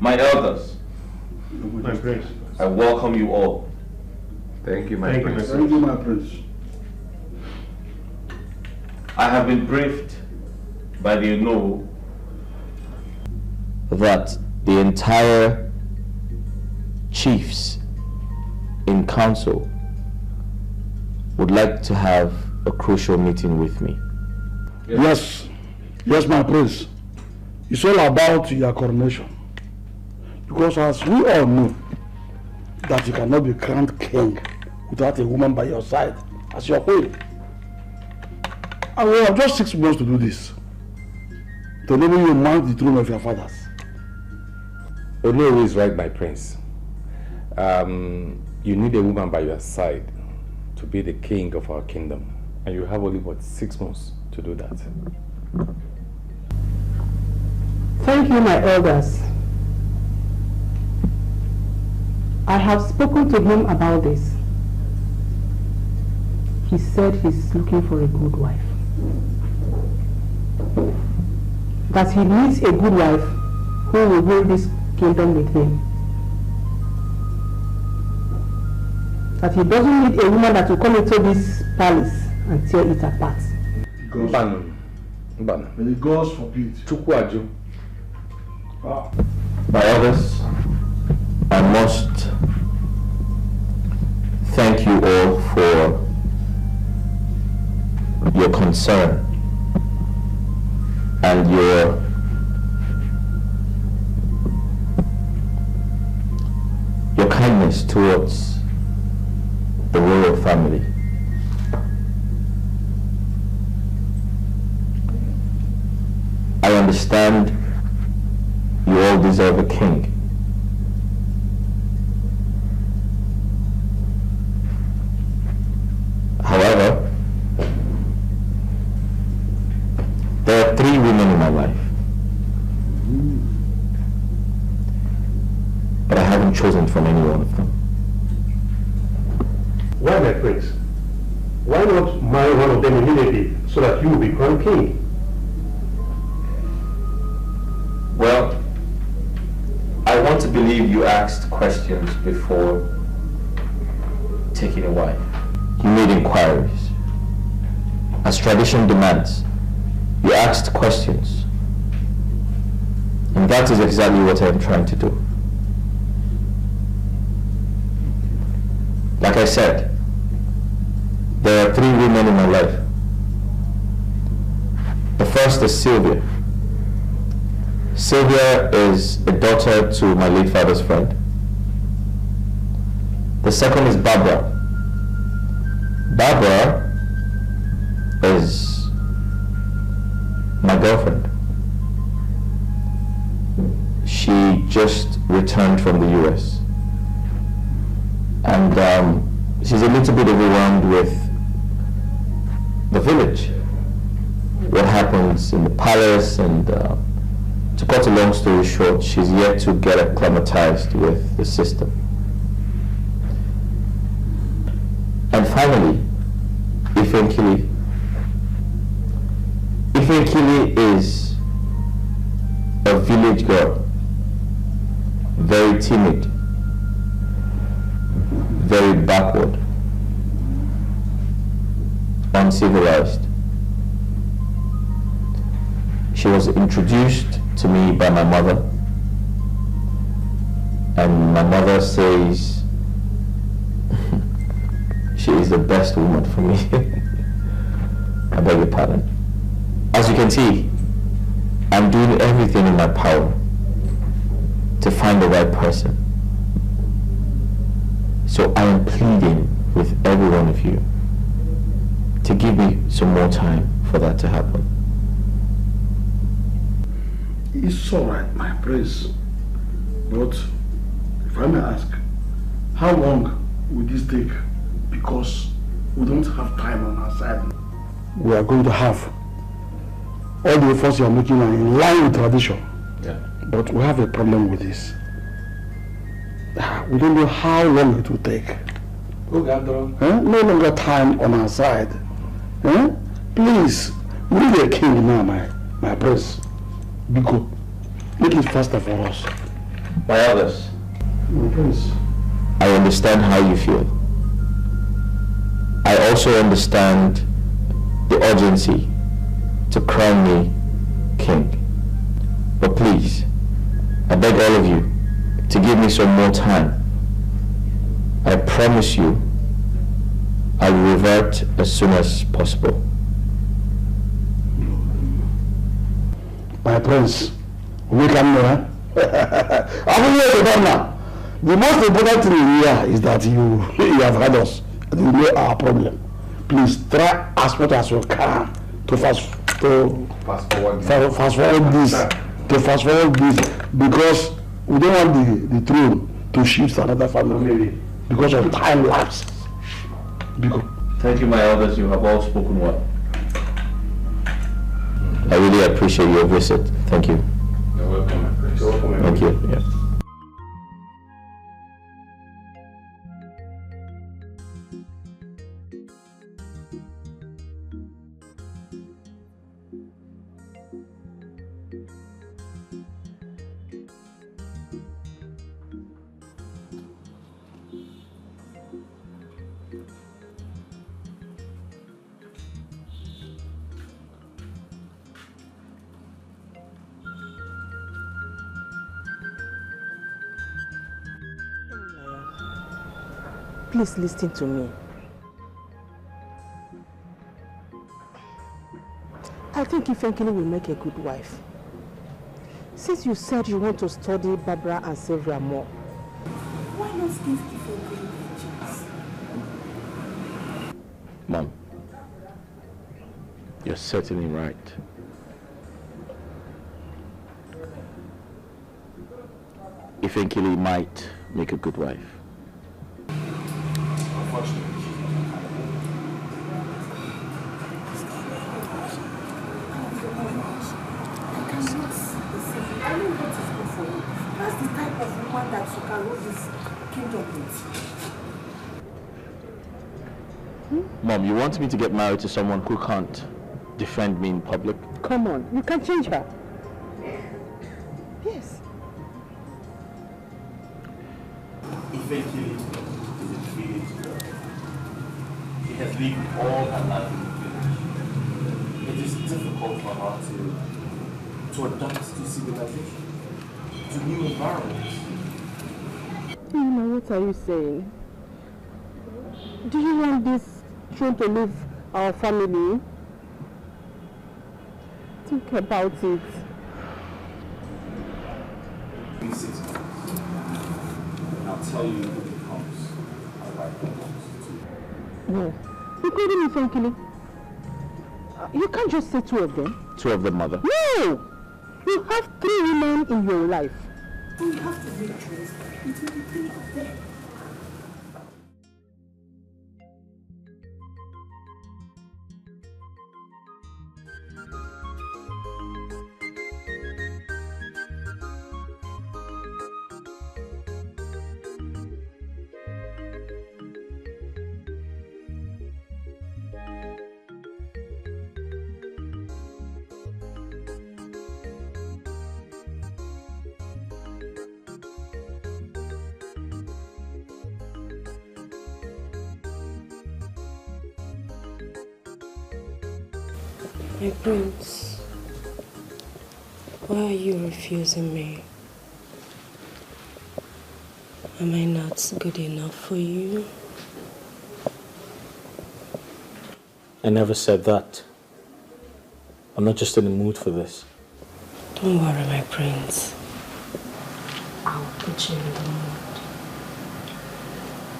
My elders, My prince. I welcome you all. Thank you, my prince. Thank you, my prince. I have been briefed by the Inu that the entire chiefs in council would like to have a crucial meeting with me. Yes, my prince. It's all about your coronation. Because as we all know, that you cannot be crowned king without a woman by your side as your queen. And we have just 6 months to do this. To enable you mount the throne of your fathers. Olu is right, my prince. You need a woman by your side to be the king of our kingdom. And you have only, 6 months to do that. Thank you, my elders. I have spoken to him about this. He said he's looking for a good wife. That he needs a good wife who will rule this kingdom with him. That he doesn't need a woman that will come into this palace and tear it apart. May the gods forbid. My elders, I must thank you all for your concern and your kindness towards the royal family. I understand you all deserve a king. However, there are 3 women in my life, but I haven't chosen from any one of them. Why, my prince? Why not marry one of them immediately so that you will be crowned king? Well, I want to believe you asked questions before taking a wife. You made inquiries. As tradition demands, you asked questions. And that is exactly what I'm trying to do. Like I said, there are 3 women in my life. The first is Sylvia. Sylvia is a daughter to my late father's friend. The second is Barbara. Barbara is my girlfriend. She just returned from the US. And she's a little bit overwhelmed with the village. What happens in the palace, and to cut a long story short, she's yet to get acclimatized with the system. And finally, Ifenkili. Ifenkili is a village girl, very timid, very backward, uncivilized. She was introduced to me by my mother, and my mother says she is the best woman for me. I beg your pardon. As you can see, I'm doing everything in my power to find the right person. So I am pleading with every one of you to give me some more time for that to happen. It's all right, my prince. But if I may ask, how long will this take? Because we don't have time on our side. We are going to have all the efforts you are making are in line with tradition. Yeah. But we have a problem with this. We don't know how long it will take. No longer time on our side. Please, we need a king now, my prince. Biko, make it faster for us. My elders, My prince. I understand how you feel. I also understand the urgency to crown me king. But please, I beg all of you to give me some more time. I promise you, I will revert as soon as possible. My prince, we can know. I'm here to now. The most important thing here is that you have had us. And you know our problem. Please try as much as you can to fast forward this, because we don't want the throne to shift to another family because of time lapse. Thank you, my elders. You have all spoken well. I really appreciate your visit. Thank you. You're welcome, my prince. You're welcome, Thank you. Yeah. Please listen to me. I think Ifenkili will make a good wife. Since you said you want to study Barbara and Sylvia more, why not give Ifenkili a chance? Mom, you're certainly right. Ifenkili might make a good wife. Mom, you want me to get married to someone who can't defend me in public? Come on, you can change her. Yes. Ifenkili is a village girl. She has lived all her life in the village. It is difficult for her to adapt to civilization, to new environments. Mama, what are you saying? Do you want this throne to leave our family? Think about it. In 6 months, and I'll tell you who becomes our wife. No. Including Ifenkili. You can't just say 2 of them. 2 of them, mother. No! You have 3 women in your life. So you have to make choice between the 3 of them. My prince, why are you refusing me? Am I not good enough for you? I never said that. I'm not just in the mood for this. Don't worry, my prince. I'll put you in the mood.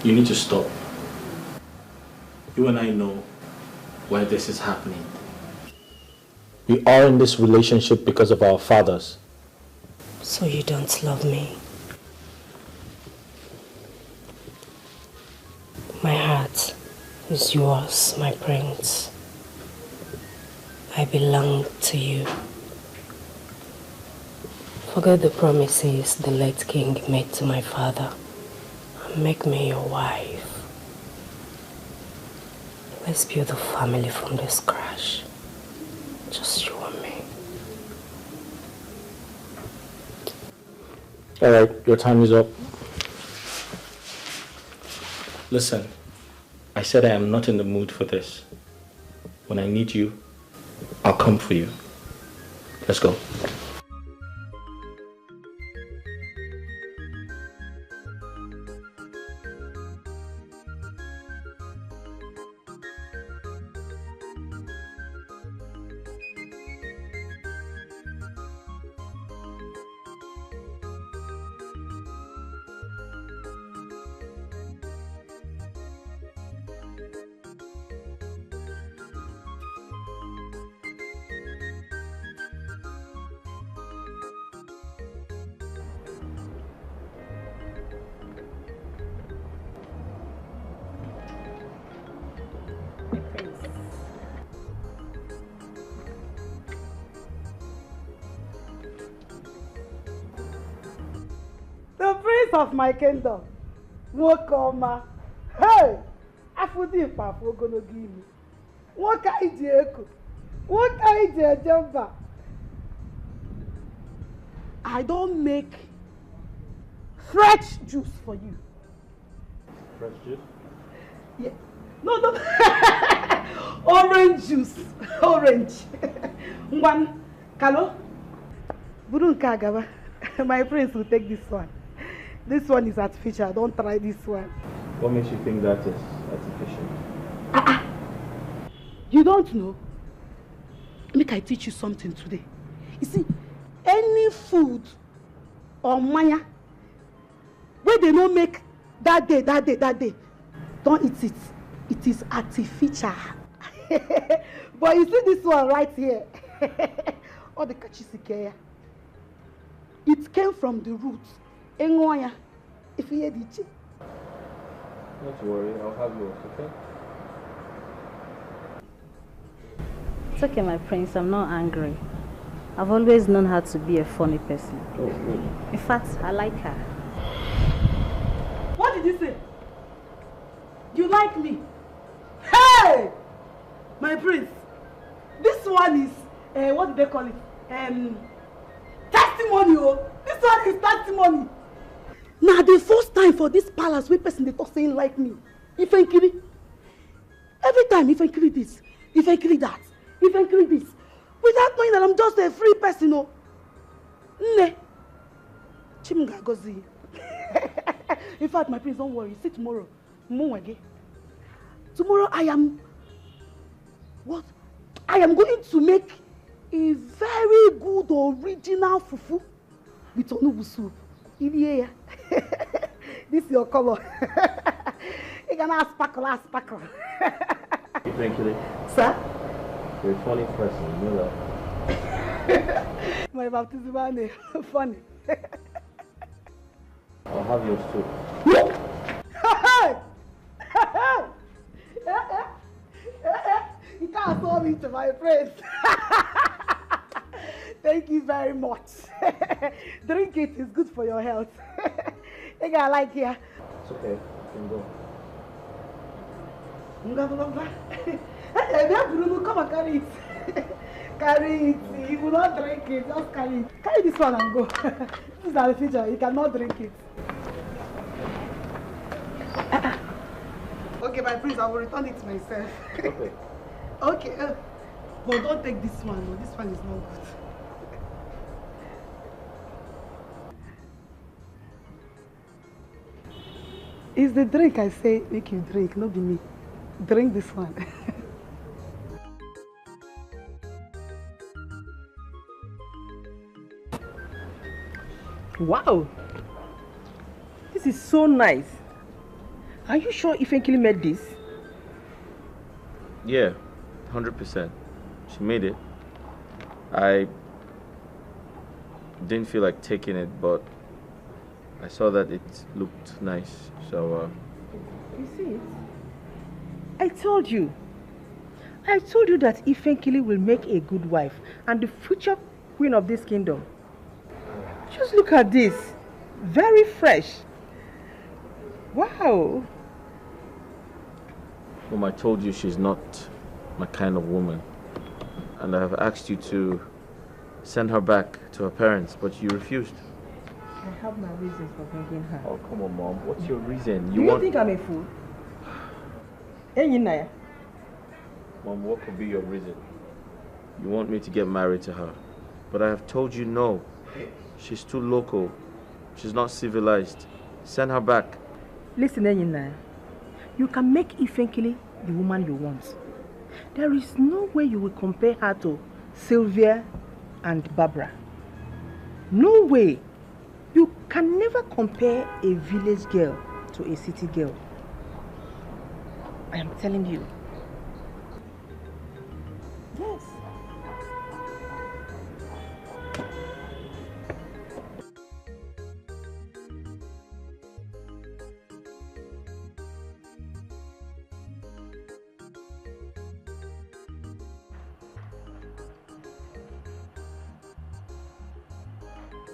You need to stop. You and I know why this is happening. We are in this relationship because of our fathers. So you don't love me? My heart is yours, my prince. I belong to you. Forget the promises the late king made to my father and make me your wife. Let's build a family from this crash. Just you and me. Alright, your time is up. Listen, I said I am not in the mood for this. When I need you, I'll come for you. Let's go. The prince of my kingdom. Nwokoma. Hey! Afudi Pafu gonna give me. What kind of echo? What kind of jumper? I don't make fresh juice for you. Fresh juice? Yeah. No. Orange juice. Orange. One. Kalo. Burun Kagawa. My prince will take this one. This one is artificial. Don't try this one. What makes you think that is artificial? You don't know? Make I teach you something today. You see, any food or maya where they don't make that day, don't eat it. It is artificial. But you see this one right here. All the kachisikeya. It came from the roots. Engoya. If you hear the chick. Not to worry, I'll have yours, okay? It's okay, my prince. I'm not angry. I've always known her to be a funny person. Oh, good. In fact, I like her. What did you say? You like me? Hey! My prince. This one is, what do they call it? Testimony. Oh. This one is testimony. Now the first time for this palace where person they talk saying like me. If I kill it. Every time if I kill this, if I kill that, if I kill this. Without knowing that I'm just a free person, no. Ne. Chimga gozi. In fact, my prince, don't worry. See tomorrow. Tomorrow I am what? I am going to make a very good original fufu with onubu soup. This is your color. You gonna sparkle. Thank you. Sir? You're a funny person, you know that. My baptism name. Funny. I'll have yours too. You can't hold me to my friends. Thank you very much. Drink it, it's good for your health. Think I like here. It's okay, you can go. Come and carry it. Carry it. You will not drink it, just carry it. Carry this one and go. This is the future, you cannot drink it. Okay, my prince, I will return it myself. Okay. Okay, but don't take this one. No, this one is not good. It's the drink I say make you drink, not be me. Drink this one. Wow! This is so nice. Are you sure Ifenkili made this? Yeah, 100%. She made it. I didn't feel like taking it, but I saw that it looked nice, so You see it? I told you that Ifenkili will make a good wife and the future queen of this kingdom. Just look at this. Very fresh. Wow. Mom, I told you she's not my kind of woman. And I have asked you to send her back to her parents, but you refused. I have my reasons for bringing her. Oh, come on, Mom. What's your reason? Do you think I'm a fool? Mom, what could be your reason? You want me to get married to her. But I have told you no. She's too local. She's not civilized. Send her back. Listen, Enyinaya. You can make Ifenkili the woman you want. There is no way you will compare her to Sylvia and Barbara. No way. You can never compare a village girl to a city girl. I am telling you. Yes.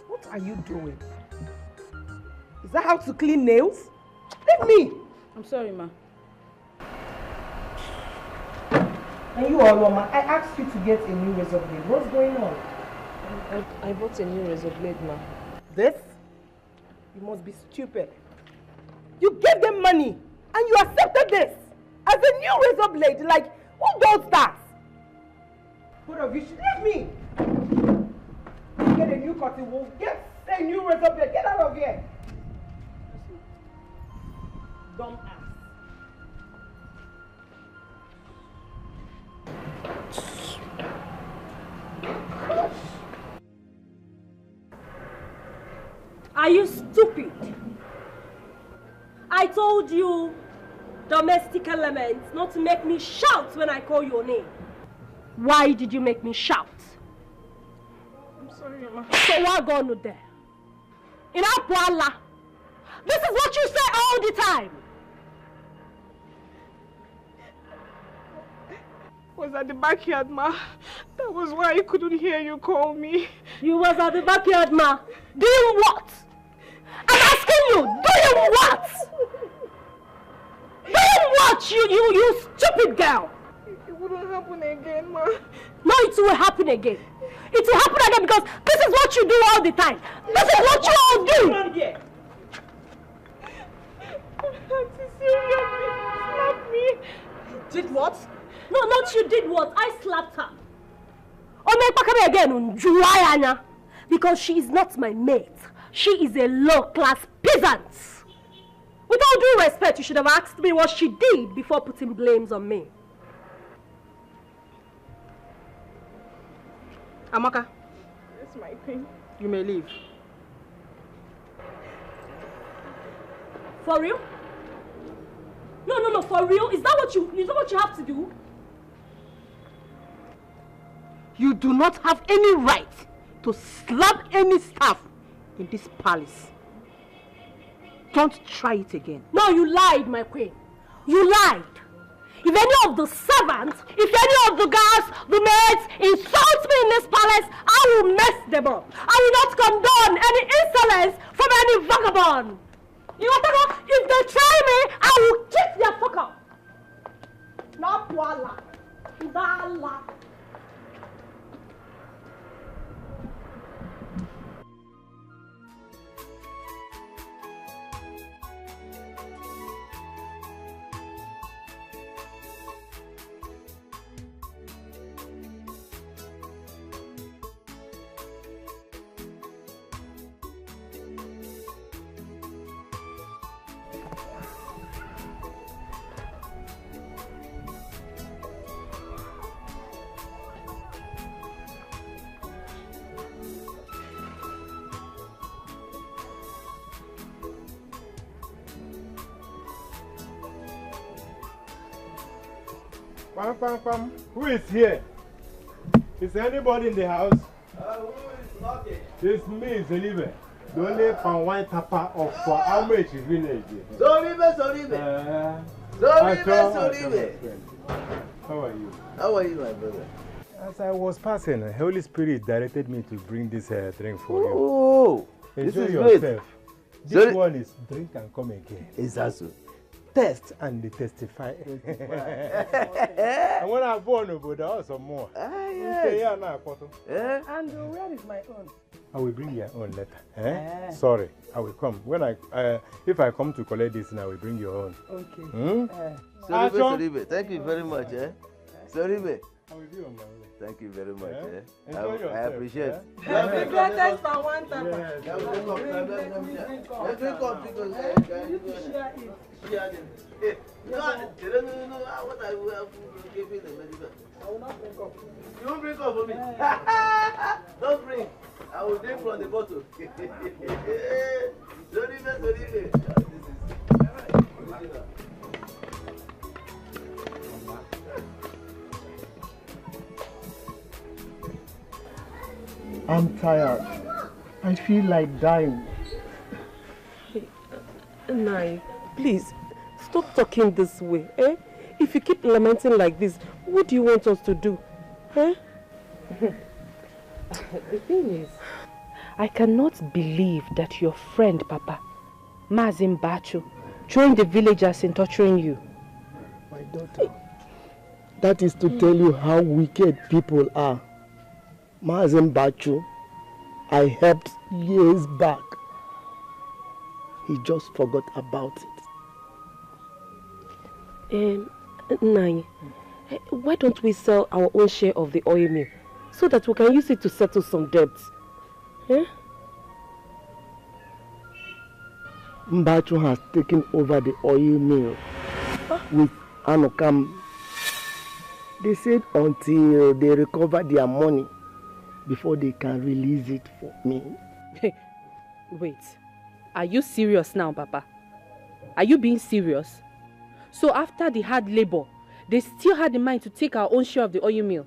What are you doing? Is that how to clean nails? Leave me! I'm sorry, ma. And you, Aloma, I asked you to get a new razor blade. What's going on? I bought a new razor blade, ma. This? You must be stupid. You gave them money and you accepted this as a new razor blade. Like, who does that? Both of you should leave me. Get a new cutting wool. Get a new razor blade. Get out of here. Dumb ass. Are you stupid? I told you, domestic elements, not to make me shout when I call your name. Why did you make me shout? I'm sorry, ma. So what going on there? In Apuala, this is what you say all the time. Was at the backyard, ma. That was why I couldn't hear you call me. You was at the backyard, ma. Doing what? I'm asking you, doing what? Doing what, you stupid girl? It wouldn't happen again, ma. No, it will happen again. It will happen again because this is what you do all the time. This is what you all do. Auntie Sylvia slapped me. Did what? No, not you did what? I slapped her. Oh, again, because she is not my mate. She is a low-class peasant. With all due respect, you should have asked me what she did before putting blames on me. Amaka. That's my queen. You may leave. For real? No, for real? Is that what you have to do? You do not have any right to slap any staff in this palace. Don't try it again. No, you lied, my queen. You lied. If any of the servants, if any of the guards, the maids insult me in this palace, I will mess them up. I will not condone any insolence from any vagabond. You know, if they try me, I will kick their fuck up. Not voila. Voila. Pam, pam, pam. Who is here? Is anybody in the house? Who is knocking? It's me, Zelibe. The only pan wine tapper of for Amrich village. Zolibe. How are you? How are you, my brother? As I was passing, the Holy Spirit directed me to bring this drink for you. Oh, enjoy this is yourself. Great. This one is drink and come again. Is that so? Test and testify. And when I'm born, but there are some more. Yes. And where is my own? I will bring your own letter. Sorry, I will come. When if I come to collect this, I will bring your own. Okay. Soribe, thank you very much. Soribe. I will be on my way. Thank you very much. I appreciate it. The greatest for one time. Drink up because no, what I will have to give you the medical. I will not drink up. You won't drink up for me. Don't drink. I will drink from the bottle. Soribe. I'm tired. I feel like dying. Nai, please, stop talking this way, eh? If you keep lamenting like this, what do you want us to do? Eh? The thing is, I cannot believe that your friend, Papa, Mazin Bachu, joined the villagers in torturing you. My daughter, that is to tell you how wicked people are. Mazin Bachu, I helped years back. He just forgot about it. Nai, why don't we sell our own share of the oil mill so that we can use it to settle some debts? Eh? Mbachu has taken over the oil mill with Anokam. They said until they recover their money before they can release it for me. Wait, are you serious now, Papa? Are you being serious? So after the hard labor, they still had the mind to take our own share of the oil mill?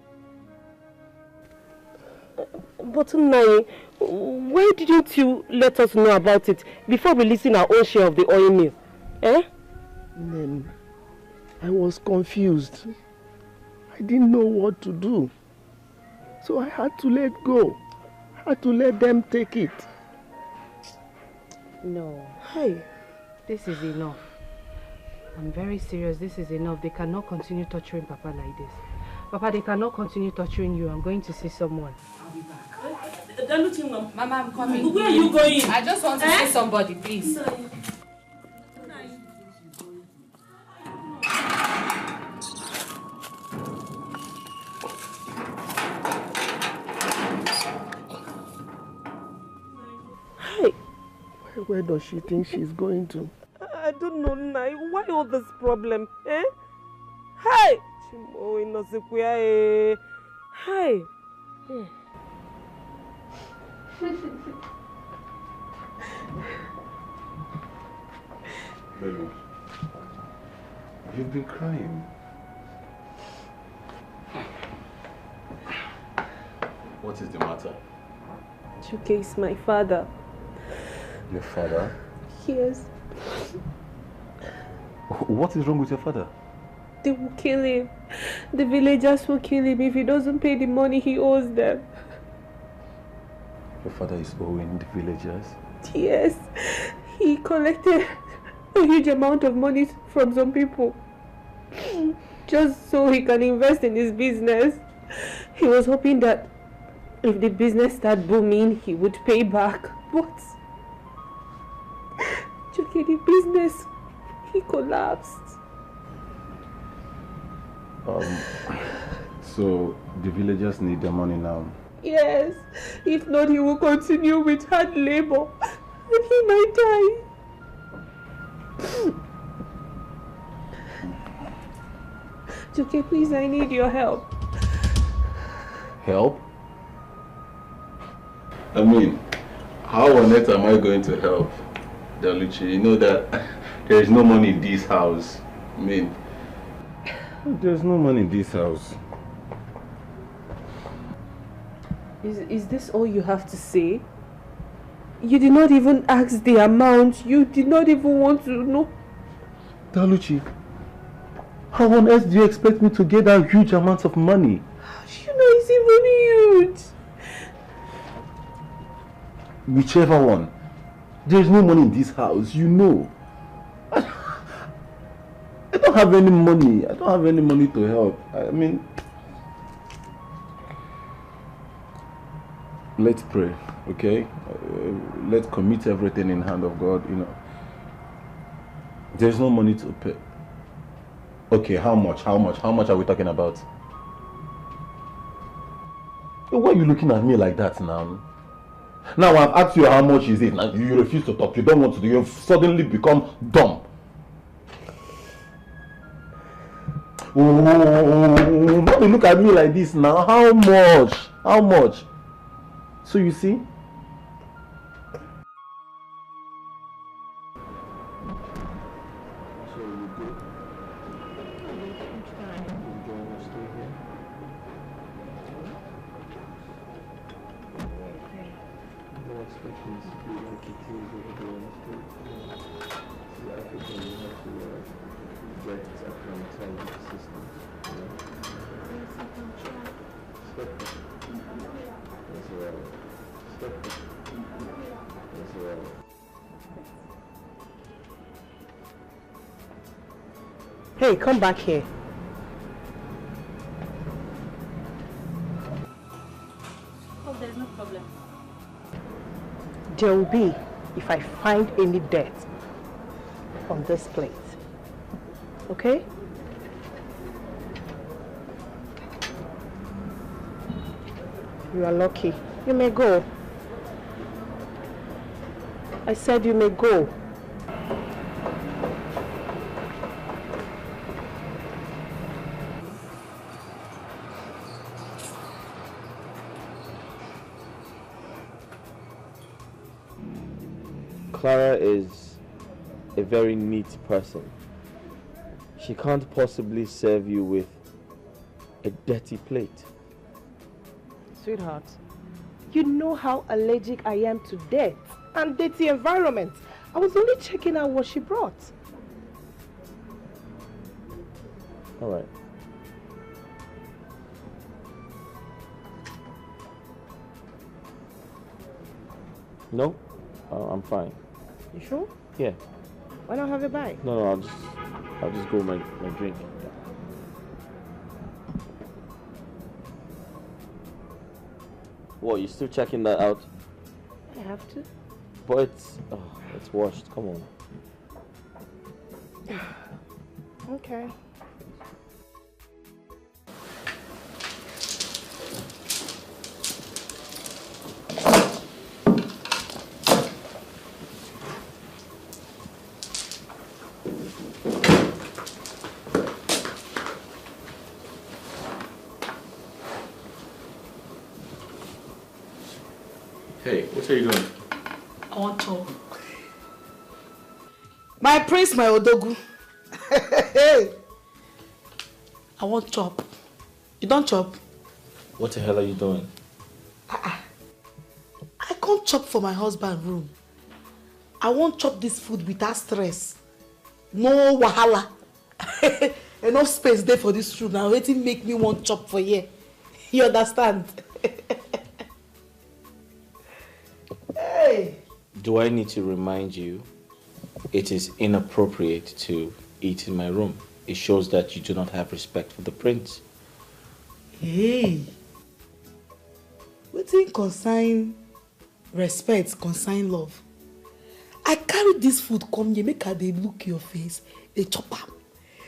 But Nai, why didn't you let us know about it before releasing our own share of the oil mill? Eh? Then I was confused. I didn't know what to do. So I had to let go. I had to let them take it. No. Hey, this is enough. I'm very serious. This is enough. They cannot continue torturing Papa like this. Papa, they cannot continue torturing you. I'm going to see someone. I'll be back. Mama, I'm coming. Where are you going? I just want to see somebody, please. Where does she think she's going to? I don't know, Nai. Why all this problem? Eh? Hi! Chimo inosekwea. Hi! Baby, you've been crying. What is the matter? Chuke is my father. Your father? Yes. What is wrong with your father? They will kill him. The villagers will kill him if he doesn't pay the money he owes them. Your father is owing the villagers? Yes. He collected a huge amount of money from some people just so he can invest in his business. He was hoping that if the business started booming, he would pay back. But the business, he collapsed. So the villagers need their money now? Yes. If not, he will continue with hard labor and he might die. Chuke, please, I need your help. Help? I mean, how on earth am I going to help? Daluchi, you know that there is no money in this house. I mean, there's no money in this house. Is this all you have to say? You did not even ask the amount. You did not even want to know. Daluchi, how on earth do you expect me to get that huge amount of money? You know it's even huge. Whichever one. There is no money in this house, you know. I don't have any money. I don't have any money to help. I mean, let's pray. Okay? Let's commit everything in the hand of God, you know. There's no money to pay. Okay, how much? How much are we talking about? Why are you looking at me like that now? Now I've asked you how much is it, and you refuse to talk. You don't want to do. You've suddenly become dumb. Oh, don't look at me like this now. How much? How much? So you see? Hey, come back here. Oh, there's no problem. There will be if I find any dirt on this plate. Okay? You are lucky. You may go. I said you may go. Clara is a very neat person. She can't possibly serve you with a dirty plate. Sweetheart, you know how allergic I am to dirt and dirty environment. I was only checking out what she brought. All right. No, I'm fine. You sure? Yeah. Why not have a bite? No, I'll just go my drink. What, you still checking that out? I have to. But it's washed. Come on. Okay. Hey, what are you doing? I want chop. My prince, my odogu. Hey, I want chop. You don't chop? What the hell are you doing? I can't chop for my husband room. I won't chop this food without stress. No wahala. Enough space there for this room. Now waiting make me want chop for here. You understand? Hey. Do I need to remind you it is inappropriate to eat in my room? It shows that you do not have respect for the prince. Hey. Wetin concern respect, concern love. I carry this food come here, make I dey look your face, they chop am.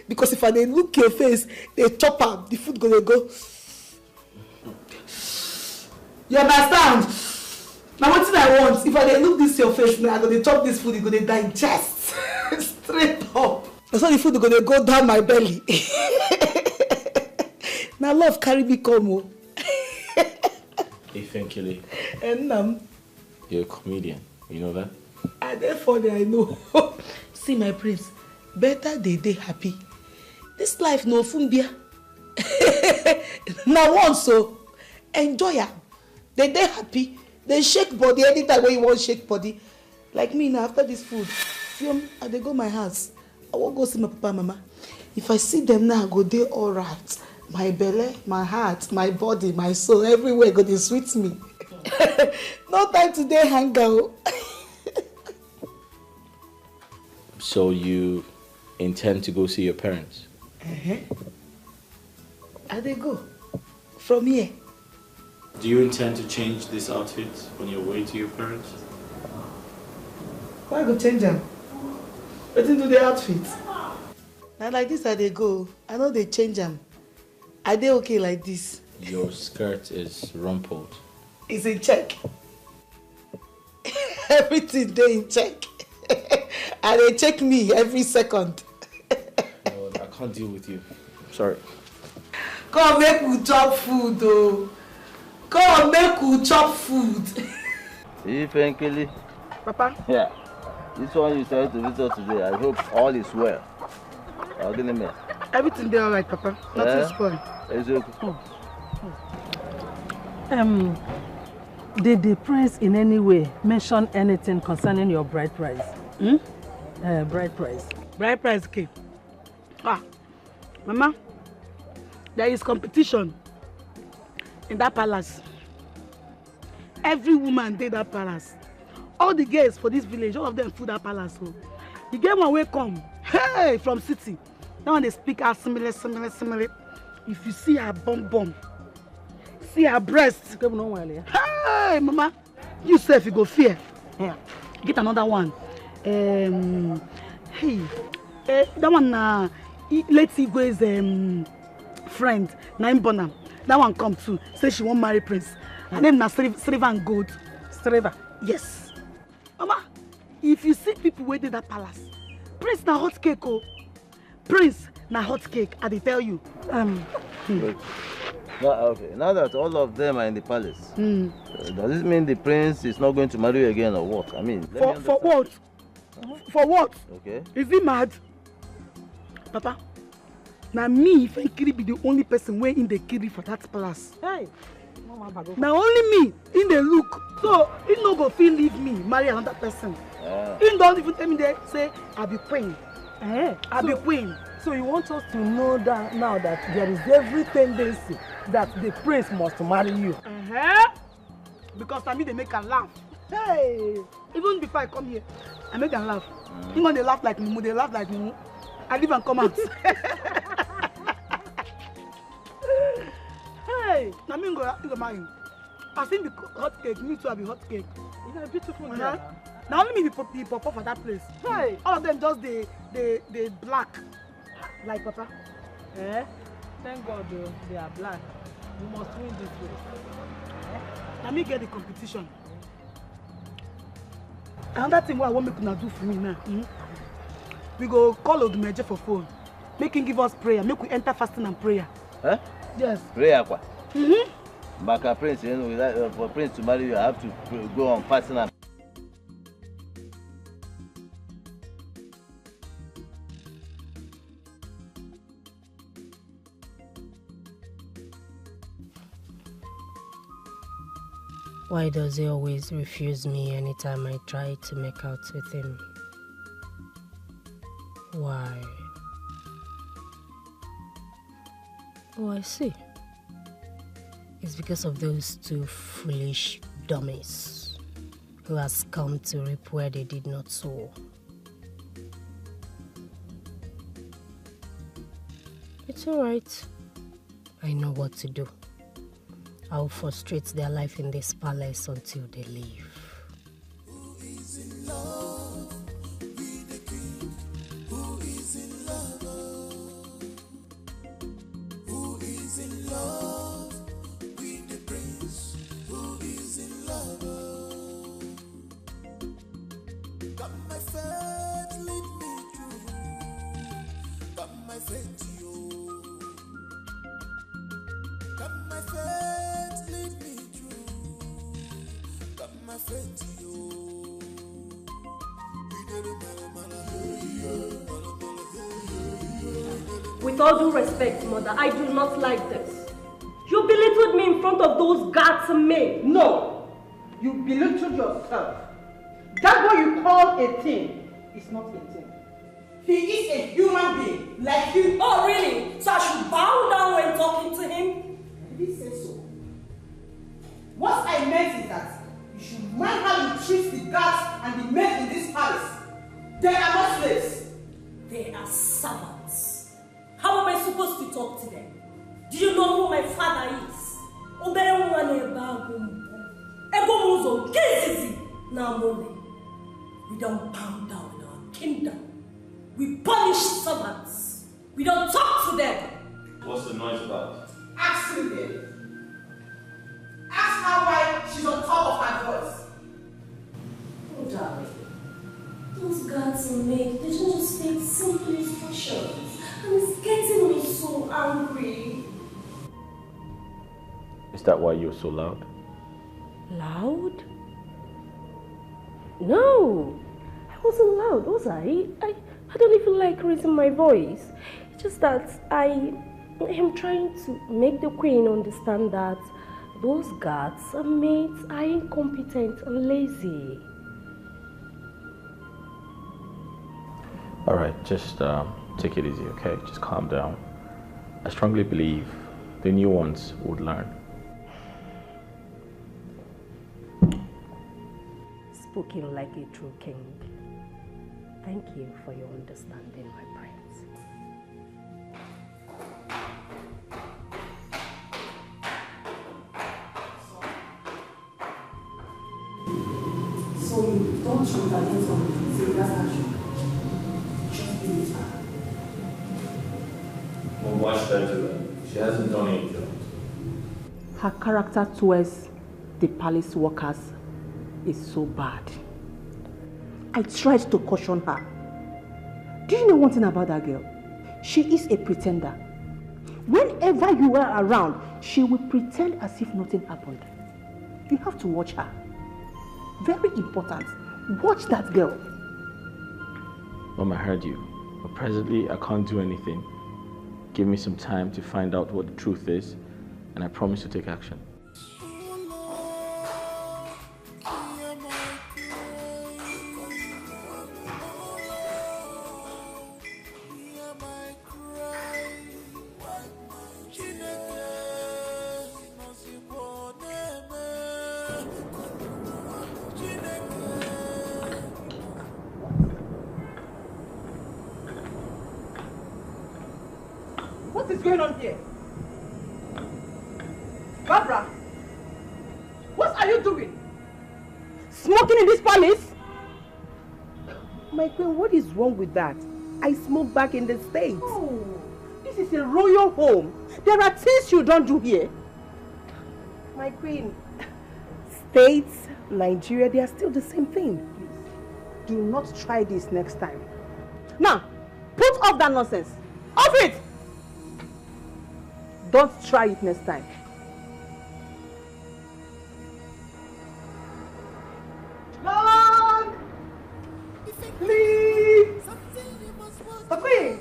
Because if I dey look your face, they chop am, the food gonna go. You understand? Now wetin I want, if I dey look this your face now, I go dey chop this food, e go dey digest straight up. So the food go dey go down my belly. Now love carry me come o. Ifenkele. And You're a comedian, you know that? I dey funny, I know. See my prince, better dey happy. This life no fumbia. Now once so enjoy am. They happy. They shake body anytime when you want shake body. Like me now, after this food, I dey go my house. I won't go see my papa and mama. If I see them now, I go dey all right. My belly, my heart, my body, my soul, everywhere go dey sweet me. No time to dey hang out. So you intend to go see your parents? I dey go from here. Do you intend to change this outfit on your way to your parents? Why go change them? Wetin do the outfit? Now like this I dey go. I know they change them. I dey okay like this. Your skirt is rumpled. It's in check. Everything dey in check. And they check me every second. No, I can't deal with you. Sorry. Come make we chop food though. Come make we chop food. See, Fenkili? Papa? Yeah. This one you started to visit today. I hope all is well. Everything there alright, Papa. Nothing spoiled. It's okay. Did the prince in any way mention anything concerning your bride price? Bride price. Bride price came. Mama, there is competition in that palace. Every woman did that palace. All the girls for this village, all of them food that palace. So the girl one way come, hey, from city. Now when they speak out similar. If you see her bum, see her breast. Hey, Mama, you self you go fear. Yeah. Get another one. Hey, that one let's see go is friend, Naim Bonham. That one come too. Say she won't marry Prince. Her name na Streva and Gold. Streva? Yes. Mama, if you see people waiting that palace, Prince na hot cake, oh. Prince na hot cake, I dey tell you. Okay. Now that all of them are in the palace, does this mean the prince is not going to marry you again or what? I mean, for what? For what? Okay. Is he mad? Papa, now me, if I be the only person way in the kiri for that palace. Hey. Now only me in the look. So he no go feel leave me, marry another person. He don't even tell me they say I be queen. I be queen. So you want us to know that now that there is every tendency that the prince must marry you. Because I mean they make her laugh. Hey, even before I come here, I make them laugh. Even when they laugh like Mumu, they laugh like Mumu. I leave and come out. Hey, now me go marry. I think the hot cake, me too I be hot cake. You're a beautiful girl. Now only me be pop for that place. Hey, all of them just they black. Like Papa. Thank God they are black. You must win this way. Let me get the competition. Another thing what I want me to do for me now. We go call Odumeje for phone. Make him give us prayer. Make we enter fasting and prayer. Yes. Prayer kwa? Baka prince, you know, for prince to marry you, I have to go on fasting and Why does he always refuse me anytime I try to make out with him? Why? Oh, I see. It's because of those two foolish dummies who has come to reap where they did not sow. It's alright. I know what to do. I'll frustrate their life in this palace until they leave. Who is in love with the king? Who is in love? Who is in love with the prince? Who is in love? Got my faith, lead me through. Got my faith, you. Got my faith, lead me through. Got my faith, you. With all due respect, Mother, I do not like this. You belittled me in front of those guards and men. No, you belittled yourself. That what you call a thing is not a thing. He is a human being like you. Oh, really? So I should bow down when talking to him? I didn't say so. What I meant is that you should mind how you treat the guards and the men in this palace. They are not slaves. They are servants. How am I supposed to talk to them? Do you know who my father is? We don't bow down in our kingdom. We punish servants. We don't talk to them. What's the noise about? Ask him there. Ask her why she's on top of her voice. Oh, darling. Those guards and maids, they don't just take simple instructions. And it's getting me so angry. Is that why you're so loud? Loud? No, I wasn't loud, was I? I don't even like raising my voice. It's just that I am trying to make the queen understand that those guards and maids are incompetent and lazy. Alright, just take it easy, okay? Just calm down. I strongly believe the new ones would learn. Spoken like a true king. Thank you for your understanding, my prince. So you don't retaliate on Sylvia's action. Just leave her. Well, why should I do that? She hasn't done anything. Her character towards the palace workers is so bad. I tried to caution her. Do you know one thing about that girl? She is a pretender. Whenever you are around, she will pretend as if nothing happened. You have to watch her. Very important. Watch that girl. Mom, I heard you. But presently, I can't do anything. Give me some time to find out what the truth is, and I promise to take action. What is going on here? Barbara, what are you doing? Smoking in this palace? My queen, what is wrong with that? I smoke back in the States. Oh, this is a royal home. There are things you don't do here. My queen, States, Nigeria, they are still the same thing. Please, do not try this next time. Now, put off that nonsense. Off it! Don't try it next time. Long! Please! The queen!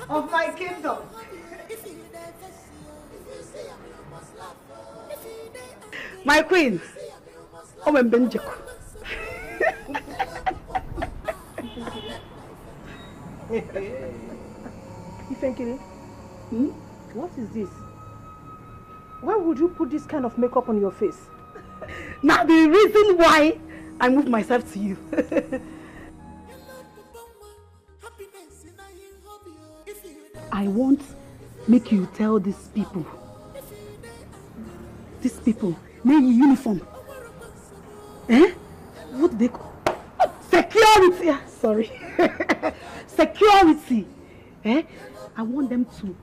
Of my kingdom! My queen! Oh, I'm Benjaku. You think it? What is this? Why would you put this kind of makeup on your face? Now the reason why I moved myself to you. I want make you tell these people, maybe uniform. What do they call? Security. Sorry. Security. I want them to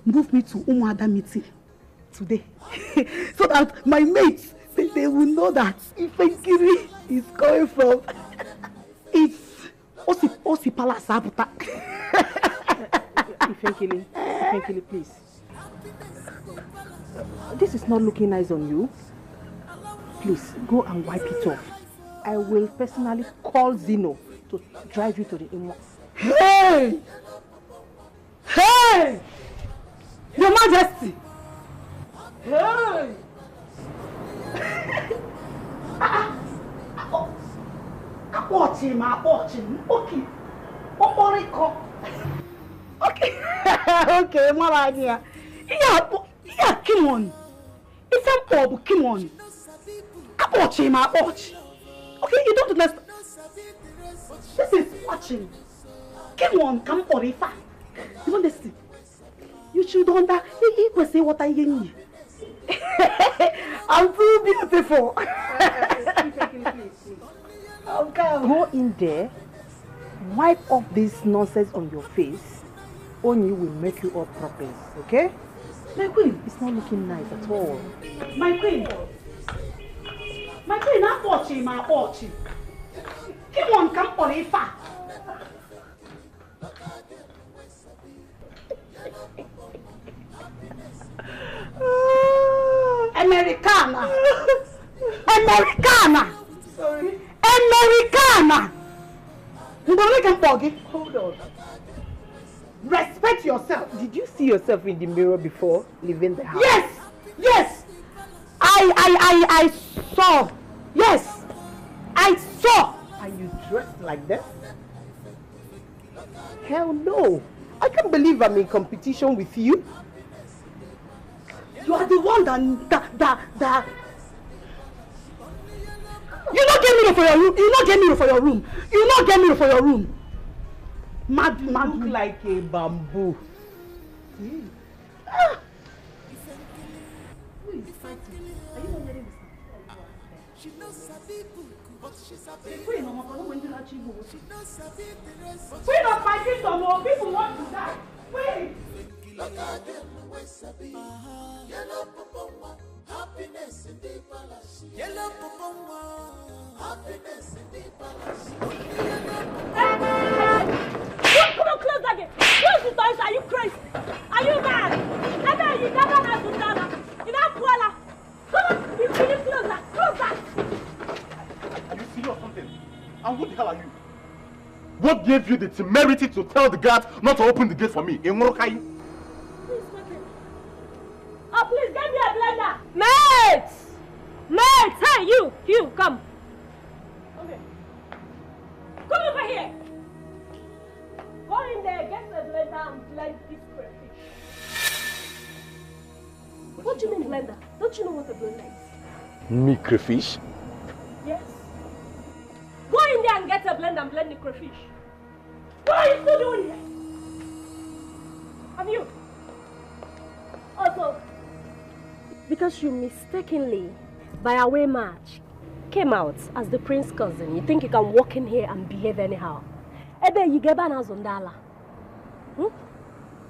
move me to Umuada meeting today. So that my mates, they will know that Ifenkiri is coming from it's Osipala Sabuta. Ifenkiri, please. This is not looking nice on you. Please, go and wipe it off. I will personally call Zeno to drive you to the Imo. Hey! Hey! Your Majesty! Hey! Watch him. Okay. Okay, my idea. Yeah, come on. It's a pub, come on. Watch him, watch. Okay, you don't understand. This is watching. Come on, come for a fact. You understand? You should understand. What I need. I'm too beautiful. Okay, go in there, wipe off this nonsense on your face. Only will make you up properly, okay? My queen, it's not looking nice at all. My queen, I'm watching. Come on, come on, Ifa. Americana. Sorry. Americana. Hold on. Respect yourself. Did you see yourself in the mirror before leaving the house? Yes. I saw. Yes. I saw. Are you dressed like this? Hell no. I can't believe I'm in competition with you. You are the one that you not get me for your room. You not get me for your room. You not get me for your room. Mad. Look like a bamboo. Ah. Who is fighting? Are you not letting me start? She knows Sabibu, but she's a big queen. No, queen of my kingdom, people want to die. Queen. Look at them, yellow papa, happiness in the palace. Yellow papa, happiness in the palace. Come on, close that gate. Close the doors. Are you crazy? Are you mad? You never have to tell her. You not Kuala. Come on, you really close that. Close that. Are you serious or something? And who the hell are you? What gave you the temerity to tell the guards not to open the gate for me? In Morokai? Oh, please get me a blender. Mates! Hey, you, come. Okay. Come over here. Go in there, get the blender and blend this crayfish. What do you mean blender? Don't you know what a blender is? Me crayfish? Yes. Go in there and get a blender and blend the crayfish. What are you still doing here? And you? Also, because you mistakenly, by a way match, came out as the prince's cousin, you think you can walk in here and behave anyhow. Ebe, you get an house on Dala.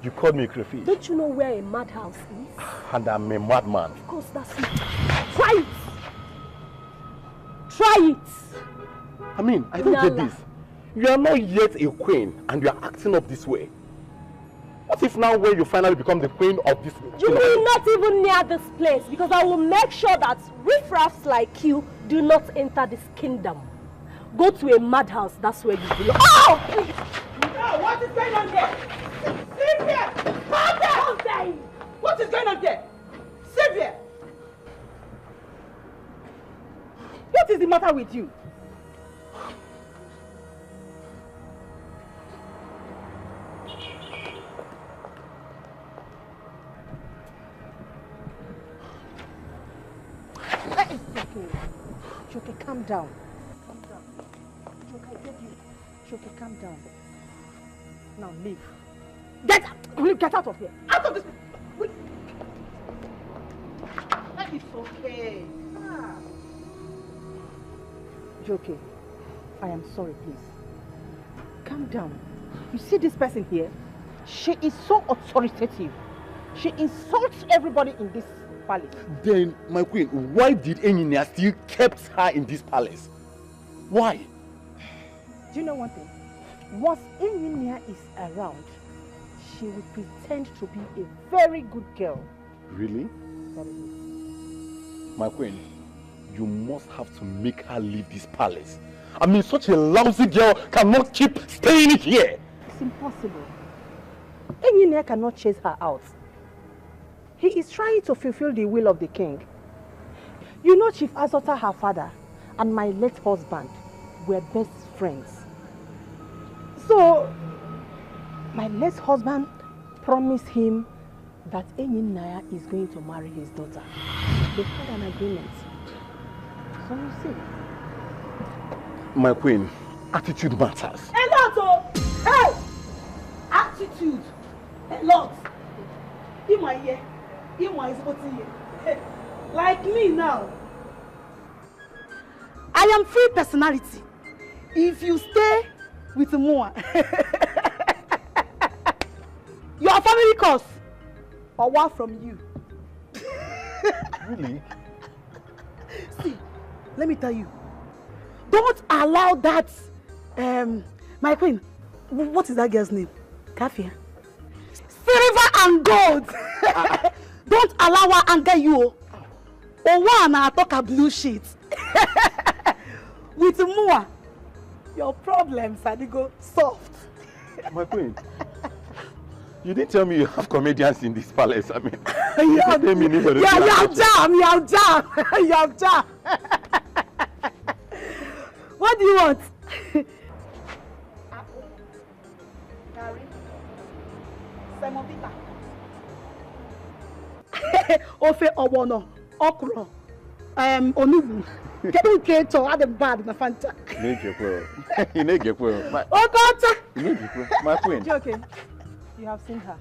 You called me crayfish? Don't you know where a madhouse is? And I'm a madman. Of course, that's it. Try it! Try it! I mean, I don't get this. You are not yet a queen and you are acting up this way. What if now when you finally become the queen of this... You will not even near this place because I will make sure that riffraffs like you do not enter this kingdom. Go to a madhouse, that's where you belong. Oh! No, what is going on there? Sylvia! Come there! What is going on there? Sylvia! What is the matter with you? Joke, calm down. Calm down. Joke, I beg you. Joke, calm down. Now leave. Get out! Will you get out of here? Out of this! It's okay. Joke, I am sorry, please. Calm down. You see this person here? She is so authoritative. She insults everybody in this palace. Then, my queen, why did Enyinia still kept her in this palace? Why? Do you know one thing? Once Enyinia is around, she will pretend to be a very good girl. Really? Very good. My queen, you must have to make her leave this palace. I mean, such a lousy girl cannot keep staying here. It's impossible. Enyinia cannot chase her out. He is trying to fulfill the will of the king. You know, Chief Azota, her father, and my late husband were best friends. So, my late husband promised him that Enyinia is going to marry his daughter. They had an agreement. So you see. My queen, attitude matters. A lot, oh! Hey! Attitude! A lot! Like me now. I am free personality. If you stay with Moa, your family cost or what from you? Really? See, let me tell you. Don't allow that. My queen, what is that girl's name? Kafia. Silver and gold. Don't allow her anger you. Or one I talk a blue sheet. With Mua, your problems are go soft. My queen, you didn't tell me you have comedians in this palace. I mean, you have jam. What do you want? Gary, semovita. Ofe obono, okra, onubu. Kedu keto adem bad na fanta. My queen. Okay, you have seen her.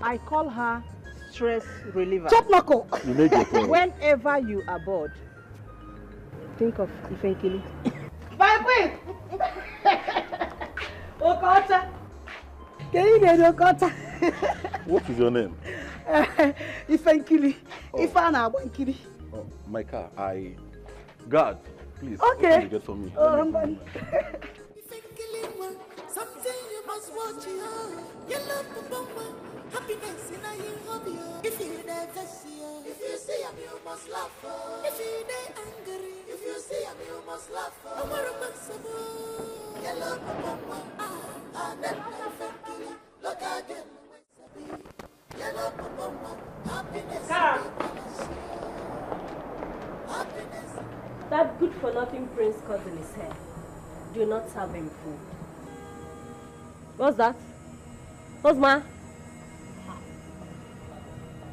I call her stress reliever. Chop knuckle. Whenever you are bored, think of Ifenkili. My queen. Okota. Can you get Okota? What is your name? Ifenkili. Ifana Wankili. Oh, my car. God, please. Okay. What can you get for me? Something you must watch you. You love the bomber. Happiness in a hobby. If you never see her, if you see him, you must laugh. If you they angry, if you see him, you must laugh. I'm a responsible. You love the bomber. And then look again. You love the bomber. Happiness. Happiness. That good-for-nothing prince cousin is here. Do not serve him food. What's that? What's ma?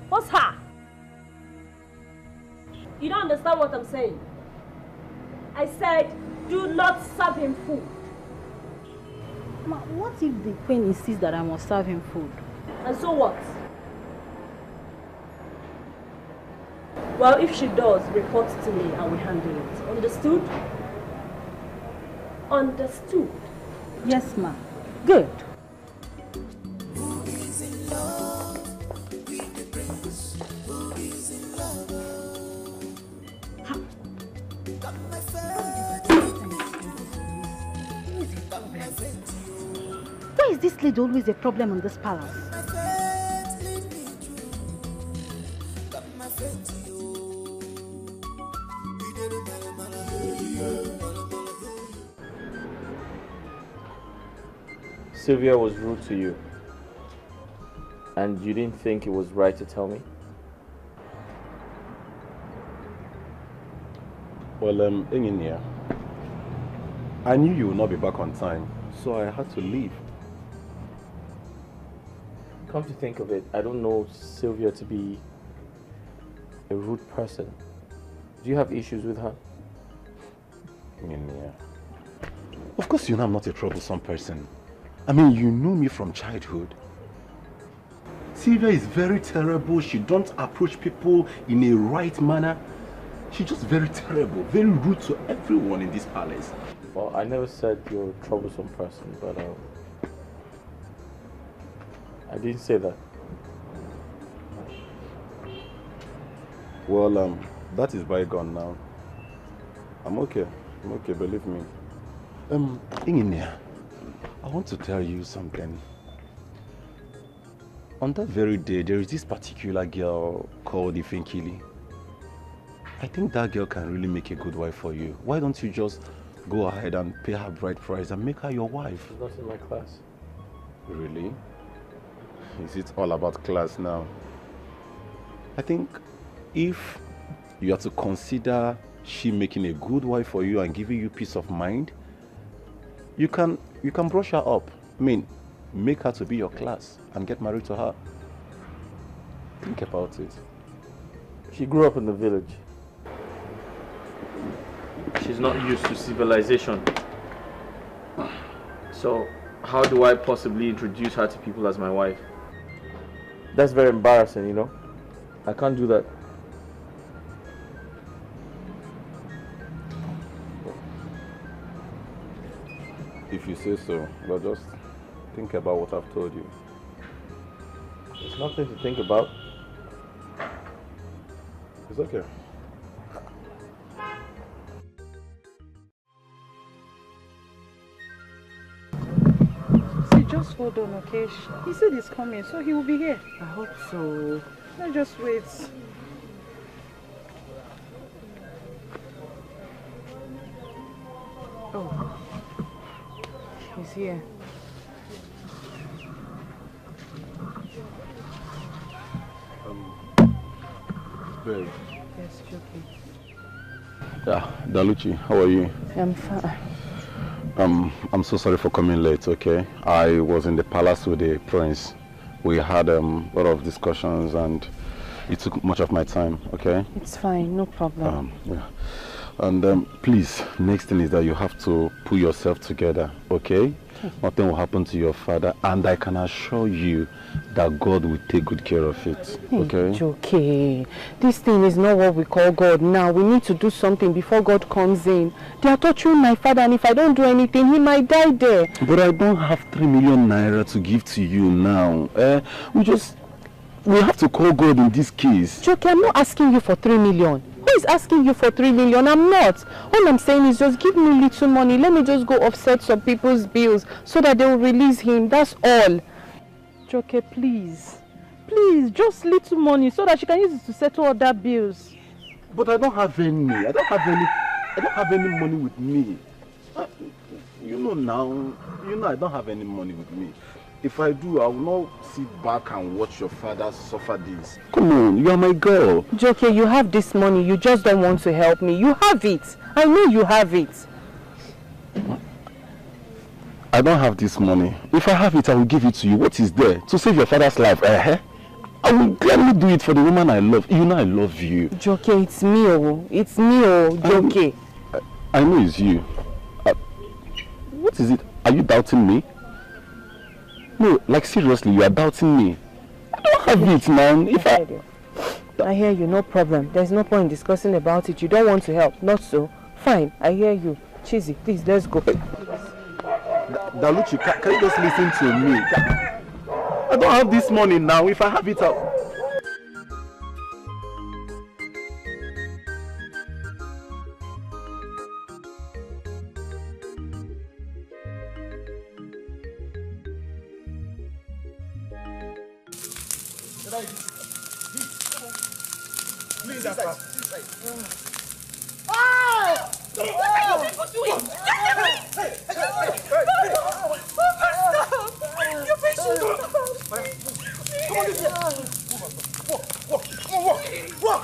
What's her? You don't understand what I'm saying. I said, do not serve him food. Ma, what if the queen insists that I must serve him food? And so what? Well, if she does, report to me and we handle it. Understood? Understood? Yes, ma. Good. Who is in love with the prince? Who is in love? Got my friend. Why is this lady always a problem in this palace? Sylvia was rude to you, and you didn't think it was right to tell me? Well, Engineer, I knew you would not be back on time, so I had to leave. Come to think of it, I don't know Sylvia to be a rude person. Do you have issues with her? Engineer, of course you know I'm not a troublesome person. I mean, you know me from childhood. Sylvia is very terrible. She don't approach people in a right manner. She's just very terrible, very rude to everyone in this palace. Well, I never said you're a troublesome person, but I didn't say that. Well, that is bygone now. I'm okay, believe me. Ingenia, I want to tell you something. On that very day, there is this particular girl called Ifenkili. I think that girl can really make a good wife for you. Why don't you just go ahead and pay her bride price and make her your wife? She's not in my class. Really? Is it all about class now? I think if you have to consider she making a good wife for you and giving you peace of mind, you can brush her up. I mean, make her to be your class and get married to her. Think about it. She grew up in the village. She's not used to civilization. So how do I possibly introduce her to people as my wife? That's very embarrassing, you know. I can't do that. If you say so, but just think about what I've told you. There's nothing to think about. It's okay. See, just hold on, okay? He said he's coming, so he will be here. I hope so. Let's just wait. Oh, he's here. Babe. Yes, Joking. Yeah, Daluchi, how are you? I'm fine. I'm so sorry for coming late, okay? I was in the palace with the prince. We had a lot of discussions and it took much of my time, okay? It's fine, no problem. Yeah. And please, next thing is that you have to pull yourself together, okay? Nothing will happen to your father, and I can assure you that God will take good care of it, okay? It's okay. This thing is not what we call God now. We need to do something before God comes in. They are torturing my father, and if I don't do anything, he might die there. But I don't have 3 million naira to give to you now. We have to call God in this case. Joke, I'm not asking you for 3 million. Who is asking you for 3 million? I'm not. All I'm saying is just give me little money. Let me just go offset some people's bills so that they will release him. That's all. Joke, please. Please, just little money so that she can use it to settle other bills. But I don't have any. I don't have any money with me. You know now. I don't have any money with me. If I do, I will not sit back and watch your father suffer this. Come on, you are my girl. Joke, you have this money. You just don't want to help me. You have it. I know you have it. I don't have this money. If I have it, I will give it to you. What is there? To save your father's life, I will gladly do it for the woman I love. You know I love you. Joke, it's me, oh. It's me, oh. Joke. I know it's you. What is it? Are you doubting me? No, like seriously, you are doubting me. I don't have it, man. I hear you, no problem. There's no point in discussing about it. You don't want to help, not so. Fine, I hear you. Cheesy, please, let's go. Daluchi, can you just listen to me? I don't have this money now. If I have it, I'll... Please, this side. Oh! What are you people doing? Your patient. Come on, this way. Walk.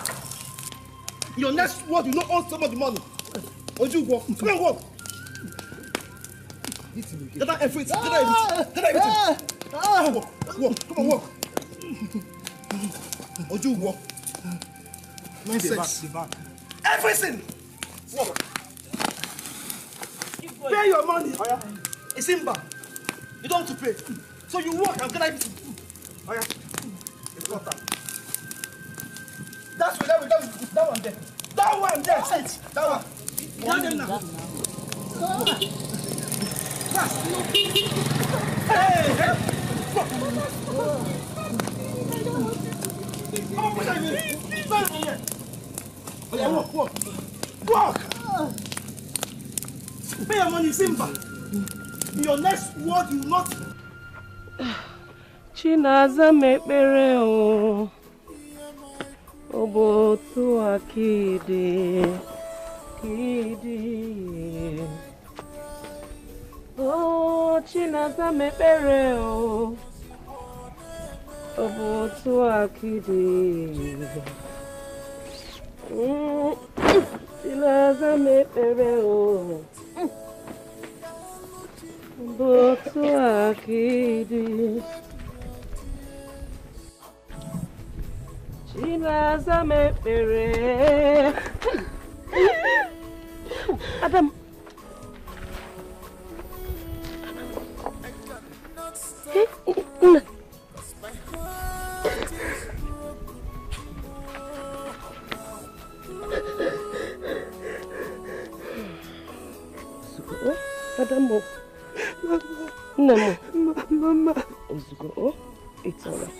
Your next word, you not own some of the money. Oju, walk. Come on, walk. Get that everything. Come on, walk. Oju, walk. Nonsense. Everything. Walk. Pay your money. It's in back. You don't have to pay. So you walk and get everything. It's not that. That one there. That one there. Sit. That one. Get them now. Hey. Come on, put that in here. Stand in here. Walk. Pay your money, Simba. Your next word, you not. Chinaza mekpere o. Obotu akide. Kidi. Oh, Chinaza mekpere o. Obotu akide. Chinaza mekpere o. Obotu akide. Chinaza mekpere. Adam. Madam, Mama. Oh, it's all right.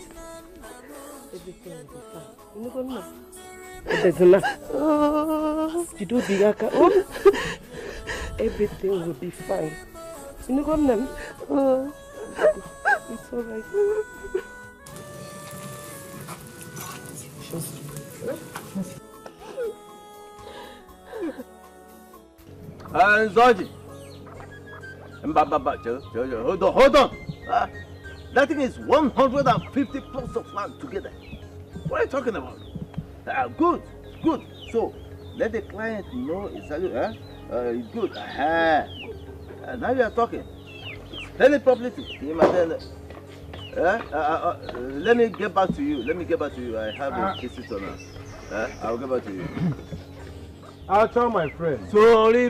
Everything will be fine. You know what? There's enough. You do the yaka. Oh, everything will be fine. You know what? It's all right. Zoji. Hold on. That thing is 150 plots of land together. What are you talking about? Good. So, let the client know exactly. It's good. Now you are talking. Tell it properly. Let me get back to you. I have a visitor now. I'll get back to you. I'll tell my friend. Sorry.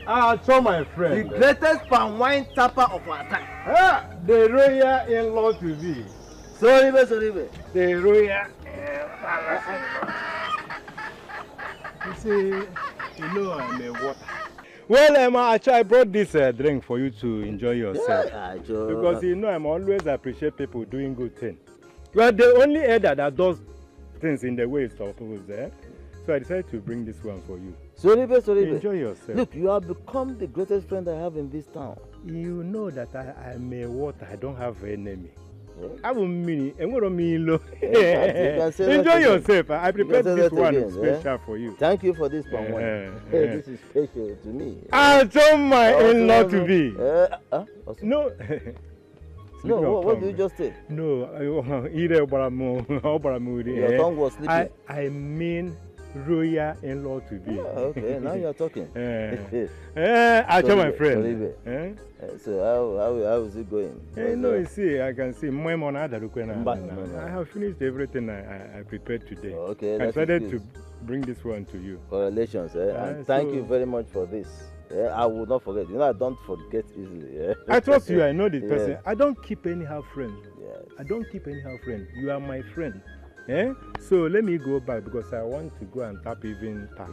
I'll tell my friend. The greatest palm wine tapper of our time. The royal in-law to be. Sorry. The royal. You see, you know I'm a water. Well, Emma, I brought this drink for you to enjoy yourself. Because you know I'm always appreciate people doing good things. You are the only elder that does things in the way it's supposed, eh? So I decided to bring this one for you. Sorry. Enjoy yourself. Look, you have become the greatest friend I have in this town. You know that I'm a water. I don't have an enemy. I will mean it. Enjoy yourself. I prepared this one special for you. Thank you for this palm wine. This is special to me. I told my in-law to be. No. No, what did you just say? No, your tongue was sleeping. I mean royal in-law to be. Okay, now you are talking. I tell my friend. So how is it going? No, you see, I can see. I have finished everything I prepared today. Okay, I decided to bring this one to you. Congratulations, and thank you very much for this. I will not forget. You know, I don't forget easily. I trust you. I know this person. I don't keep anyhow friend. You are my friend. So let me go back because I want to go and tap even per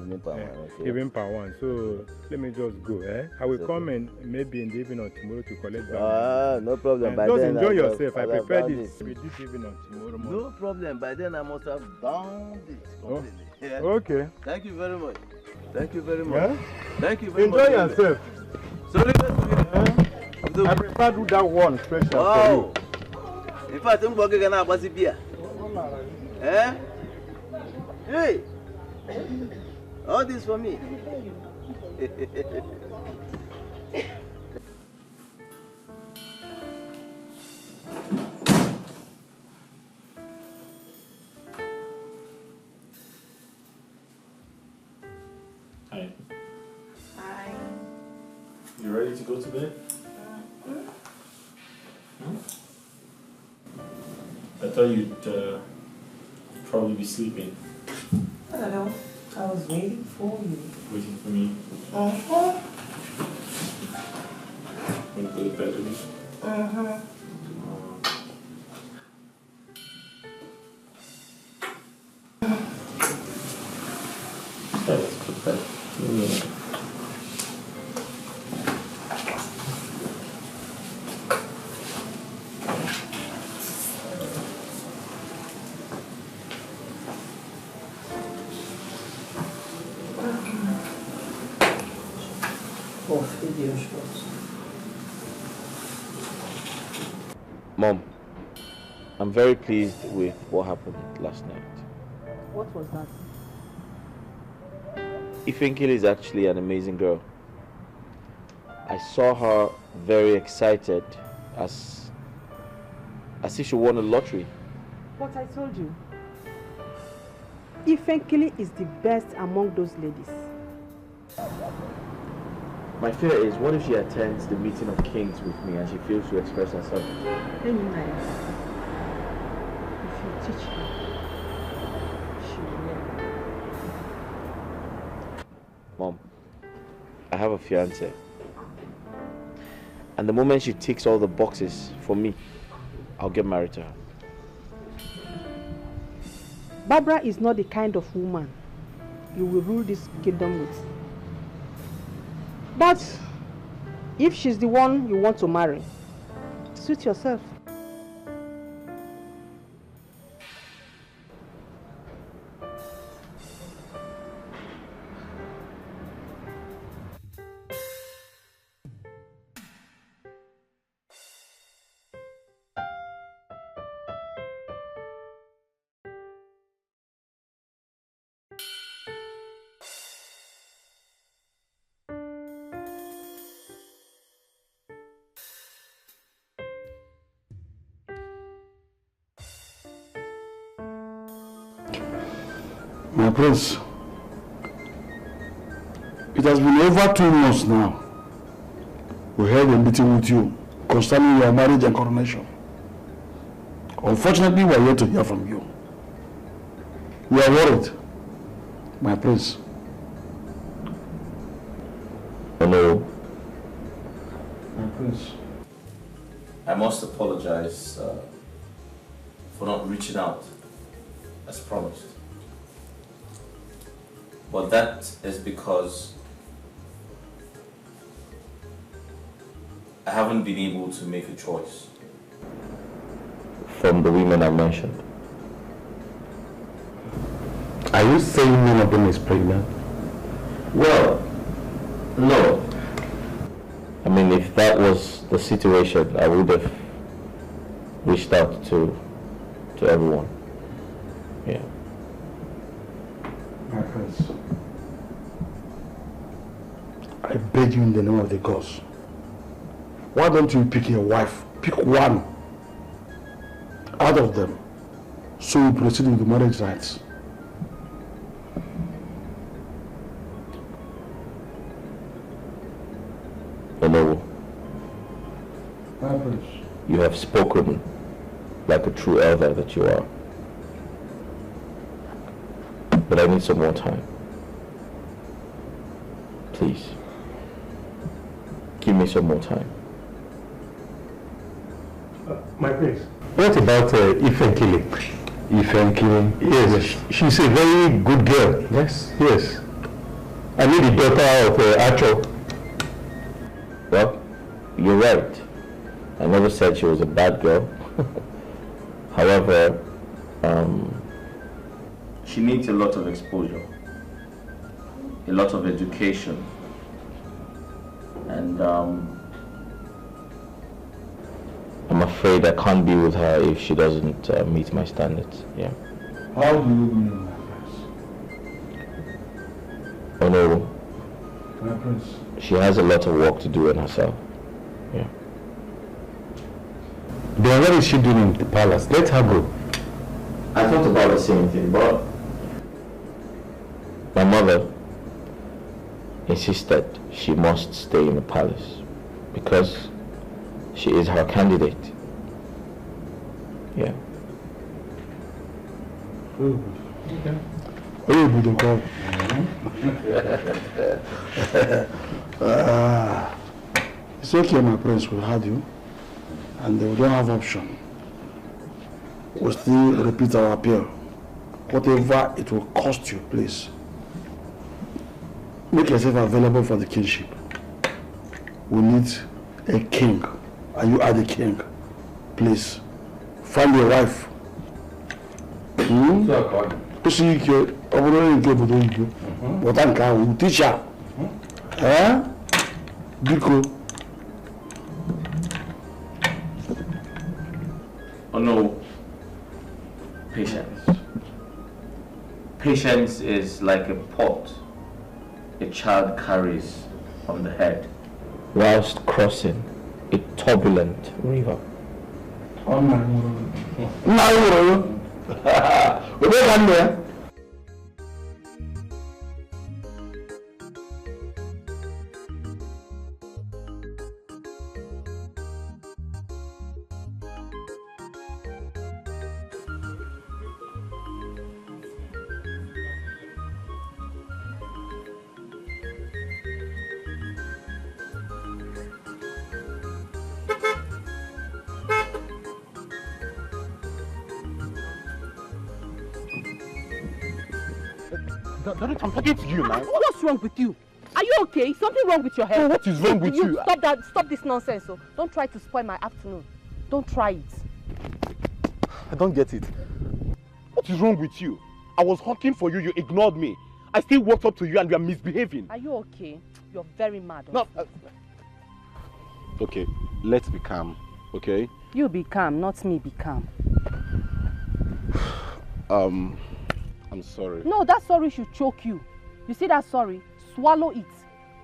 one. So let me just go. I will come and maybe in the evening or tomorrow to collect that. No problem. By just then enjoy yourself. I prepared this with this evening or tomorrow morning. No problem. By then I must have done this completely. Okay. Thank you very much. Thank you very Enjoy yourself. Sorry. I prefer to do that one special for you. In fact, I'm going to go to beer. Hey! All this for me. Hi. You ready to go to bed? I thought you'd probably be sleeping. I don't know. I was waiting for you. Waiting for me? Want to go to bed with me? Let's go to bed. Mom, I'm very pleased with what happened last night. What was that? Ifenkili is actually an amazing girl. I saw her very excited as if she won a lottery. What I told you. Ifenkili is the best among those ladies. My fear is, what if she attends the meeting of kings with me and she fails to express herself? Anyway, if you teach her, she will learn. Mom, I have a fiancé. And the moment she ticks all the boxes for me, I'll get married to her. Barbara is not the kind of woman you will rule this kingdom with. But If she's the one you want to marry, suit yourself. My prince, it has been over 2 months now. We held a meeting with you concerning your marriage and coronation. Unfortunately, we are yet to hear from you. We are worried, my prince. Hello. My prince. I must apologize for not reaching out as promised. But that is because I haven't been able to make a choice. From the women I mentioned. Are you saying none of them is pregnant? Well, no. I mean, if that was the situation, I would have reached out to everyone. Yeah. My friends, I beg you in the name of the gods, why don't you pick your wife? Pick one out of them so we proceed with the marriage rites. Hello. My prince. You have spoken like a true elder that you are. But I need some more time. Please. Give me some more time. My prince. What about Ifenkili? Ifenkili? Yes, she's a very good girl. Yes, yes. I need the daughter of Acho. Well, you're right. I never said she was a bad girl. However, she needs a lot of exposure, a lot of education, and I'm afraid I can't be with her if she doesn't meet my standards. Yeah. How do you mean, my prince? Oh no. My prince. She has a lot of work to do on herself. Yeah. Then what is she doing in the palace? Let her go. I thought about the same thing, but my mother insisted she must stay in the palace because she is her candidate. Yeah. Okay. It's okay, my prince, we had you, and we don't have option. We'll still repeat our appeal. Whatever it will cost you, please. Make yourself available for the kingship. We need a king, and you are the king. Please, find your wife. Teacher. Biko. Oh no. Patience. Patience is like a pot a child carries on the head whilst crossing a turbulent river. Daddy, I'm talking to you now. What's wrong with you? Are you okay? Is something wrong with your head? No, what is wrong with you? Stop that. Stop this nonsense. So don't try to spoil my afternoon. Don't try it. I don't get it. What is wrong with you? I was hawking for you. You ignored me. I still walked up to you and you are misbehaving. Are you okay? You're very mad. No. Okay, let's be calm. Okay? You be calm, not me be calm. I'm sorry. No, that sorry should choke you. You see that sorry? Swallow it.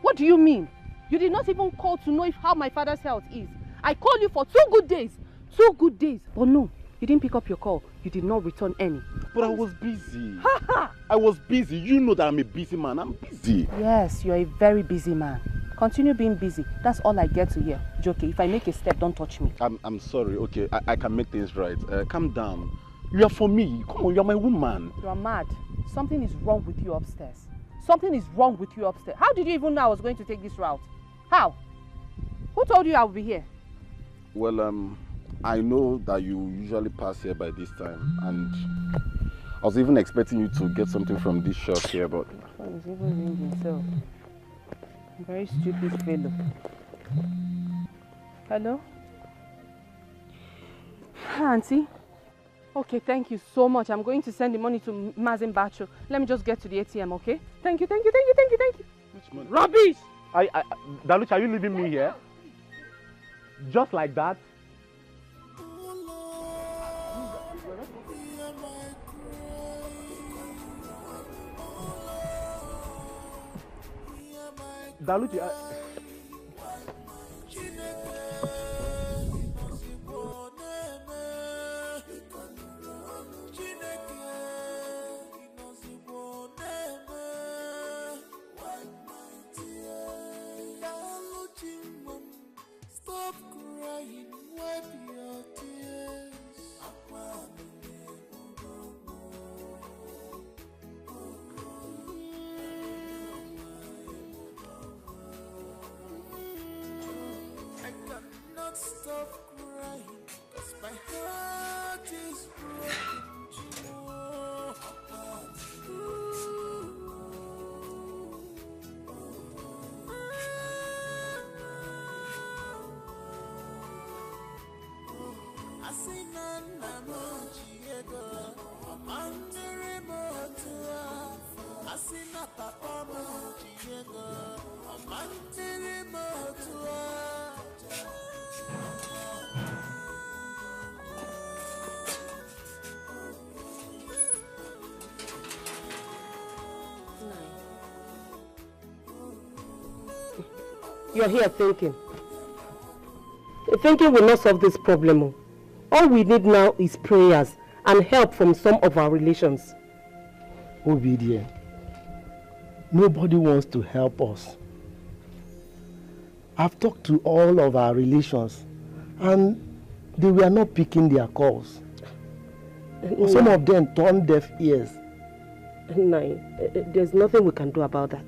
What do you mean? You did not even call to know how my father's health is. I called you for 2 good days. 2 good days. But no, you didn't pick up your call. You did not return any. But I was busy. I was busy. You know that I'm a busy man. I'm busy. Yes, you're a very busy man. Continue being busy. That's all I get to hear. Joke, if I make a step, don't touch me. I'm sorry. Okay, I can make things right. Calm down. You are for me. Come on, you are my woman. You are mad. Something is wrong with you upstairs. Something is wrong with you upstairs. How did you even know I was going to take this route? How? Who told you I would be here? Well, I know that you usually pass here by this time, and I was even expecting you to get something from this shop here, but... He's even ringing himself. Very stupid fellow. Hello? Hi, Auntie. Okay, thank you so much. I'm going to send the money to Mazin Bacho. Let me just get to the ATM, okay? Thank you. Which money? Rubbish! Daluchi, are you leaving me here? Just like that? Daluchi, Stop crying, wipe your tears. I cannot stop crying, 'cause my heart is broken too. You're here thinking. Thinking will not solve this problem. All we need now is prayers and help from some of our relations. Ovidia, nobody wants to help us. I've talked to all of our relations and they were not picking their calls. Some of them turned deaf ears. There's nothing we can do about that.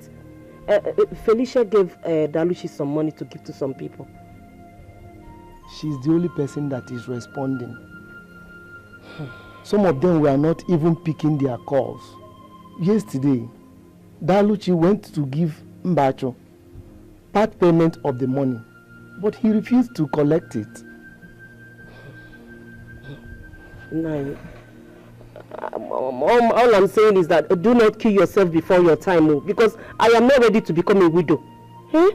Felicia gave Daluchi some money to give to some people. She's the only person that is responding. Some of them were not even picking their calls. Yesterday, Daluchi went to give Mbacho part payment of the money, but he refused to collect it. All I'm saying is that do not kill yourself before your time, because I am not ready to become a widow. Eh?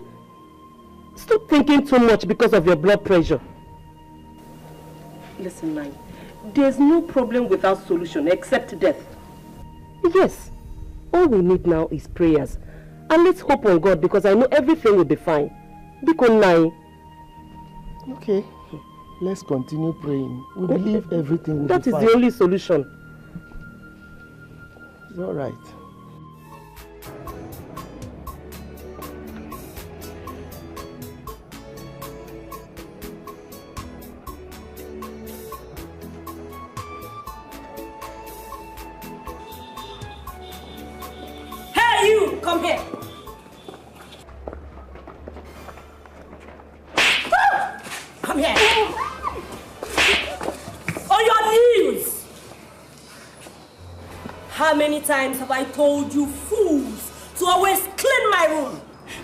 Stop thinking too much because of your blood pressure. Listen, Nai, there's no problem without solution except death. Yes, all we need now is prayers. And let's hope on God, because I know everything will be fine. Because Nai. Okay, let's continue praying. We believe everything will be fine. That is the only solution. It's all right. Hey, you! Come here! Come here! On your knees! How many times have I told you fools to always clean my room?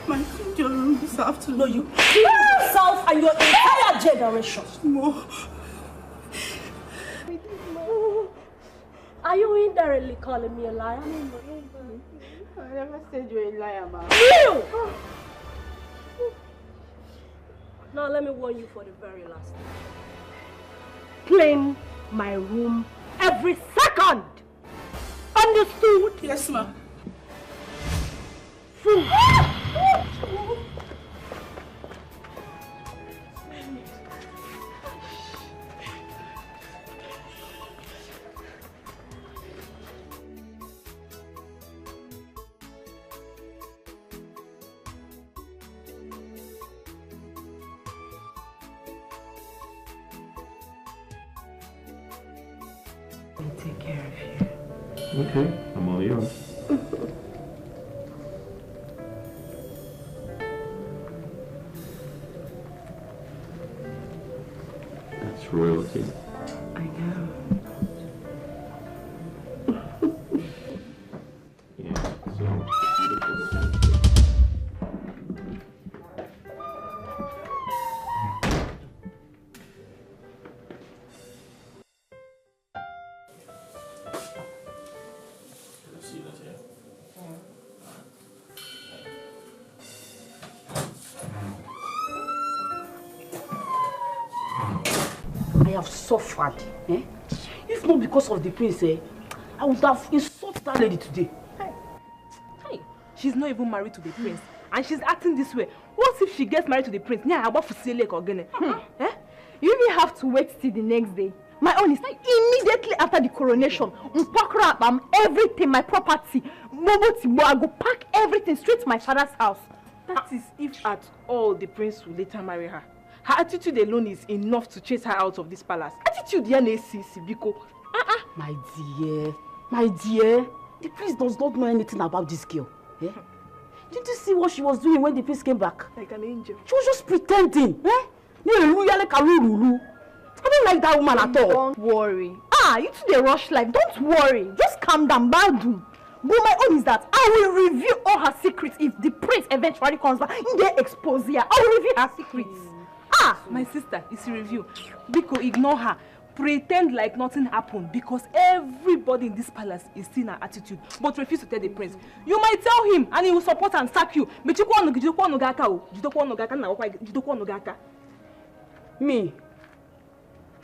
My children deserve to know you kill yourself and your entire generation. More. Are you indirectly calling me a liar? I never said you're a liar, Mama. You! Now let me warn you for the very last time. Clean my room every second. Understood? Yes, ma'am. Take care of you. Okay, I'm all yours. That's royalty. I know. Yeah, so I have suffered. Eh? If not because of the prince, I would have insulted that lady today. Hey, she's not even married to the prince, and she's acting this way. What if she gets married to the prince? Yeah, about to again. Eh? You even have to wait till the next day. My own is like immediately after the coronation. Everything, my property, I go pack everything straight to my father's house. That is if at all the prince will later marry her. Her attitude alone is enough to chase her out of this palace. Attitude, Biko. My dear, the prince does not know anything about this girl. Eh? Didn't you see what she was doing when the prince came back? Like an angel. She was just pretending. Eh? I don't like that woman at all. Don't worry. You two they rush life. Don't worry. Just calm down, Badu. But my own is that I will reveal all her secrets if the prince eventually comes back. In their expose her, I will reveal her secrets. My sister, it's a review. Biko, ignore her. Pretend like nothing happened because everybody in this palace is seeing her attitude but refuse to tell the prince. You might tell him and he will support and sack you. Me?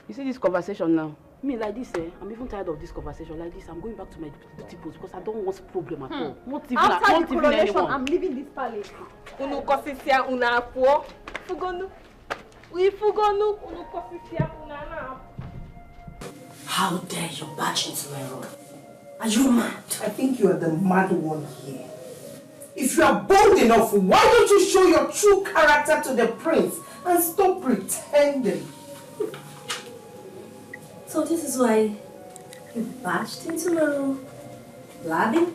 You see this conversation now? Me like this, I'm even tired of this conversation. Like this, I'm going back to my duty post because I don't want problem at all. Not even, after not the even coronation, anyone. I'm leaving this palace. How dare you barge into my room? Are you mad? I think you are the mad one here. If you are bold enough, why don't you show your true character to the prince and stop pretending? So this is why you barged into my room, blabbing?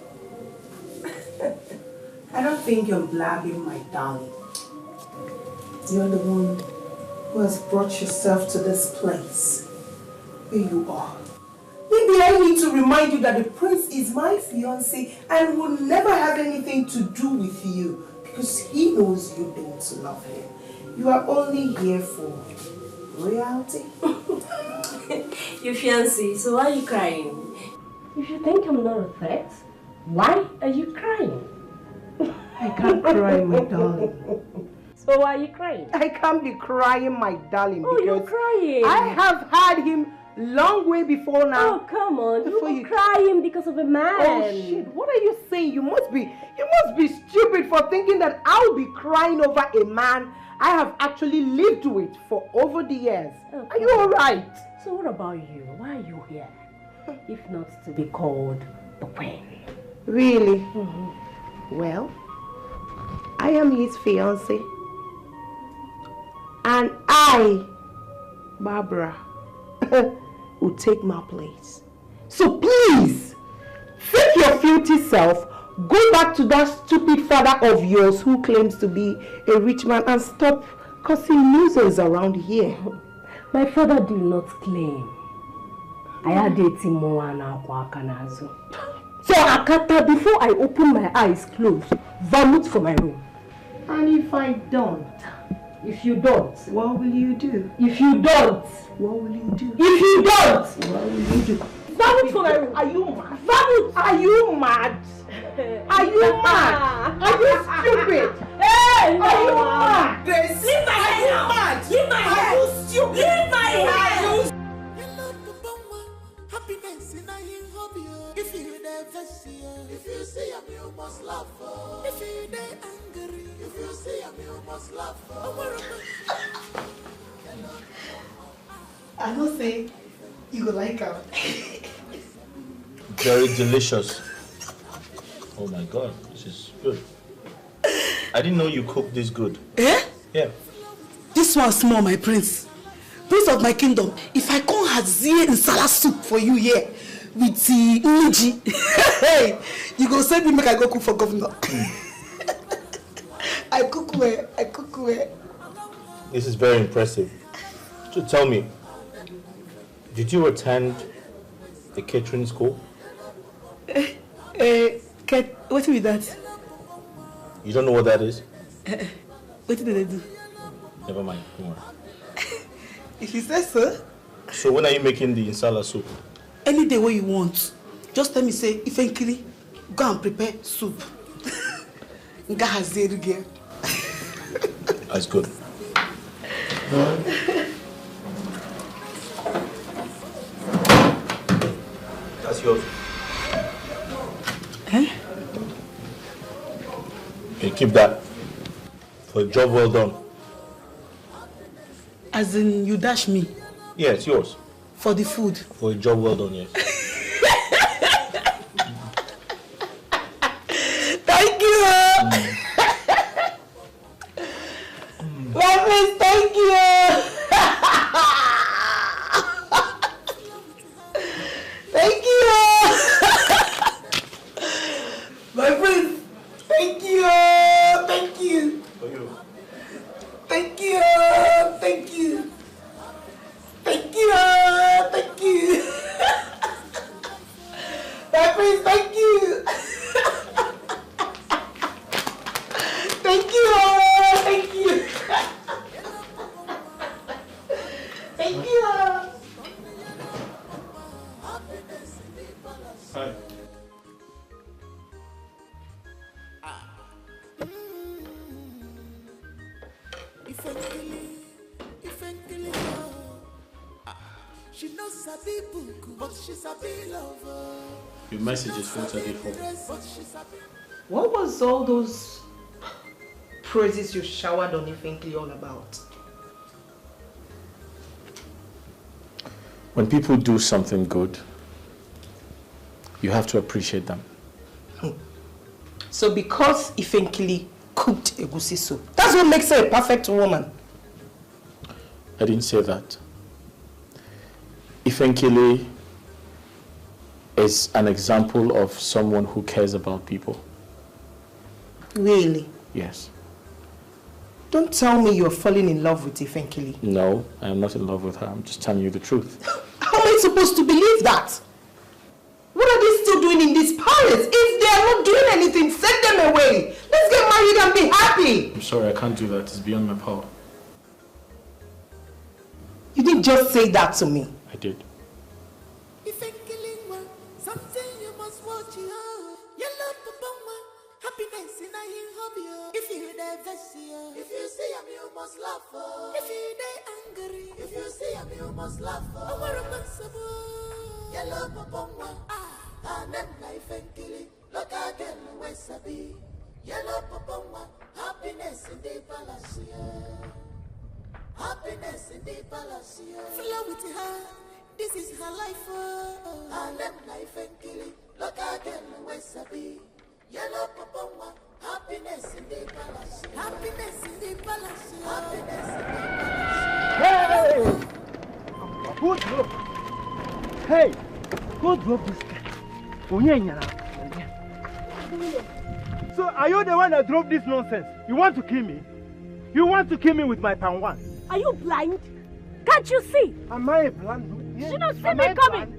I don't think you're blabbing, my darling. You're the one who has brought yourself to this place where you are. Maybe I need to remind you that the prince is my fiancé and will never have anything to do with you because he knows you don't love him. You are only here for royalty. Your fiancé, so why are you crying? If you think I'm not a threat, why are you crying? I can't cry, my darling. So why are you crying? I can't be crying, my darling, because you're crying. I have had him long way before now. Oh, come on. You're crying because of a man. Oh, shit. What are you saying? You must be stupid for thinking that I'll be crying over a man I have actually lived with for over the years. Oh, are you all right? So what about you? Why are you here? If not to be called the queen. Really? Well, I am his fiancé. And I, Barbara, will take my place. So please, take your filthy self, go back to that stupid father of yours who claims to be a rich man and stop causing nuisance around here. My father did not claim. I had a Timoana Kwakanazo. So Akata, before I open my eyes closed, vomit from my room. And if I don't? If you don't, what will you do? If you don't, what will you do? If you don't, what will you do? Vomit for my room. Are you mad? Vomit. Are you mad? Are you mad? Are you stupid? Hey, are you mad? Grace, leave my head now. Mad. Leave my head. Are you stupid? Leave my head. Happiness in a hobby. If you never see her, if you see him, you must love her. If you dey angry, if you see him, you must love her. I don't say you go like her. Very delicious. Oh my God, this is good. I didn't know you cooked this good. Eh? Yeah. This one small, my prince. Prince of my kingdom. If I come hazie insala soup for you here with the Niji, hey, you go send me make I go cook for governor. I cook well. I cook well. This is very impressive. So tell me, did you attend a catering school? What with that? You don't know what that is? What did they do? Never mind. Come on. If you say so. So when are you making the insala soup? Any day when you want. Just tell me, say, if Nkiri, go and prepare soup. That's good. That's yours. Eh? Okay, keep that. For a job well done. As in, you dash me? Yeah, it's yours. For the food? For a job well done, yes. Thank you! My friends, thank you! Thank you! My friends, thank you! Thank you! Thank you! Thank you! Thank you! Thank you! My friends, thank you! Thank you! Thank you! Thank you! Hi. She knows sabi book, but she's a lover. Your message is filtered for. What was all those praises you showered on Ifenkili all about? When people do something good, you have to appreciate them. So because Ifenkili cooked egusi soup, that's what makes her a perfect woman. I didn't say that. Ifenkili is an example of someone who cares about people. Really? Yes. Don't tell me you're falling in love with Ifenkili. No, I am not in love with her. I'm just telling you the truth. How am I supposed to believe that? What are they still doing in this palace? If they are not doing anything, send them away. Let's get married and be happy. I'm sorry, I can't do that. It's beyond my power. You didn't just say that to me. I did. Something you must watch out. Yellow papa, happiness in a hobby. If you never see her, if you see him, you must love her. If you dey angry, if you see him, you must love her. Yellow papa, and then life and killing. Look again, where sabi. Yellow papa, happiness in the palace. Happiness in the palace. Flow with her. This is her life, and them life and killing. Look again, where sabi. Yellow papa, happiness in the palace. Happiness in the palace. Happiness in the palace. Hey! Who drove? Hey! Who drove this car? So are you the one that drove this nonsense? You want to kill me? You want to kill me with my pan one? Are you blind? Can't you see? Am I blind? Yes. You don't see me coming.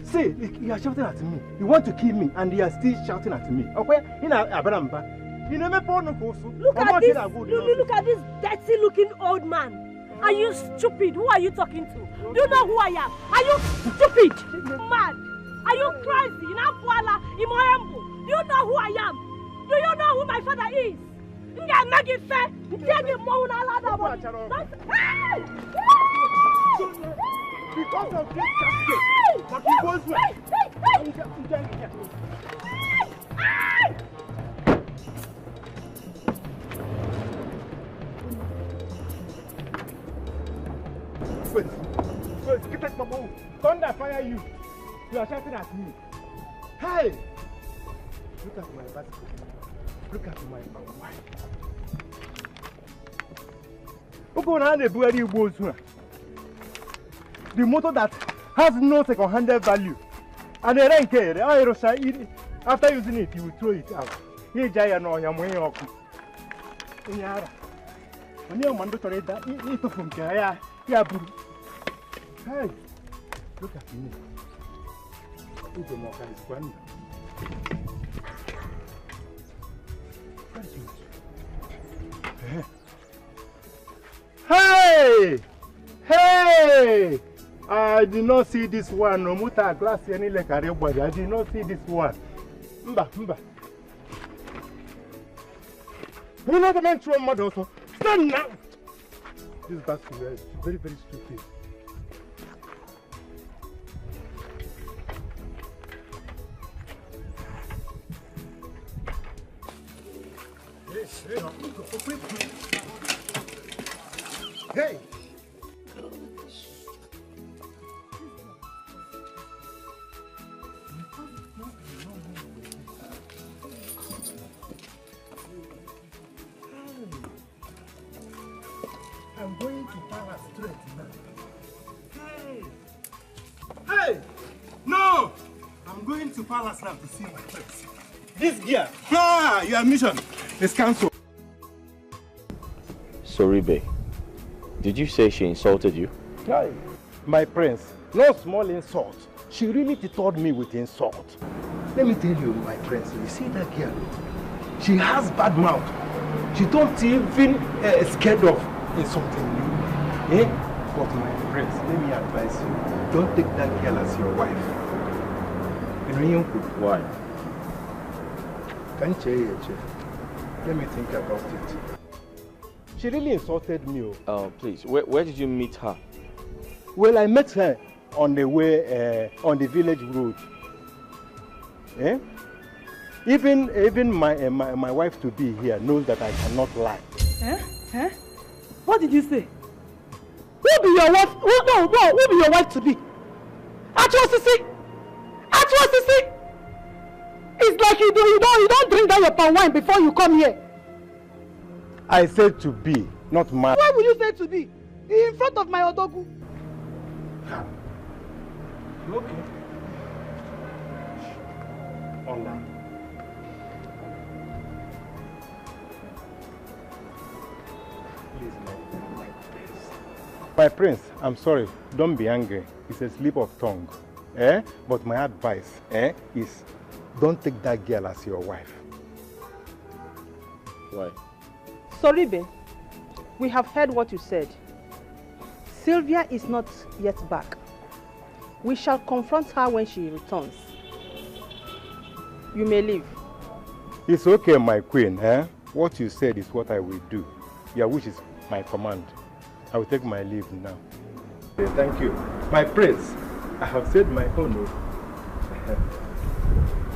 See, you are shouting at me. You want to kill me and you are still shouting at me. Okay? Look at this dirty looking old man. Are you stupid? Who are you talking to? Do you know who I am? Are you stupid? Mad? Are you crazy? Do you know who I am? Do you know who my father is? Because of this casket, but he goes well. Wait, get that bubble. Thunder fire you. You are shouting at me. Hey! Look at my basket. Look at my wife. The motor that has no second-hand value. And the rank after using it, you will throw it out. Here, Giant or Yamoyoku. In Yara. When you're mandatory, that eat from Kaya. Hey, look at me. Look at my friend. Hey! Hey! I did not see this one. No muta glass any like a real body. I did not see this one. Mba. You know the man from mother also. Stand now! This basket is very, very stupid. Hey! I'm going to Palace straight now. Hey! No! I'm going to Palace now to see my friends. This girl, your mission is cancelled. Soribe, did you say she insulted you? My prince, no small insult. She really deterred me with insult. Let me tell you, my prince, you see that girl? She has bad mouth. She don't even scared of insulting you. Eh? But my prince, let me advise you. Don't take that girl as your wife. Why? Can't you? Let me think about it. She really insulted me. Please, where did you meet her? Well, I met her on the way, on the village road. Eh? Even my wife to be here knows that I cannot lie. Eh? What did you say? Who be your wife? Who be your wife to be? Atwasisi! It's like you don't drink down your palm wine before you come here. I said to be, not marry. Why will you say to be? In front of my odogu. Okay. Hola. Please, my prince, I'm sorry. Don't be angry. It's a slip of tongue. But my advice is don't take that girl as your wife. Why? Soribe, we have heard what you said. Sylvia is not yet back. We shall confront her when she returns. You may leave. It's okay, my queen. What you said is what I will do. Your wish is my command. I will take my leave now. Thank you. My prince, I have said my own.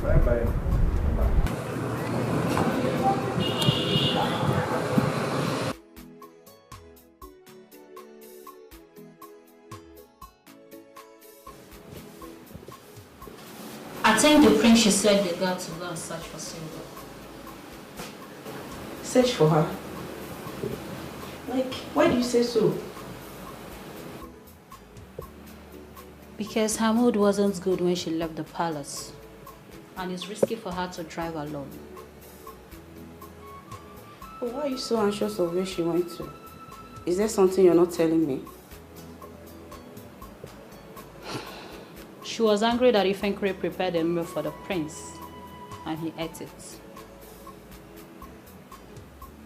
Bye-bye. I think the prince should said the girl to go and search for Sylvia. Search for her? Like, why do you say so? Because her mood wasn't good when she left the palace. And it's risky for her to drive alone. But why are you so anxious of where she went to? Is there something you're not telling me? She was angry that Ifenkere prepared a meal for the prince, and he ate it.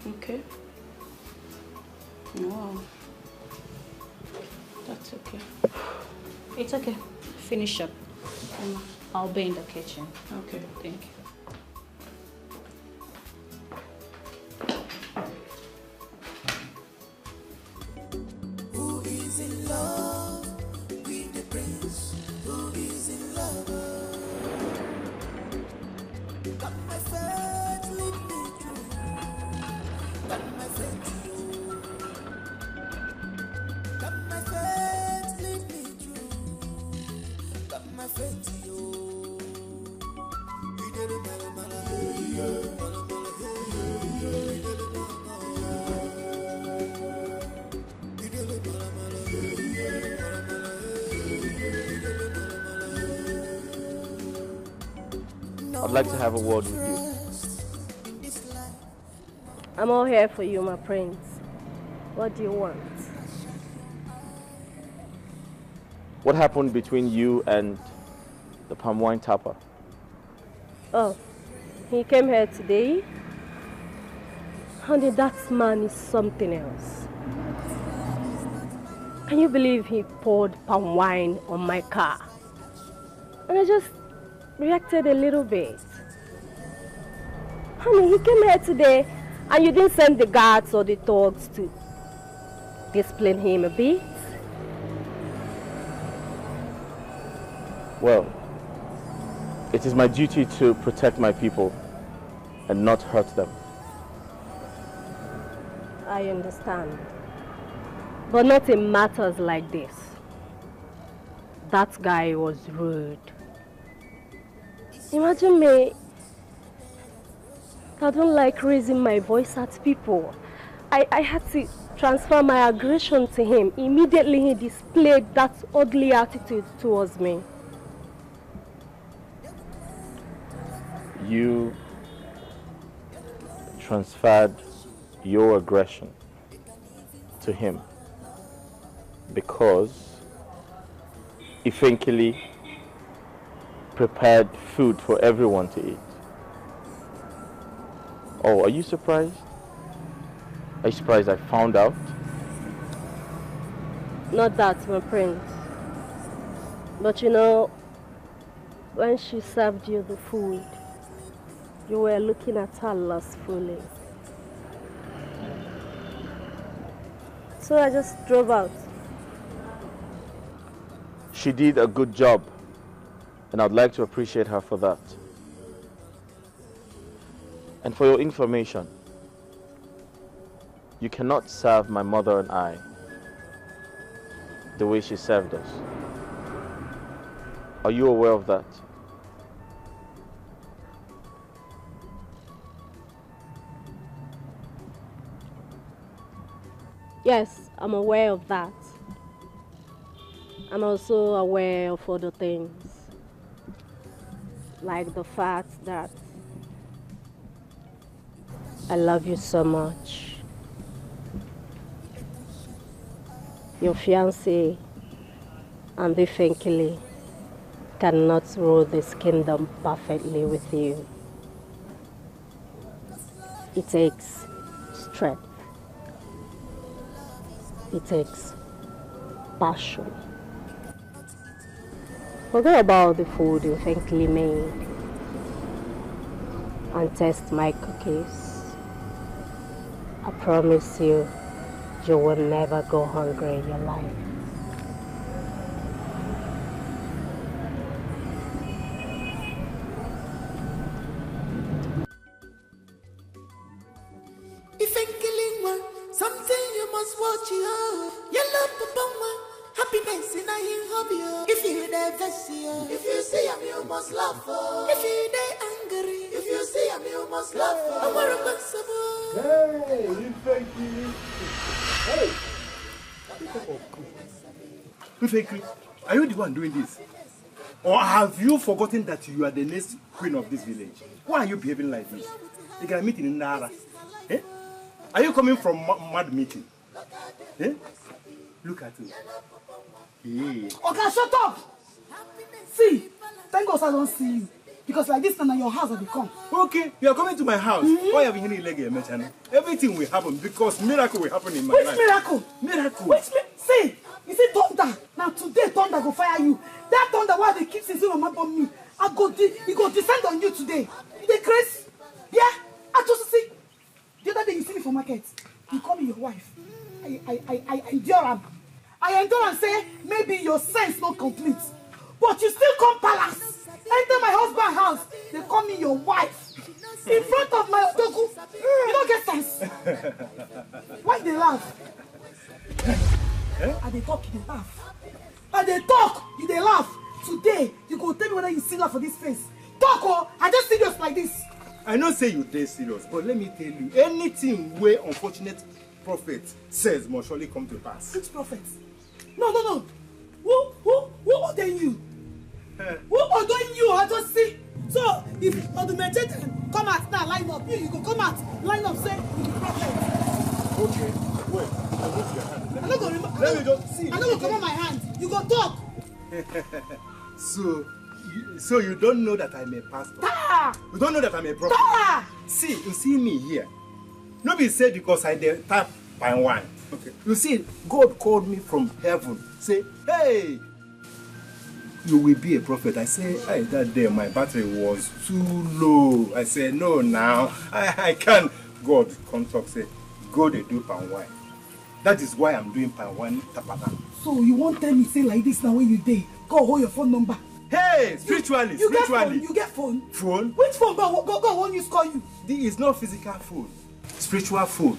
Okay. No. That's okay. It's okay. Finish up. I'll be in the kitchen. Okay. Thank you. Who is in love with the prince? Who is in love? Got my faith, lead me through. Got my faith. Got my faith, lead me through. Got my faith. I'd like to have a word with you. I'm all here for you, my prince. What do you want? What happened between you and the palm wine tapper? Oh, he came here today. Honey, that man is something else. Can you believe he poured palm wine on my car? And I just reacted a little bit. Honey, he came here today and you didn't send the guards or the thugs to discipline him a bit? Well, it is my duty to protect my people and not hurt them. I understand. But not in matters like this. That guy was rude. Imagine me. I don't like raising my voice at people. I had to transfer my aggression to him. Immediately he displayed that ugly attitude towards me. You transferred your aggression to him because Ifenkili prepared food for everyone to eat. Oh, are you surprised? Are you surprised I found out? Not that, my prince. But you know, when she served you the food, you were looking at her lustfully. So I just drove out. She did a good job, and I'd like to appreciate her for that. And for your information, you cannot serve my mother and I the way she served us. Are you aware of that? Yes, I'm aware of that. I'm also aware of other things, like the fact that I love you so much. Your fiancé and the Ifenkili cannot rule this kingdom perfectly with you. It takes strength. It takes passion. Forget about the food you Ifenkili made and test my cookies. I promise you, you will never go hungry in your life. Ifenkili, something you must watch you. Yellow papa, happiness in a hobby. If you dey vexy, if you see him, you must laugh. If you dey angry, if you see him, you must laugh. I'm responsible. Hey, Ifenkili. Hey. Ifenkili, are you the one doing this? Or have you forgotten that you are the next queen of this village? Why are you behaving like this? You can meet in Nara. Eh? Are you coming from mad meeting? Eh? Look at you. Hey. Okay, shut up! See, thank God I don't see you. Because like this now your house will become. Okay, you are coming to my house. Why have you hearing leg mention? Everything will happen because miracle will happen in my life. Which miracle? Miracle. See, you see thunder. Now today thunder go fire you. That thunder why they keep saying on me. He go descend on you today. You dey crazy? Yeah? I just see. The other day you see me for market. You call me your wife. I endure am. I endure and say maybe your sense not complete. But you still come palace. Enter my husband's house. They call me your wife. In front of my odogu. You don't get sense. Why they laugh? And they talk, you they laugh. And they talk, you they laugh. Today, you go tell me whether you see laugh for this face. Talk or I just serious like this. I know say you dey serious, but let me tell you, anything where unfortunate prophet says must surely come to pass. Which prophet? No. Who ordained you? Who ordained you? I just see. So if Odumejete come out now, line up. You go come out, line up, say you be prophet. Okay, wait. I move your hand. I'm not gonna remember. Let me just see. I'm not gonna come on my hand. You go talk. So you don't know that I'm a pastor? You don't know that I'm a prophet? See, you see me here. Nobody said because I did tap by wine. Okay. You see, God called me from heaven. Say, hey, you will be a prophet. I say, hey, that day my battery was too low. I said, no, now I can't. God come talk, say, go they do pan wine. That is why I'm doing pan wine tapata. So you won't tell me say like this now when you day. Go hold your phone number. Hey, spiritually. You get phone? Phone? Which phone? Go won't use call you. This is not physical phone. Spiritual phone.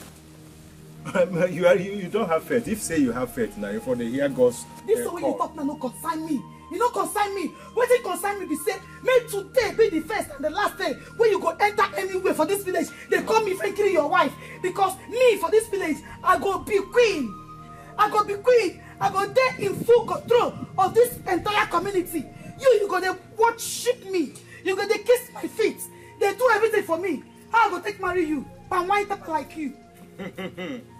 You don't have faith. If say you have faith now, for the hear God's this is the way you talk now, no consign me. You don't consign me. What it consign me be say, may today be the first and the last day when you go enter anywhere for this village. They call me frankly your wife. Because me for this village, I go be queen. I go there in full control of this entire community. You go there worship me. You go there kiss my feet. They do everything for me. How I go take marry you? Pan wine type like you.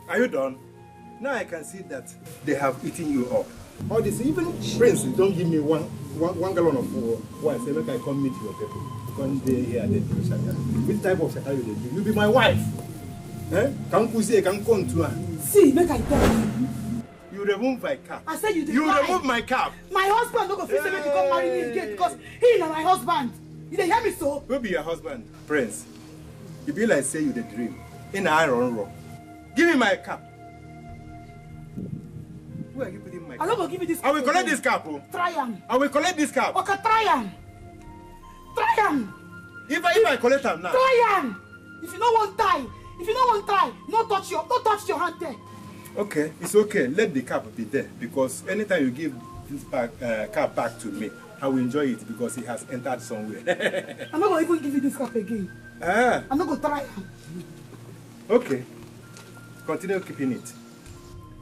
Are you done? Now I can see that they have eaten you up. All this, even Prince, don't give me one gallon of wine. Say, look, I come meet your people. Come there here, they do shaka. Which type of shaka you do? You be my wife. Can come to her. See, make I tell you. You remove my cap. I said you did. You remove my cap. My husband don't go feel make you come marry me again because he is my husband. You dey hear me so? Who be your husband? Prince. You be like say you the dream. In iron rock. Give me my cap. Where are you putting my cap? I'm not gonna give you this cap. I will collect this cap. Try am. I will collect this cap. Okay, try am. Try am. If I collect them now. Try am. If you don't want try, no touch your hand there. Okay, it's okay. Let the cap be there because anytime you give this cap back to me, I will enjoy it because it has entered somewhere. I'm not gonna even give you this cap again. I'm not gonna try am. Okay. Continue keeping it.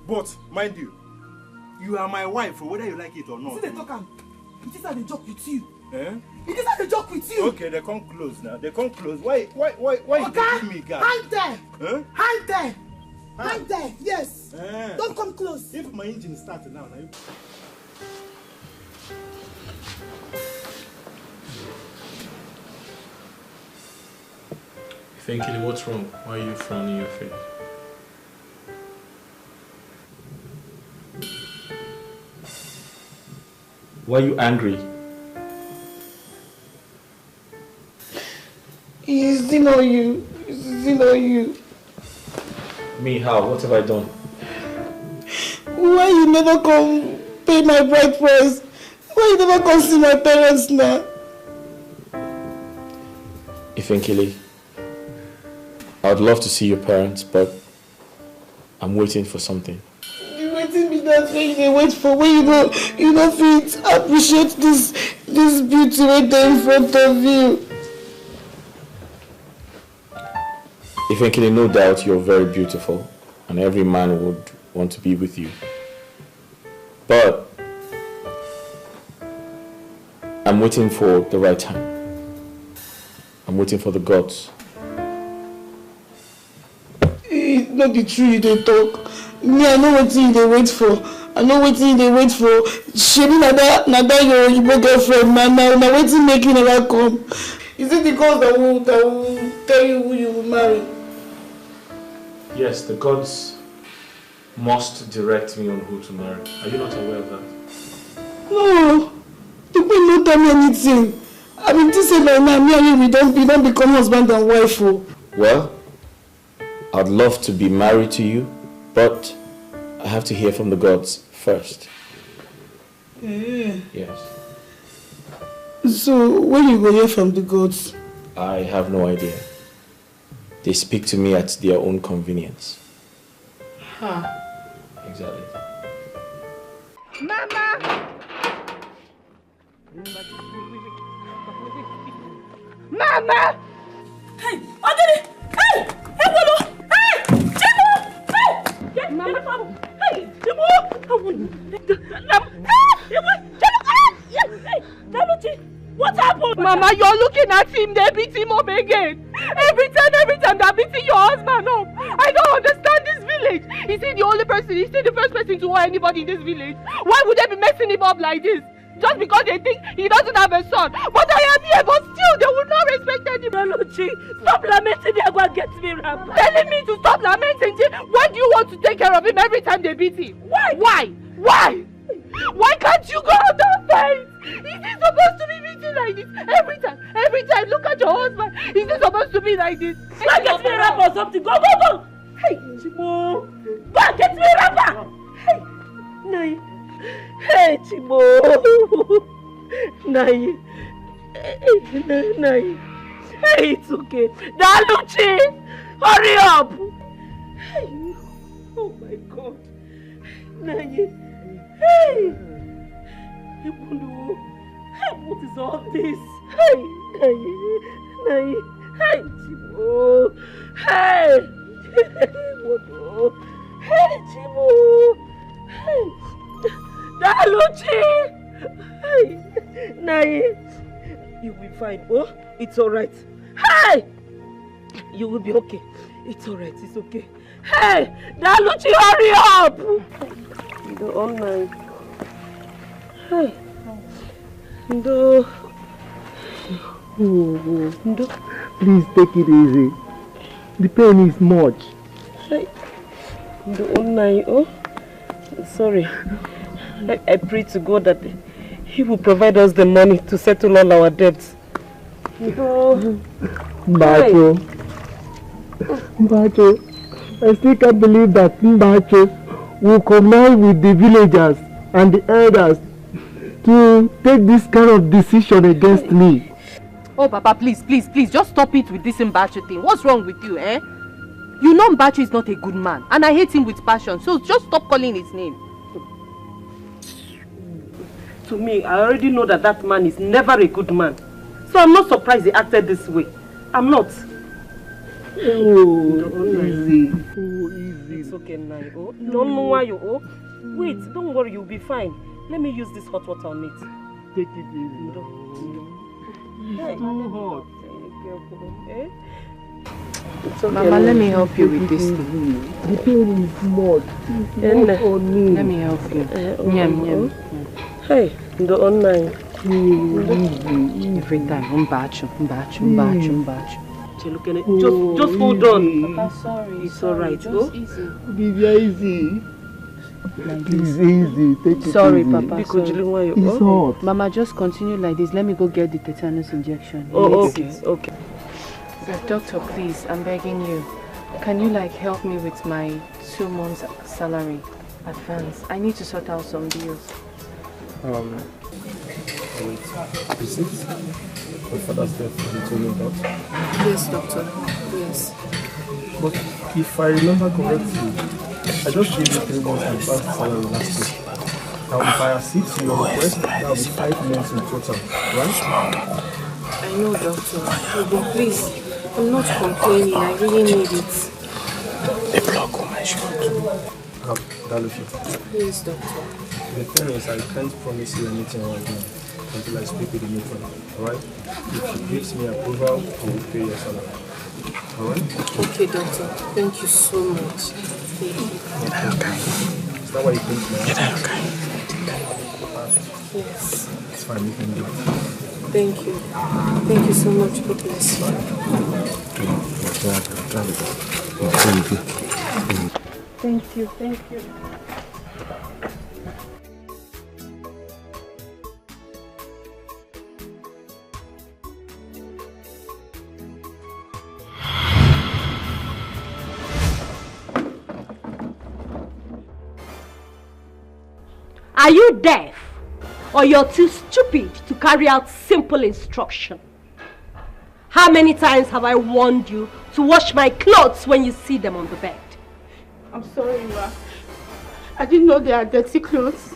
But, mind you, you are my wife, whether you like it or not. See, they talk am. It is how they joke with you. Eh? It is how they joke with you. Okay, they come close now. They come close. Why you give me gas? Hand there. Huh? Hand there. Hand there. Yes. Don't come close. If my engine starts now. Thankfully, what's wrong? Why are you frowning your face? Why are you angry? It's still on you. It's still on you. Me, how? What have I done? Why you never come pay my bride price? Why you never come see my parents now? Ifenkili, I would love to see your parents, but I'm waiting for something. You waiting me that way you wait for when you don't fit appreciate this beauty right there in front of you. Ifenkili, no doubt you're very beautiful and every man would want to be with you. But I'm waiting for the right time. I'm waiting for the gods. It's not the truth they talk. Me, I know what you they wait for. I I know waiting they wait for. Shebi na that your girlfriend now waiting make you never come. Is it the gods that will tell you who you will marry? Yes, the gods must direct me on who to marry. Are you not aware of that? No, you will not tell me anything. I mean, this is like now, me and you, we don't become husband and wife. Oh. Well, I'd love to be married to you, but I have to hear from the gods first. Yes. So, when you go hear from the gods? I have no idea. They speak to me at their own convenience. Huh. Exactly. Mama! Mama! Hey, Adele! Hey! Hey, Bolo! Hey! Jimo! Hey! Mama! Hey! Jimo! Hey! Daluchi! What happened? Mama, you're looking at him, they beat him up again. Every time they're beating your husband up. I don't understand this village. Is he the only person? Is he the first person to hurt anybody in this village? Why would they be messing him up like this? Just because they think he doesn't have a son. But I am here, but still they will not respect anybody. Daluchi, stop lamenting, they are going to get me wrapped. Telling me to stop lamenting. Why do you want to take care of him every time they beat him? Why? Why can't you go out and fight? Is he supposed to be beaten like this? Every time, look at your husband. Is he supposed to be like this? Go and get me a wrap or something. Go. Hey, Chimo. Go and get me a wrapper. Hey, Nai. Hey, Chimo. Nai. Hey, it's okay. Daluchi, hurry up. Hey, oh my God. Nai. Hey! Hey, what is all this? Hey, hey, Chimo. Hey! Hey, Chimo. Hey! Daluchi! Hey! Nai! You will be fine, oh? It's alright. Hey! You will be okay. It's alright, it's okay. Hey! Daluchi, hurry up! The online. Hey. Ndo. Please take it easy. The pain is much. Hey. The online. Oh. Sorry. I pray to God that He will provide us the money to settle all our debts. Ndo. Mbacho. I still can't believe that Mbacho will command with the villagers and the elders to take this kind of decision against me. Oh, Papa, please, just stop it with this Mbacho thing. What's wrong with you, eh? You know Mbacho is not a good man, and I hate him with passion, so just stop calling his name. To me, I already know that man is never a good man. So I'm not surprised he acted this way. I'm not. Oh, easy. It's okay now. Oh, don't know why you. Oh, wait, don't worry, you'll be fine. Let me use this hot water on it. Take it easy. Hey. It's too hot. Eh? It's okay. Mama, let me help you with this thing. The pain is much. Let me help you. Nyam. Hey, the online. Every time, Mbacho. Just hold on. Papa, sorry. It's alright. Just easy. Be easy. Please, easy. Take it sorry, easy. Papa. Sorry. It's hot. Mama, just continue like this. Let me go get the tetanus injection. Oh, okay. Doctor, please, I'm begging you. Can you help me with my 2 months salary advance? I need to sort out some bills. Wait, is it my father's death you told me about? Yes, doctor. Yes. But if I remember correctly, I just gave you 3 months advance salary last week. Now if I accede to your request, that will be 5 months in total, right? I know, doctor. But please, I'm not complaining. I really need it. The block will mention Yes, doctor. The thing is, I can't promise you anything right now until I speak with the matron, alright? If she gives me approval, I will pay your salary. Alright? Okay, doctor. Thank you so much. Thank you. Is that why you came to my house? Yes. It's fine, you can do it. Thank you. Thank you so much. God bless you. Thank you. Thank you. Are you deaf? Or you're too stupid to carry out simple instruction? How many times have I warned you to wash my clothes when you see them on the bed? I'm sorry, Ma. I didn't know they are dirty clothes.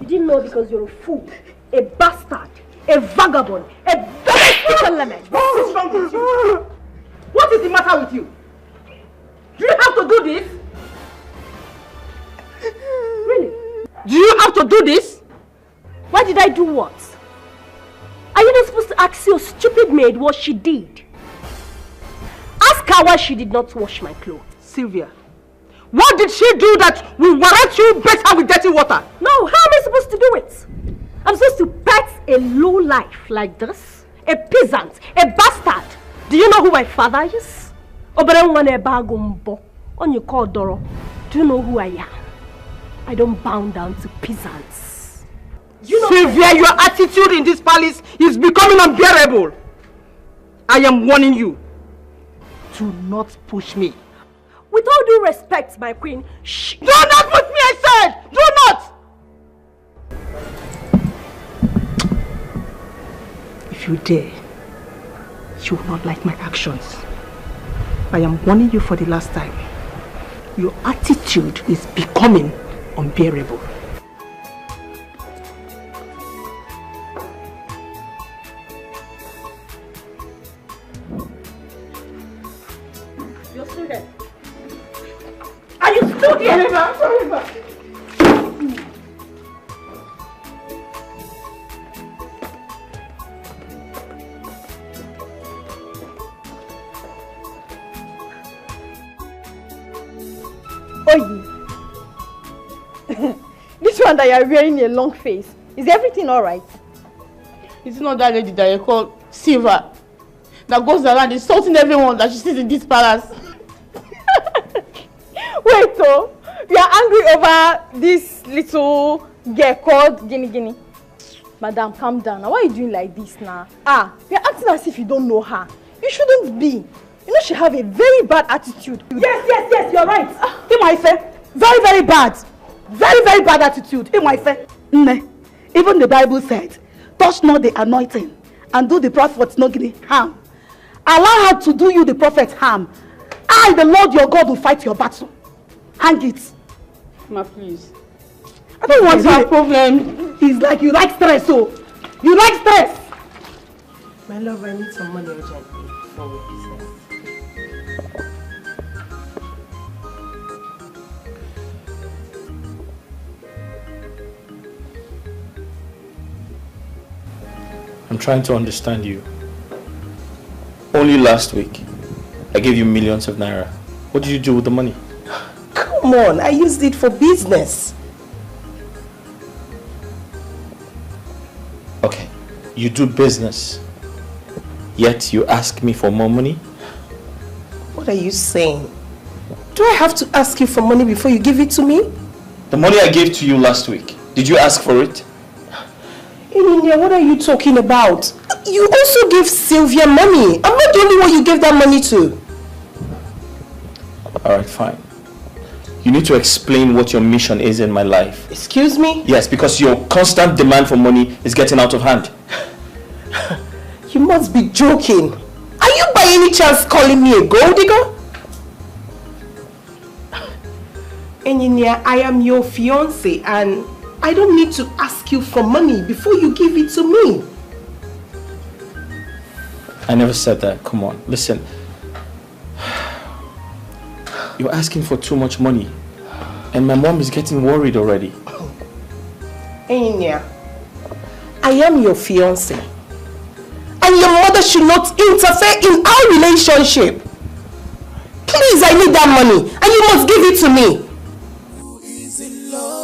You didn't know because you're a fool, a bastard, a vagabond, a domestic element. What is wrong with you? What is the matter with you? Do you have to do this? Really? Do you have to do this? Why did I do what? Are you not supposed to ask your stupid maid what she did? Ask her why she did not wash my clothes. Sylvia, what did she do that will warrant you better with dirty water? No, how am I supposed to do it? I'm supposed to pet a low life like this? A peasant, a bastard. Do you know who my father is? Do you know who I am? I don't bow down to peasants. You know, Sylvia, your attitude in this palace is becoming unbearable. I am warning you. Do not push me. With all due respect, my queen, shh. Do not push me, I said! Do not! If you dare, you will not like my actions. I am warning you for the last time. Your attitude is becoming unbearable. You're still there. Are you still here? Sorry, Ma. This one that you're wearing a long face. Is everything alright? It's not that lady that you call Silva that goes around insulting everyone that she sees in this palace. Wait, so you are angry over this little girl called Guinea? Madam, calm down. Now, why are you doing like this now? You're acting as if you don't know her. You shouldn't be. You know she have a very bad attitude. Yes, you're right. Very, very bad. Very, very bad attitude. Even the Bible said, touch not the anointing and do the prophet no harm. Allow her to do you the prophet harm. I, the Lord your God, will fight your battle. Hang it. Ma, please. I don't want your problem. It's like you like stress, so you like stress. My love, I need some money urgently for business. I'm trying to understand you. Only last week, I gave you millions of naira. What did you do with the money? Come on, I used it for business. Okay, you do business, yet you ask me for more money? What are you saying? Do I have to ask you for money before you give it to me? The money I gave to you last week, did you ask for it? In India, what are you talking about? You also gave Sylvia money. I'm not the only one you gave that money to. Alright, fine. You need to explain what your mission is in my life. Excuse me? Yes, because your constant demand for money is getting out of hand. You must be joking. Are you by any chance calling me a gold digger? Engineer, I am your fiancé and I don't need to ask you for money before you give it to me. I never said that. Come on, listen. You're asking for too much money. And my mom is getting worried already. Engineer, I am your fiancé. And your mother should not interfere in our relationship. Please, I need that money. And you must give it to me. Who is in love?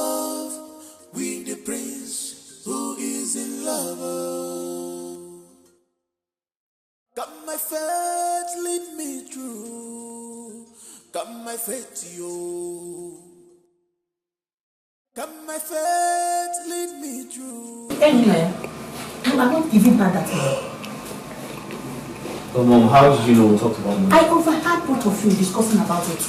my faith, yo. Come my faith, lead me through. Anyway, I'm not giving her that money. Oh, Mom, how did you know we talked about money? I overheard both of you discussing about it.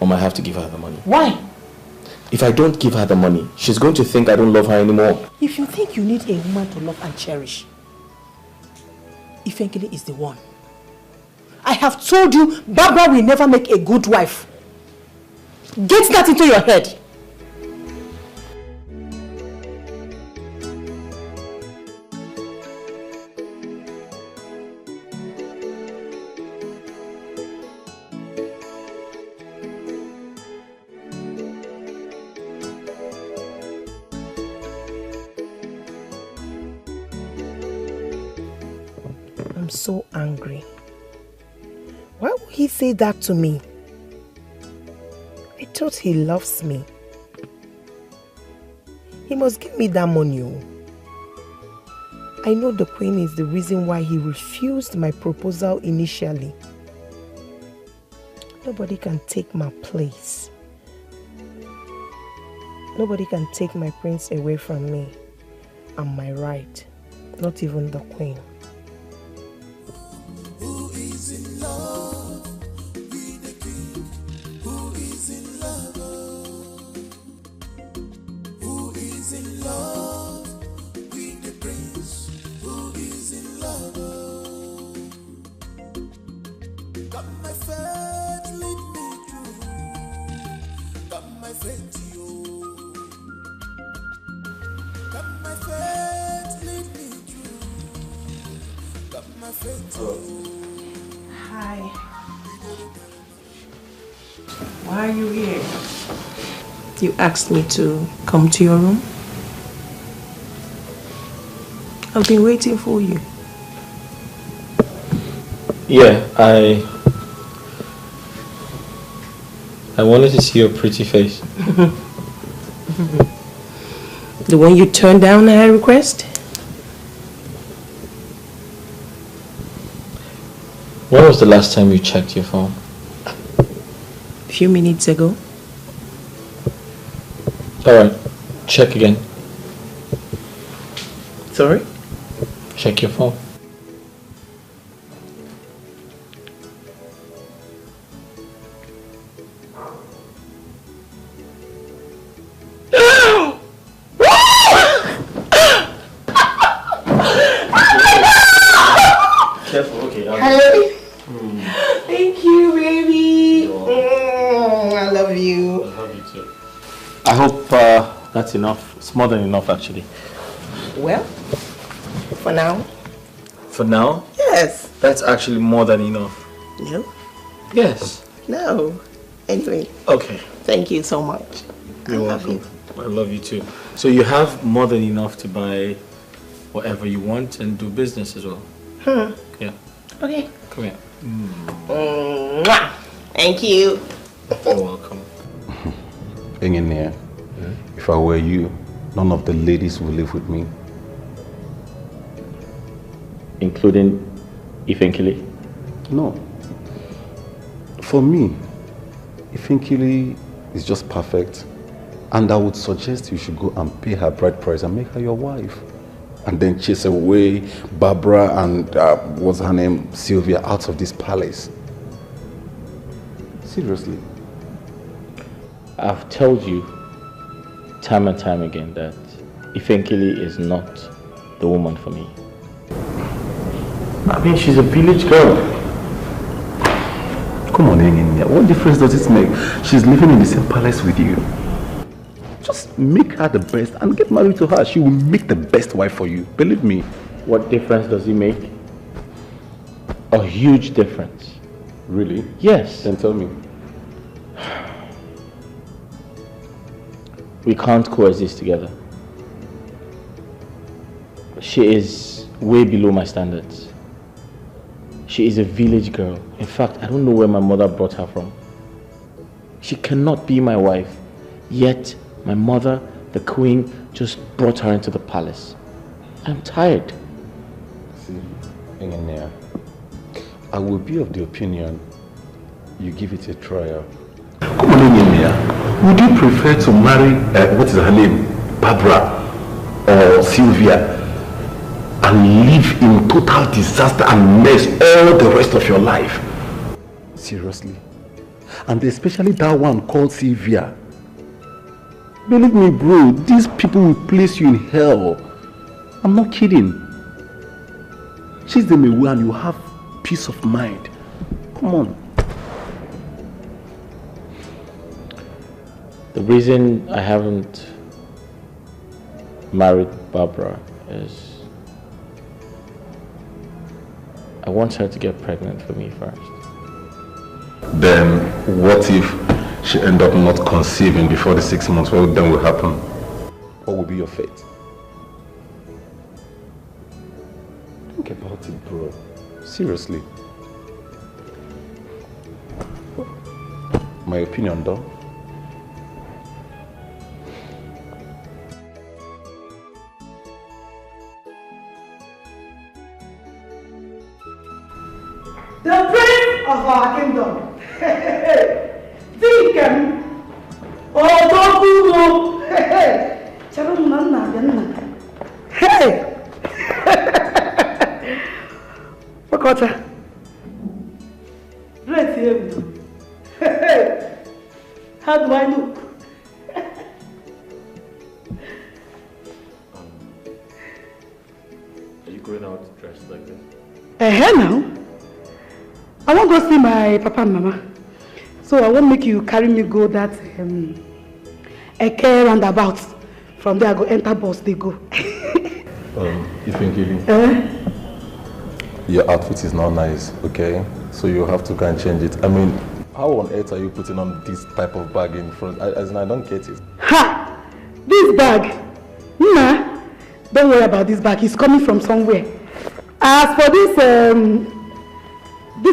Mom, I have to give her the money. Why? If I don't give her the money, she's going to think I don't love her anymore. If you think you need a woman to love and cherish, Ifenkele is the one. I have told you, Barbara will never make a good wife. Get that into your head. I'm so angry. Why would he say that to me? I thought he loves me. He must give me that money. I know the Queen is the reason why he refused my proposal initially. Nobody can take my place. Nobody can take my prince away from me and my right. Not even the Queen. Who is in love with the king? Who is in love? Who is in love with the prince? Who is in love? Come my faith, lead me through. Come my faith, yo. Come my faith, lead me through. Come my faith, yo. Hi. Why are you here? You asked me to come to your room. I've been waiting for you. Yeah, I wanted to see your pretty face. The one you turned down at request? When was the last time you checked your phone? A few minutes ago. Alright, check again. Sorry? Check your phone. Careful, okay. Hey. Thank you, baby. I love you. I love you too. I hope that's enough. It's more than enough, actually. Well, for now. For now? Yes. That's actually more than enough. No? Yes. No. Anyway. Okay. Thank you so much. You're welcome. I love you too. So you have more than enough to buy whatever you want and do business as well. Yeah. Okay. Come here. Mwah. Thank you. You're welcome. Engineer, if I were you, none of the ladies will live with me. Including Ifenkele? No. For me, Ifenkele is just perfect. And I would suggest you should go and pay her bride price and make her your wife. And then chase away Barbara and, what's her name, Sylvia, out of this palace. Seriously. I've told you time and time again that Ifenkele is not the woman for me. I mean, she's a village girl. Come on, Engineer, what difference does it make? She's living in the same palace with you. Just make her the best and get married to her. She will make the best wife for you. Believe me. What difference does it make? A huge difference. Really? Yes. Then tell me. We can't coexist together. She is way below my standards. She is a village girl. In fact, I don't know where my mother brought her from. She cannot be my wife, yet my mother, the queen, just brought her into the palace. I'm tired. See, Engineer, I will be of the opinion you give it a trial. Come on, Emilia. Would you prefer to marry, what is her name, Barbara or Sylvia, and live in total disaster and mess all the rest of your life? Seriously? And especially that one called Sylvia. Believe me, bro, these people will place you in hell. I'm not kidding. Chase them away and you have peace of mind. Come on. The reason I haven't married Barbara is I want her to get pregnant for me first. Then what if she end up not conceiving before the 6 months? What then will happen? What will be your fate? Think about it, bro. Seriously. My opinion, though. The prince of our kingdom. Deacon. Oh, don't go. Hey. Wakota. Right here. How do I look? Are you going out dressed like this? Now. I want to go see my papa and mama. So I won't make you carry me go that Eke roundabout. From there I go enter bus, they go. You think your outfit is not nice, okay? So you have to go and change it. I mean, how on earth are you putting on this type of bag in front? I don't get it. Ha! This bag? Nah, don't worry about this bag. It's coming from somewhere. As for this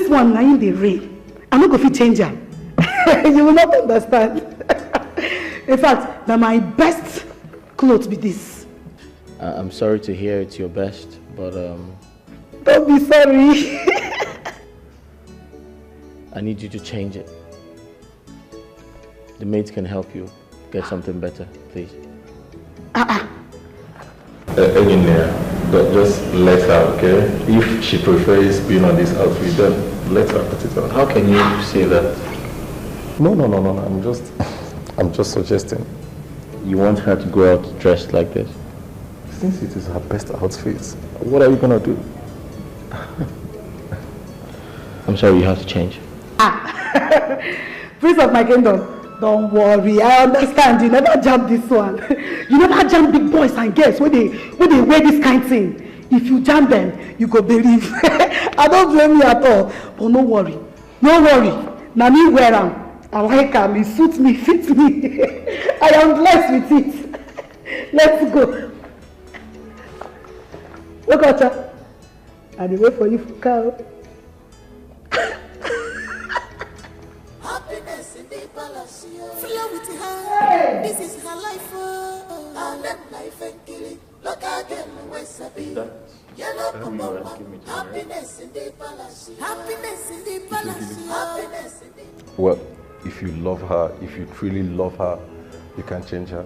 one, now in the rain, I'm not going to change her. You will not understand. In fact, now my best clothes be this. I'm sorry to hear it's your best, but don't be sorry. I need you to change it. The maids can help you get something better, please. Engineer, just let her, okay? If she prefers being on this outfit, then let her put it on. How can you say that? No. I'm just suggesting. You want her to go out dressed like this? Since it is her best outfit, what are you gonna do? I'm sorry, you have to change. Prince of my kingdom, don't worry, I understand. You never jump this one. You never jump big boys and girls when they wear this kind of thing. If you jump them, you go believe. I don't blame you at all. But no worry. Now me wear them. I like them. It suits me, fits me. I am blessed with it. Let's go. Look at her. I will wait for you for cow. Happiness in the palace, flow with her. This is her life, I'll let life and kill it. Look again, where's a bee? Happiness in the palace, happiness in the palace, happiness in the. Well, if you love her, if you truly love her, you can change her.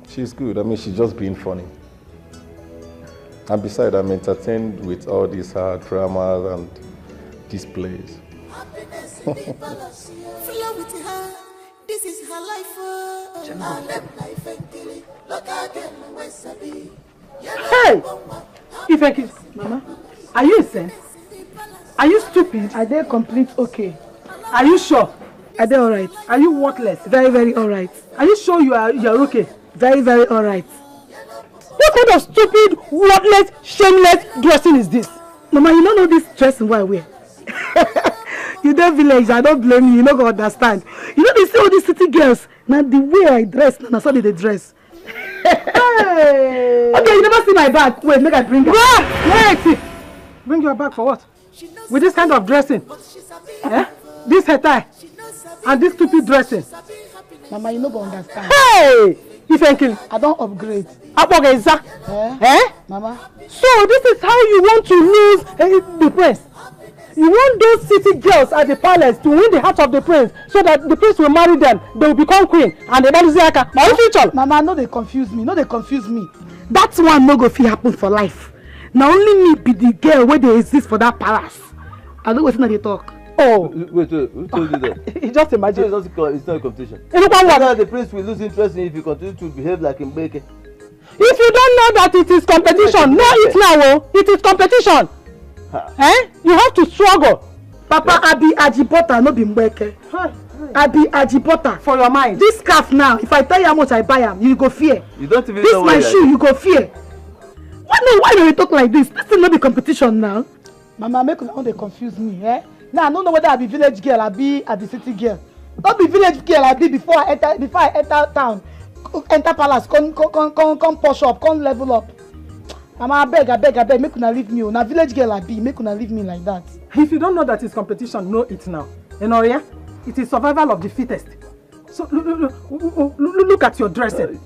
She's good. I mean, she's just being funny. And besides, I'm entertained with all these dramas and displays. Happiness in the palace, flow with her. This is her life, I'll let life and kill it. Look again, where's a bee? Hey! Ifeki, Mama, are you insane? Are you stupid? Are they complete okay? Are you sure? Are they alright? Are you worthless? Very, very alright. Are you sure you are okay? Very, very alright. What kind of stupid, worthless, shameless dressing is this? Mama, you don't know this dressing what I wear. You don't village, I don't blame you, you don't go understand. You know they say all these city girls, now the way I dress, now so they dress. Hey. Okay, you never see my bag. Wait, make I bring it. Wait! Bring your bag for what? With this kind of dressing? Eh? This hair tie? And this stupid dressing? Mama, you no go understand. Hey! Ifenkin, I don't upgrade. Eh? Mama. So this is how you want to lose the press? You want those city girls at the palace to win the heart of the prince so that the prince will marry them, they will become queen, and they don't say, my future. Mama, no, they confuse me. No, they confuse me. That one no go fit happen for life. Now only me be the girl where they exist for that palace. I don't know what they talk. Oh. Wait, who told you that? Just imagine. It's not a competition. The prince will lose interest in if you continue to behave like him. If you don't know that it is competition, know it now. Oh. It is competition. You have to struggle. Papa, I be Ajibota, no be Mbeke. I be Ajibota. For your mind. This scarf now, if I tell you how much I buy them, you go fear. You don't even this know my shoe, you go fear. Why do you talk like this? This is not the competition now. Mama, make una they confuse me, eh? Now I don't know whether I be village girl, I be city girl. Not be village girl, I be before I enter town, enter palace, come push up, come level up. Mama, I beg, make una leave me. Now village girl I be, make una leave me like that. If you don't know that it's competition, know it now. Enoria, it is survival of the fittest. So look at your dressing.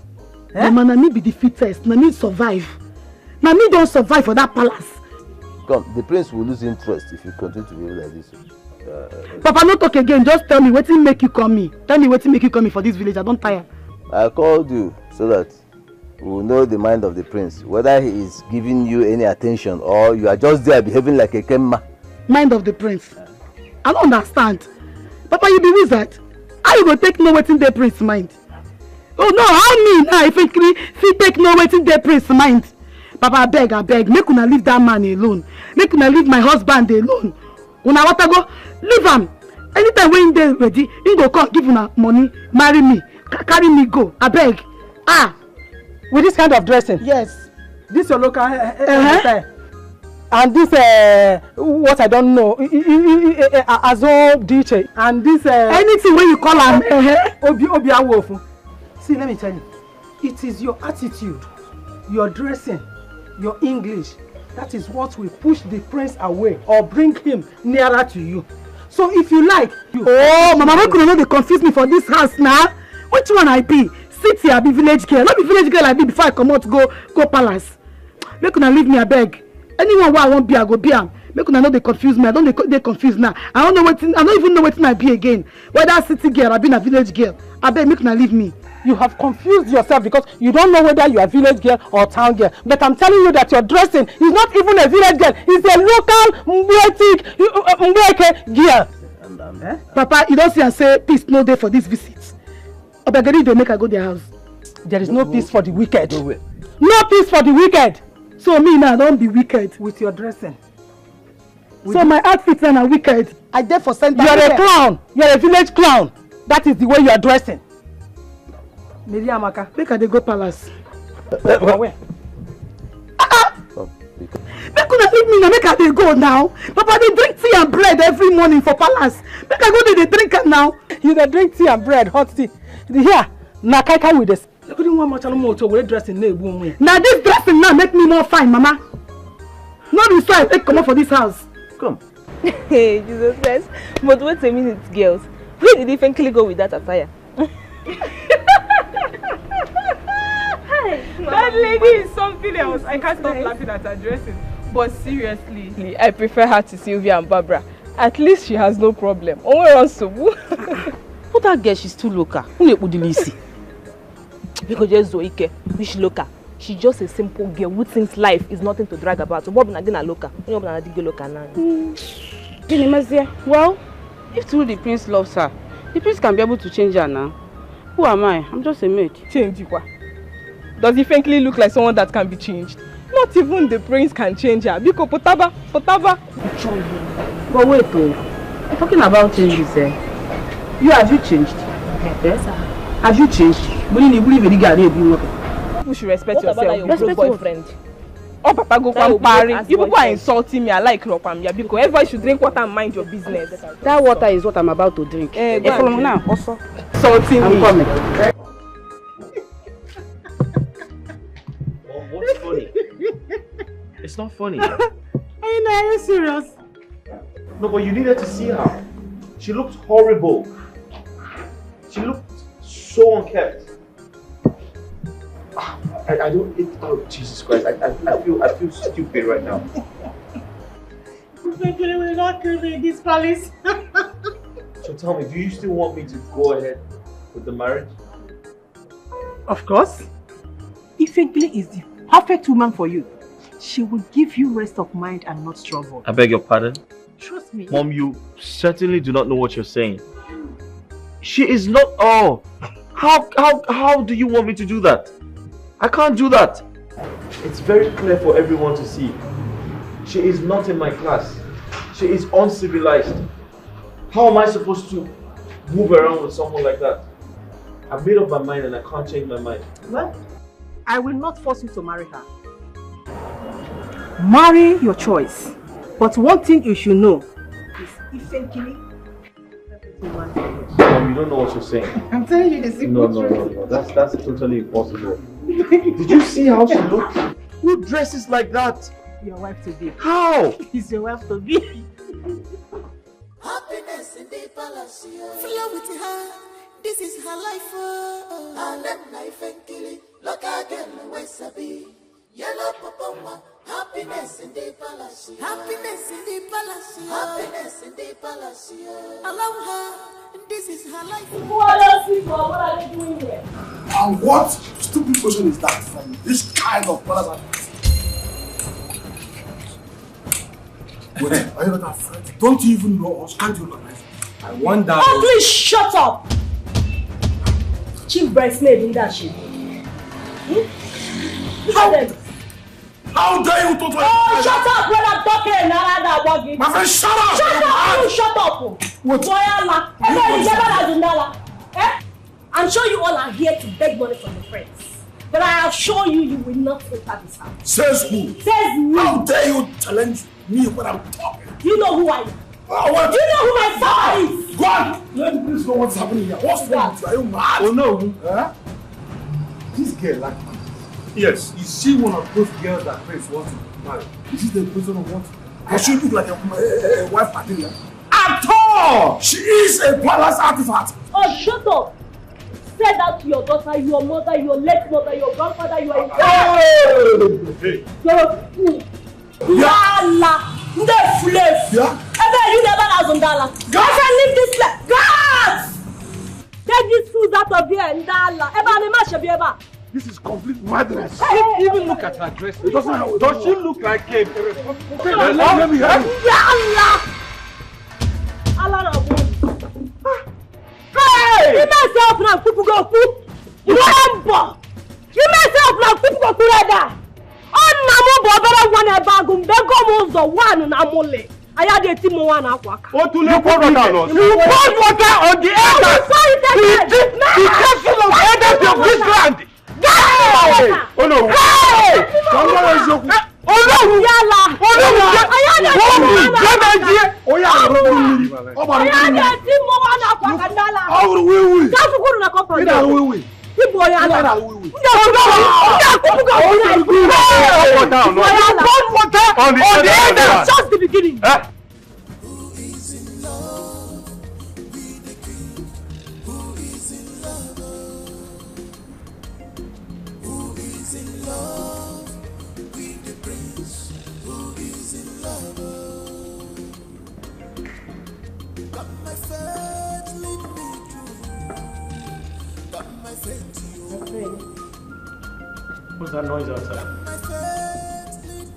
Mama, na me be the fittest, na me survive. Na me don't survive for that palace. Come, the prince will lose interest if you continue to behave like this. Papa, no talk again. Just tell me what make you call me. Tell me what make you call me for this village. I don't tire. I called you so that we will know the mind of the prince, whether he is giving you any attention or you are just there behaving like a kemma. Mind of the prince? I don't understand. Papa, you be wizard. How you go take no wetin the prince mind? Oh no, how me now if you take no wetin the prince mind? Papa, I beg, make una leave that man alone. Make una leave my husband alone. Una want to go, leave him. Anytime when they ready, he go come give una money, marry me, carry me go. I beg. With this kind of dressing? Yes. This your local hairstyle. And this what I don't know, Azo DJ. And this anything when you call him Obi Awofu. See, let me tell you, it is your attitude, your dressing, your English, that is what will push the prince away or bring him nearer to you. So if you like, oh, Mama, how could you not confuse me for this house now? Which one I be? City, I be village girl. Not be village girl I be before I come out go palace. Make una leave me, I beg. Anyone where I won't be, I go be am. Make una know they confuse me. I don't they confuse now. I don't even know what I be again. Whether city girl, I be a village girl. I beg, make una leave me. You have confused yourself because you don't know whether you are village girl or town girl. But I'm telling you that your dressing is not even a village girl. It's a local Mbeke girl. Papa, you don't see and say peace no day for this visit. Obegedi they make I go their house. There is no peace for the wicked. No peace for the wicked. So me now don't be wicked with your dressing. So my outfit now are wicked. I there for center. You are a clown. You are a village clown. That is the way you are dressing. Amaka, make they go palace. Where? Make una leave me now. Make they go now. Papa, they drink tea and bread every morning for palace. Make I go there, they drink it now. You dey drink tea and bread, hot tea. Here, na kai with this. You couldn't want much motor we dressing now this dressing now make me more fine, Mama. Not be so I take come up for this house. Come. Hey, Jesus Christ. But wait a minute, girls. Where did you frankly go with that attire? That lady is something else. I can't stop laughing at her dressing. But seriously, I prefer her to Sylvia and Barbara. At least she has no problem. But that girl, she's too local. Because just Zoike, which local? She's just a simple girl who thinks life is nothing to brag about. So what na local? Well, if truly the prince loves her, the prince can be able to change her now. Who am I? I'm just a maid. Change you? Does he frankly look like someone that can be changed? Not even the prince can change her. Biko potaba. But wait, I'm talking about changes. You have you changed? Yes, sir. Have you changed? You should respect yourself. Respect boyfriend. Oh, Papa, go come party. You people are insulting me. I like Ropamia because everybody should drink water and mind your business. That water is what I'm about to drink. From now, also. Insulting me. I'm coming. What's funny? It's not funny. Are you serious? No, but you needed to see her. She looked horrible. She looked so unkempt. I don't. Oh, Jesus Christ! I feel stupid right now. Ifenkele will not kill me in this palace. So tell me, do you still want me to go ahead with the marriage? Of course. Ifenkele is the perfect woman for you. She will give you rest of mind and not trouble. I beg your pardon? Trust me. Mom, you certainly do not know what you're saying. She is not... Oh, how do you want me to do that? I can't do that. It's very clear for everyone to see. She is not in my class. She is uncivilized. How am I supposed to move around with someone like that? I've made up my mind and I can't change my mind. Well, I will not force you to marry her. Marry your choice. But one thing you should know is Ifenkele. Mom, you don't know what you're saying. I'm telling you the secret. No. That's totally impossible. Did you see how she looks? Who dresses like that? Your wife to be. How? Is your wife to be. Happiness in the palace. Flow with her. This is her life. I let life and kill it. Look again, where Sabi. Yellow Popoma. Happiness in the palace. Happiness in the palace. Happiness in the palace. Allow her. This is her life. What else is what are they doing here? And what stupid question is that from this kind of brother? Wait, are you not afraid? Don't you even know us? Can't you recognize us? I wonder. Oh, please shut up! Chief bridesmaid in that shit. How dare you talk like Oh, shut up when I'm talking! My friend, shut up! Shut up! You shut up! I'm sure you all are here to beg money from your friends. But I assure you, you will not enter this house. Says who? Says me. How dare you challenge me when I'm talking? You know who I am. Oh, what? You know who my father is. Go on! Let me please know what's happening here. What's wrong with you? Are you mad? Oh no. Huh? This girl like me. Yes. Is she one of those girls that Prince wants to marry? Is it the person of what? Does she look like a wife material? At all! She is a palace artifact. Oh, shut up. Say that to your daughter, your mother, your late mother, your grandfather, you are in Hey! You're a fool. Yalla! Yeah? You never has on dollar. I can leave this place. God! Take these fools out of here and dollar. This is complete madness. Even look at her dress. Does she look like a irresponsible girl? Let me help you. Yalla! Hey! You myself now, people go fool. You remember? You myself now, people go fool. On namu bobara one bagum bego mozo one namole. I had a team one aqua. What do you pour water on us? You pour water on the elders. Be careful of the elders of this land. Oh no! Hey! Oh no! Yalla! Oh just the beginning. What's that noise outside?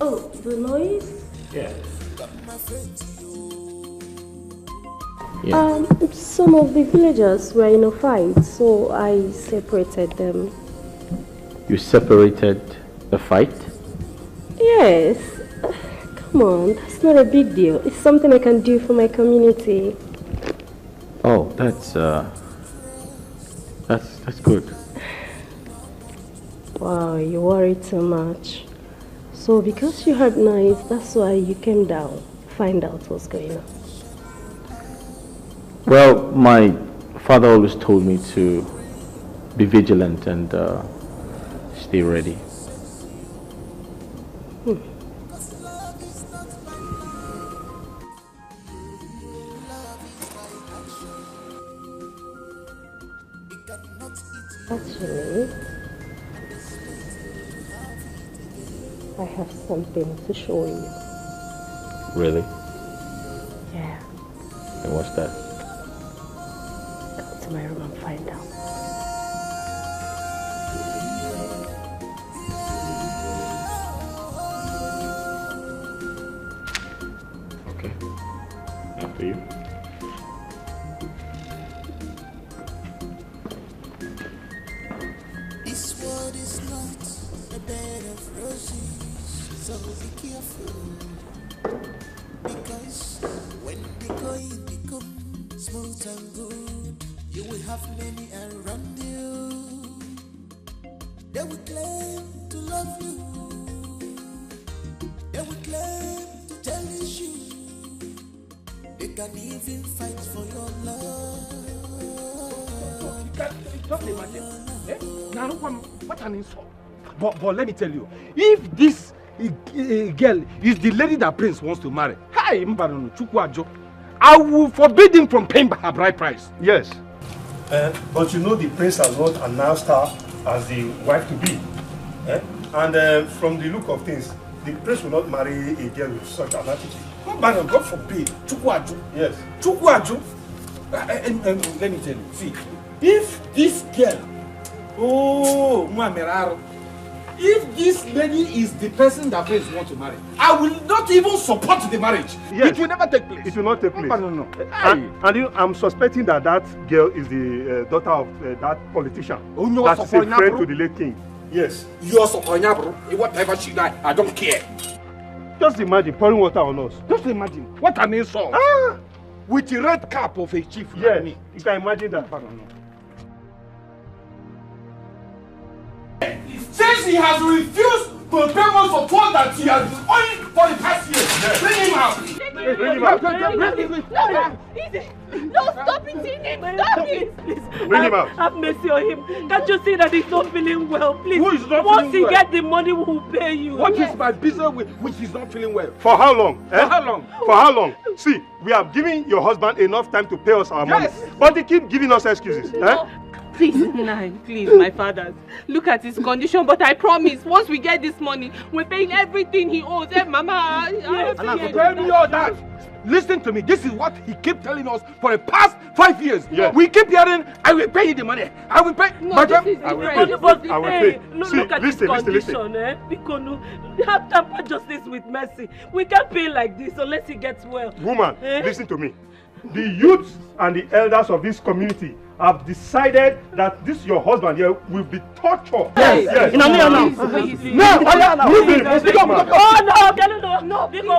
Oh, the noise? Yeah. Some of the villagers were in a fight, so I separated them. You separated the fight? Yes. Come on, that's not a big deal. It's something I can do for my community. Oh, that's good. Wow, you worry too much. So because you heard noise, that's why you came down, find out what's going on. Well, my father always told me to be vigilant and stay ready. Actually, I have something to show you. Really? And what's that? Go to my room and find out. Okay. After you. This world is not a bed of roses, so be careful. Because when the going becomes smooth and good, you will have many around you. They will claim to love you. They will claim to cherish you. They can even fight for your love. Just imagine. Now, what an insult. But let me tell you, if this girl is the lady that Prince wants to marry, I will forbid him from paying her bride price. Yes. But you know the prince has not announced her as the wife to be. And from the look of things, the prince will not marry a girl with such an attitude. God forbid. Yes. Let me tell you, see, if this girl, if this lady is the person that Prince wants to marry, I will not even support the marriage. Yes. It will never take place. It will not take place. No. And you know, I'm suspecting that girl is the daughter of that politician. That is a friend to the late king. Yes. You're so bro. Whatever she like, I don't care. Just imagine pouring water on us. Just imagine. What an insult. With the red cap of a chief. Yes. Like me. You can imagine that. Since he has refused to pay most of what that he has been owing for the past year, bring him out. No, stop it, stop it. Please. Bring him out. Have mercy on him. Can't you see that he's not feeling well? Please. Who is not Once feeling he well? gets the money, we will pay you. What is my business with which is not feeling well? For how long? For how long? For how long? See, we have given your husband enough time to pay us our money. But they keep giving us excuses. Please, Nine, please, my fathers. Look at his condition, but I promise, once we get this money, we're paying everything he owes. Mama, Tell me all that. Listen to me. This is what he kept telling us for the past 5 years. Yeah. We keep hearing, I will pay you the money. I will pay. No, this is I will irresponsible. pay. I will pay. Look at his condition, Because have temper justice with mercy. We can't pay like this unless he gets well. Woman, listen to me. The youths and the elders of this community have decided that this your husband here will be tortured. Yes. No. Move him. No. Because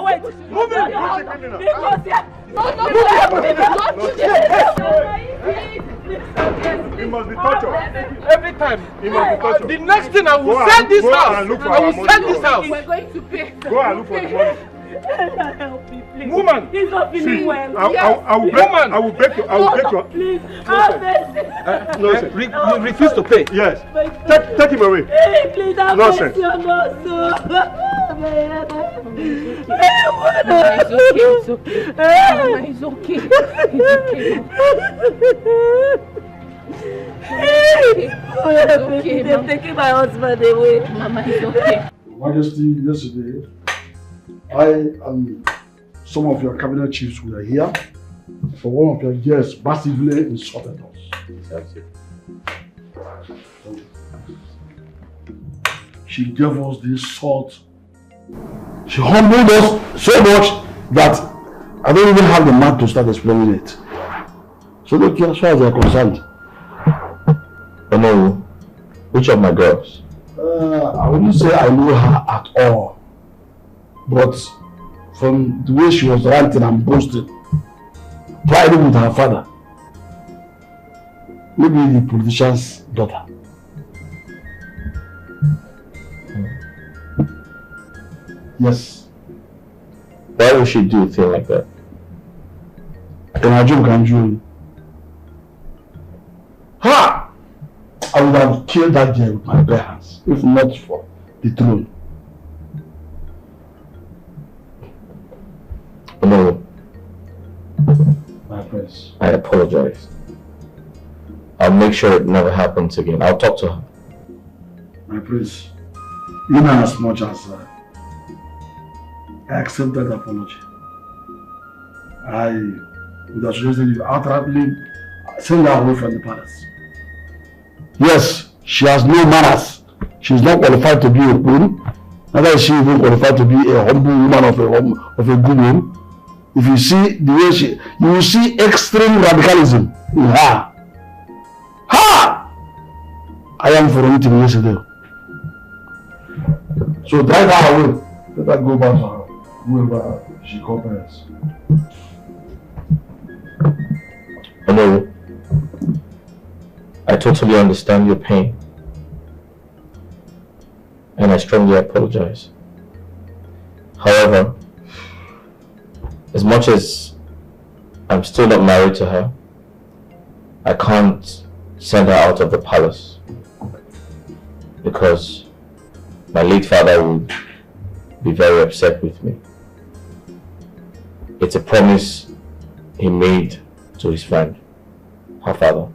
wait. Move him. He must be tortured. Every time. He must be tortured. The next thing I will sell this house. I will sell this house. We're going to pay. Go and look for the money. Help me, please. Woman. He's not feeling well. I will break your. Please. Have mercy. Nonsense. You refuse to pay. Yes. Take him away. Hey, please have Nonsense. mercy on us. It's okay. Mama, it's okay. It's okay. They're taking my husband away. Mama, it's okay. Majesty, yesterday, I and some of your cabinet chiefs were here for one of your guests massively insulted us. She gave us this salt. She humbled us so much that I don't even have the mouth to start explaining it. So look, as far as you're concerned. No, which of my girls? I wouldn't say I know her at all. But from the way she was ranting and boasting, priding with her father, maybe the politician's daughter. Yes. Why would she do a thing like that? Ha! I would have killed that girl with my bare hands, if not for the throne. No. My prince. I apologize. I'll make sure it never happens again. I'll talk to her. My prince, even as much as I accept that apology, I would have suggested you outrightly send her away from the palace. Yes, she has no manners. She is not qualified to be a queen. Neither is she even qualified to be a humble woman of a good name. If you see the way you will see extreme radicalism in her. Ha! I am for meeting yesterday. So drive her away. Let her go back to her, whoever she cooperates. No, I totally understand your pain. And I strongly apologize. However, as much as I'm still not married to her, I can't send her out of the palace because my late father would be very upset with me. It's a promise he made to his friend, her father.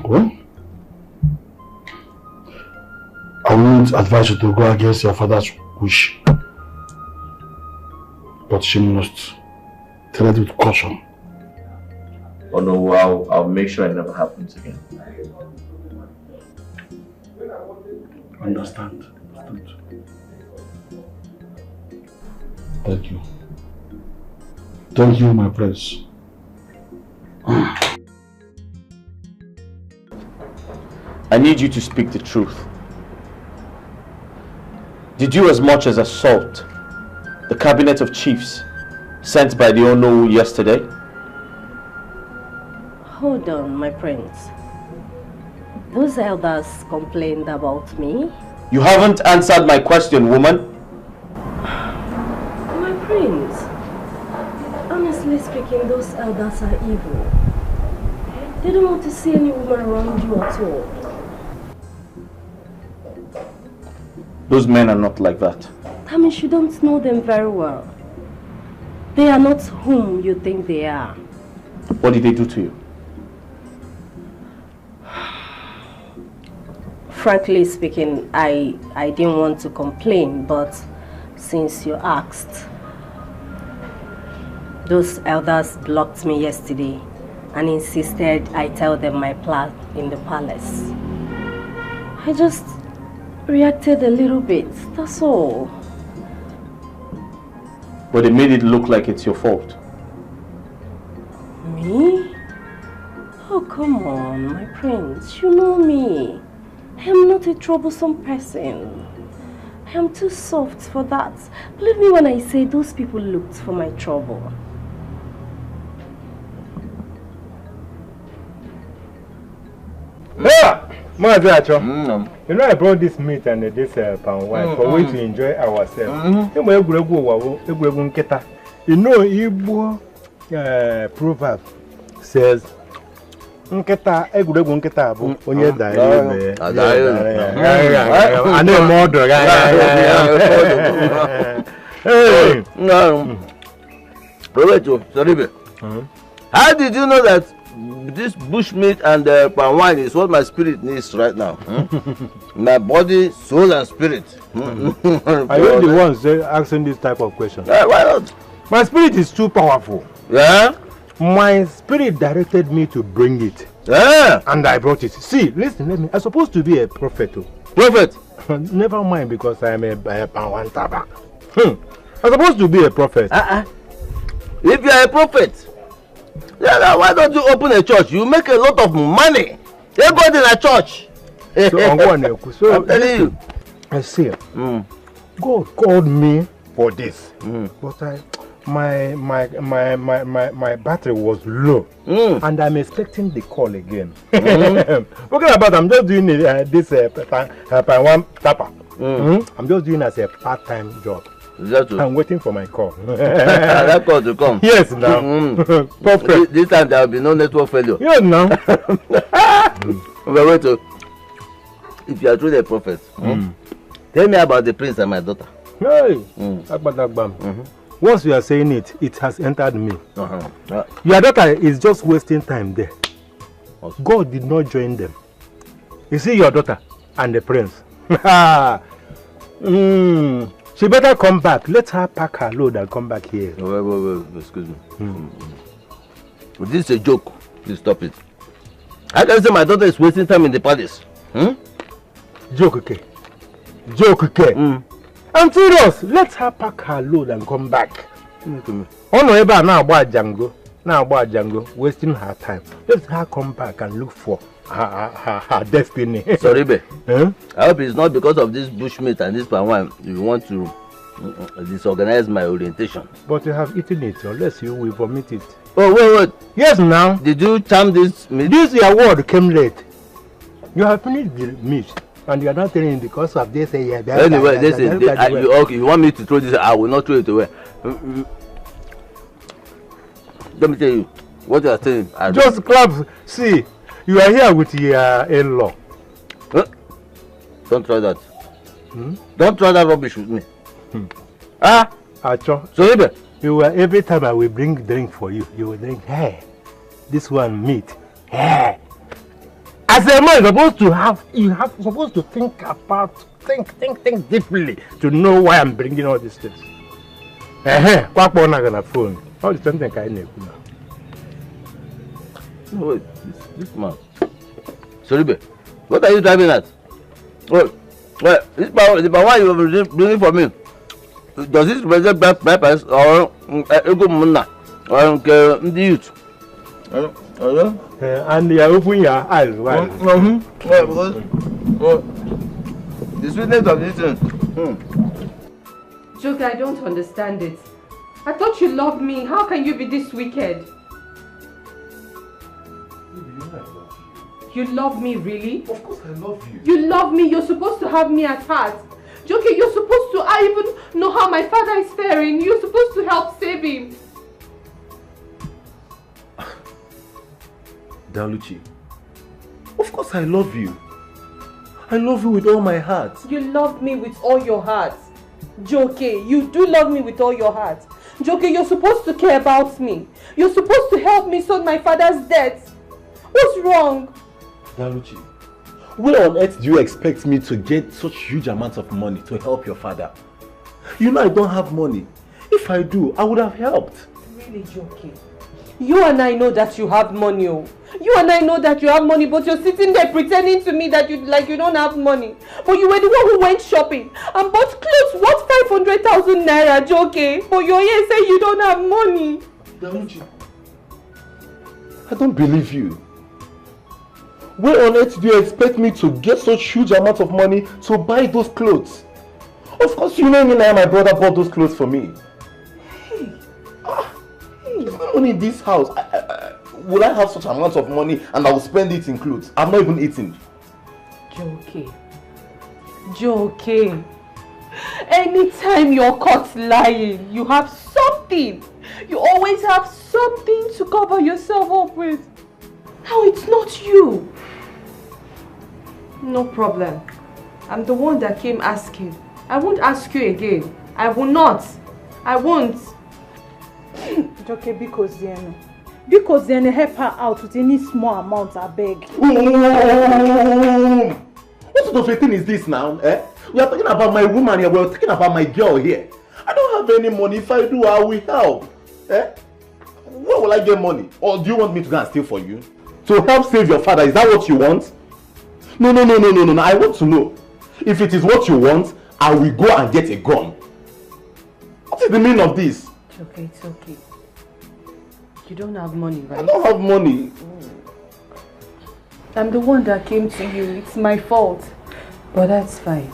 Well, I wouldn't advise you to go against your father's wish, but she must tread with caution. Oh no, I'll make sure it never happens again. Understand. Thank you. Thank you, my prince. I need you to speak the truth. Did you as much as assault the cabinet of chiefs sent by the Ono yesterday? Hold on, my prince. Those elders complained about me. You haven't answered my question, woman. My prince, honestly speaking, those elders are evil. They don't want to see any woman around you at all. Those men are not like that. That means you don't know them very well. They are not whom you think they are. What did they do to you? Frankly speaking, I didn't want to complain, but since you asked, those elders blocked me yesterday and insisted I tell them my plan in the palace. I just reacted a little bit, that's all. But they made it look like it's your fault. Me? Oh, come on, my prince, you know me. I am not a troublesome person. I am too soft for that. Believe me when I say those people looked for my trouble. You know I brought this meat and this palm wine for we to enjoy ourselves. You know Igbo proverb says nketa egwuregwu nketa bụ onye dara ibe a na-eme ọdụ how did you know that this bushmeat and palm wine is what my spirit needs right now? My body, soul and spirit. Are you the ones asking this type of question? Why not? My spirit is too powerful. Yeah? My spirit directed me to bring it. Yeah. And I brought it. See, listen, let me. I'm supposed to be a prophet. Prophet? Never mind, because I'm a Pawantaba. I'm supposed to be a prophet. If you're a prophet, then why don't you open a church? You make a lot of money. Everybody in a church. So I'm telling you. I see. God called me for this. But my battery was low, and I'm expecting the call again. Forget about it, I'm just doing this one tapper. I'm just doing as a part-time job. I'm waiting for my call. That call to come. Yes, now. Perfect. This time there will be no network failure. Yes, now. Wait, if you are truly a prophet, tell me about the prince and my daughter. Hey, once you are saying it, it has entered me. Your daughter is just wasting time there. God did not join them. You see your daughter and the prince. She better come back. Let her pack her load and come back here. Wait, excuse me. This is a joke. Please stop it. I can say my daughter is wasting time in the palace. Joke, okay? Joke, okay? I'm serious. Let her pack her load and come back. Oh no, ever now about Django, wasting her time. Let her come back and look for her destiny. Sorry, babe. I hope it's not because of this bushmeat and this palm wine you want to disorganize my orientation. But you have eaten it, unless you will vomit it. Oh, wait. Yes, now. Did you charm this meat? This your word came late. You have finished the meat. And you are not telling because of this. Anyway, okay, you want me to throw this? I will not throw it away. Let me tell you what you are saying. Just clap. See, you are here with your in-law. Don't try that. Don't try that rubbish with me. Acho. So you will, every time I will bring drink for you, you will drink. Hey, this one meat. Hey. As a man, you have supposed to think deeply to know why I'm bringing all these things. Quack on a phone. All the something I know. No, wait, this man. Sorry, babe. What are you driving at? Wait, this power you are bringing for me. Does this represent peppers or ego muna or the youth? And you are opening your eyes wide. Because the sweetness of this thing. Joker, I don't understand it. I thought you loved me. How can you be this wicked? You love me, really? Of course I love you. You love me. You're supposed to have me at heart. Joker, you're supposed to. I even know how my father is faring. You're supposed to help save him. Daluchi, of course I love you. I love you with all my heart. You love me with all your heart. Joke, you do love me with all your heart. Joke, you're supposed to care about me. You're supposed to help me sort my father's debts. What's wrong? Daluchi, where on earth do you expect me to get such huge amounts of money to help your father? You know I don't have money. If I do, I would have helped. Really, Joke? You and I know that you have money. Oh. You and I know that you have money, but you're sitting there pretending to me that you don't have money. But you were the one who went shopping and bought clothes worth 500,000 naira, Joke. But you're here saying you don't have money. Daluchi, I don't believe you. Where on earth do you expect me to get such huge amounts of money to buy those clothes? Of course you know me now, my brother bought those clothes for me. Hey. It's not only in this house. Will I have such amounts of money and I will spend it in clothes? I'm not even eating. Joke. Anytime you're caught lying, you have something. You always have something to cover yourself up with. Now it's not you. No problem. I'm the one that came asking. I won't ask you again. I will not. I won't. Joke, because then help her out with any small amount, I beg. What sort of a thing is this now? We are talking about my woman here, we are talking about my girl here. I don't have any money. If I do, I will help. Where will I get money? Or do you want me to go and steal for you? To help save your father, is that what you want? No. I want to know. If it is what you want, I will go and get a gun. What is the meaning of this? It's okay. You don't have money, right? I don't have money. I'm the one that came to you. It's my fault. But that's fine.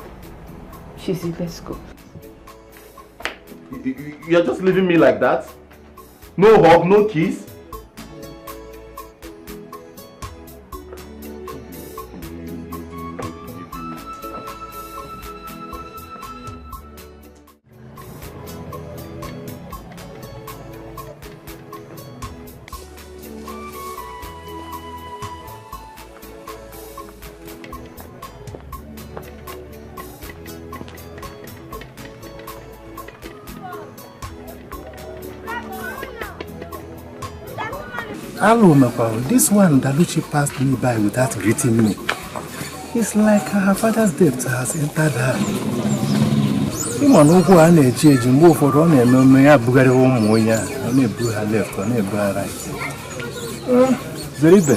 Shizzy, let's go. You're just leaving me like that? No hug, no kiss? Hello, Mapa. This one, Daluchi passed me by without greeting me. It's like her father's debt has entered her. ịma na ụkwụ a na-eji eji mgbe ụfọdụ ọ na-eme ome ya bugharịwa ụmụ onye a ọ na-ebu ha left ọ na-ebu ha right. Zeribe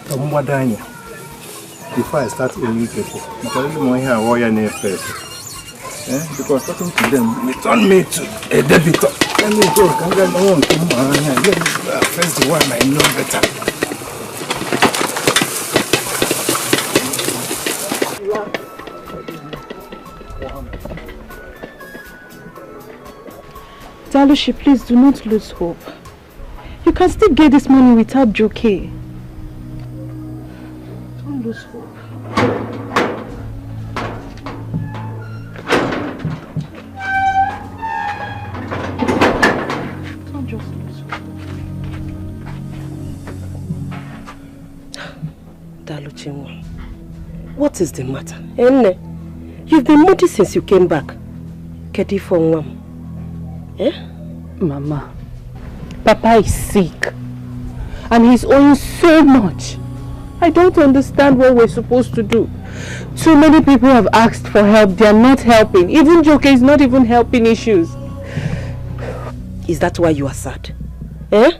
ka mgbado anya before I start owing people maka ndị ụmụ ihe awọ ya na-efe efe. Because talking to them return me to a debitor. Let me go. Can get no one to let me face the one I know better. Dalushi, please do not lose hope. You can still get this money without Joke. Don't lose hope. Don't just lose hope. Daluchi, what is the matter? Enne, you've been moody since you came back. Kedi for one. Eh? Mama, Papa is sick and he's owing so much. I don't understand what we're supposed to do. Too many people have asked for help. They are not helping. Even Joke is not even helping issues. Is that why you are sad? Eh?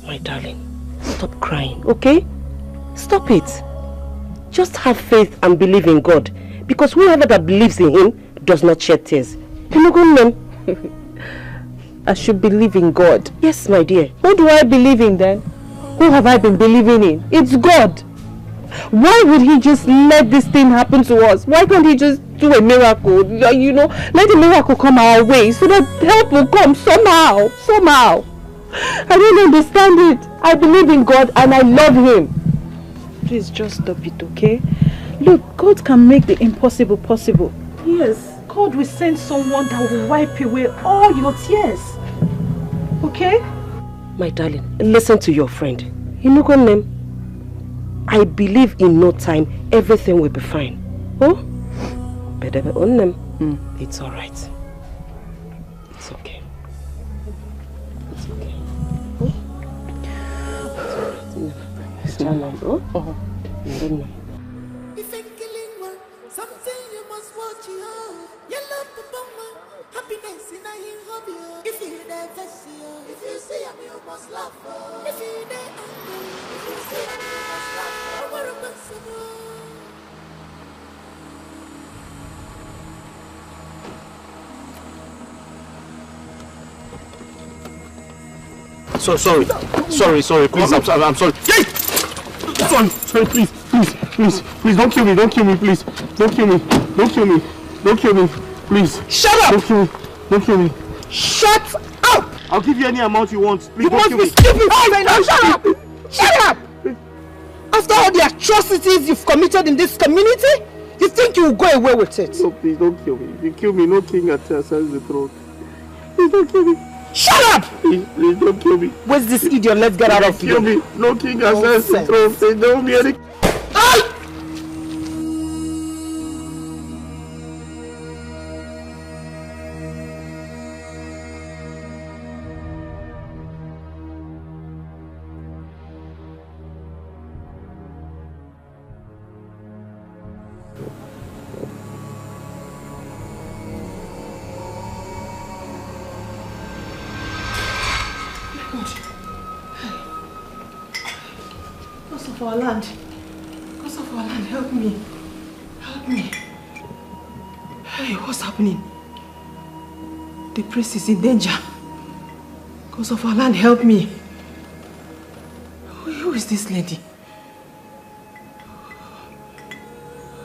My darling, stop crying, okay? Stop it. Just have faith and believe in God. Because whoever that believes in him does not shed tears. I should believe in God. Yes, my dear. Who do I believe in then? Who have I been believing in? It's God. Why would he just let this thing happen to us? Why can't he just do a miracle? You know, let the miracle come our way so that help will come somehow. Somehow. I don't understand it. I believe in God and I love him. Please just stop it, okay? Look, God can make the impossible possible. Yes. God will send someone that will wipe away all your tears. Okay? My darling, listen to your friend. I believe in no time everything will be fine. Oh? It's alright. It's okay. It's okay. It's alright. Oh? Something you must watch you. You love the bomber. Happiness in a hobby. If you there, face you. If you see him, you must laugh. If you there, angry. If you see him, you must laugh. What a person. Sorry, please, I'm sorry. Hey! Sorry, please, don't kill me, please. Don't kill me, please. Shut up! Don't kill me. Shut up! I'll give you any amount you want. Please, You don't must kill be me. stupid! Shut up! Shut up! After all the atrocities you've committed in this community, you think you will go away with it? No, please, don't kill me. If you kill me, no king ascends the throne. Please don't kill me. Shut up! Please don't kill me. Where's this idiot? Let's get out of here. Kill me. No king ascends the throne. Please don't be any... Gods of our land, help me. Hey, what's happening? The priest is in danger. Gods of our land, help me. Who is this lady?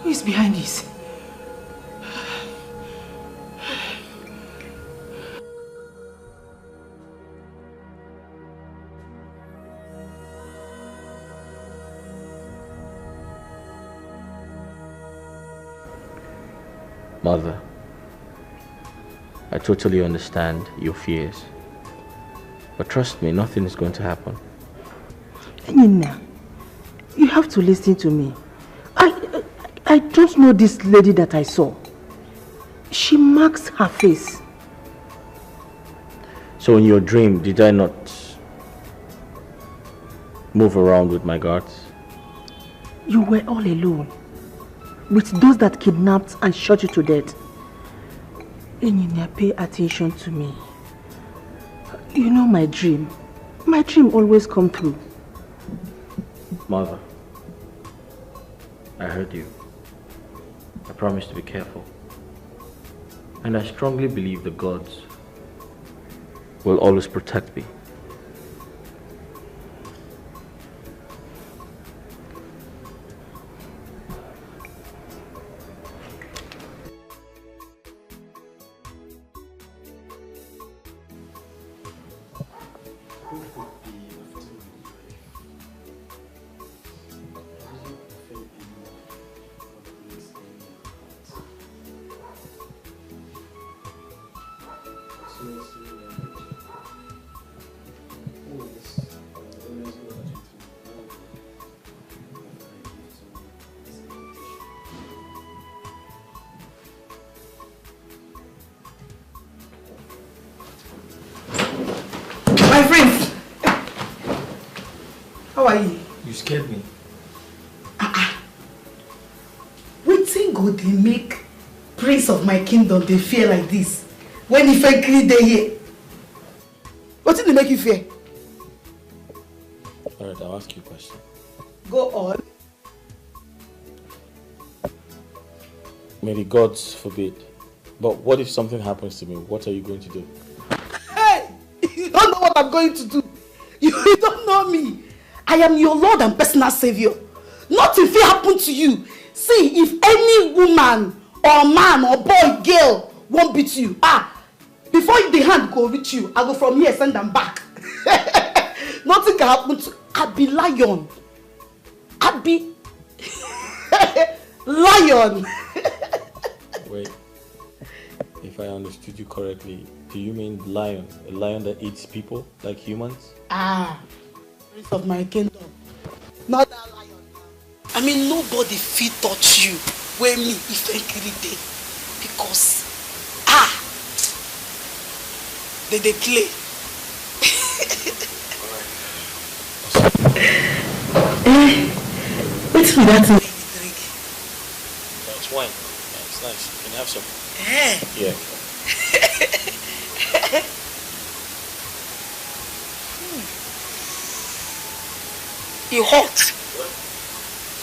Who is behind this? Mother, I totally understand your fears. But trust me, nothing is going to happen. Nina, you have to listen to me. I don't know this lady that I saw. She marks her face. So in your dream, did I not move around with my guards? You were all alone. with those that kidnapped and shot you to death. Enyinya, pay attention to me. You know my dream. My dream always come true. Mother, I heard you. I promise to be careful. And I strongly believe the gods will always protect me. My friends, how are you? You scared me. Wetin go dey make prince of my kingdom dey fear like this when Ifenkili dey here? Wetin dey make you fear? Alright, I'll ask you a question. Go on. May the gods forbid. But what if something happens to me? What are you going to do? Hey! You don't know what I'm going to do. You don't know me. I am your Lord and personal Savior. Nothing will happen to you. See, if any woman or man or boy, girl won't beat you, before the hand go reach you, I go from here, send them back. Nothing can happen to I be lion. I be lion. Wait. If I understood you correctly, do you mean lion? A lion that eats people like humans? Prince of my kingdom. Not that lion. I mean, nobody fit touch you where me Ifenkili dey. Because, they play. What's with that thing? It's wine. Yeah, it's nice. You can have some. Yeah. You hot.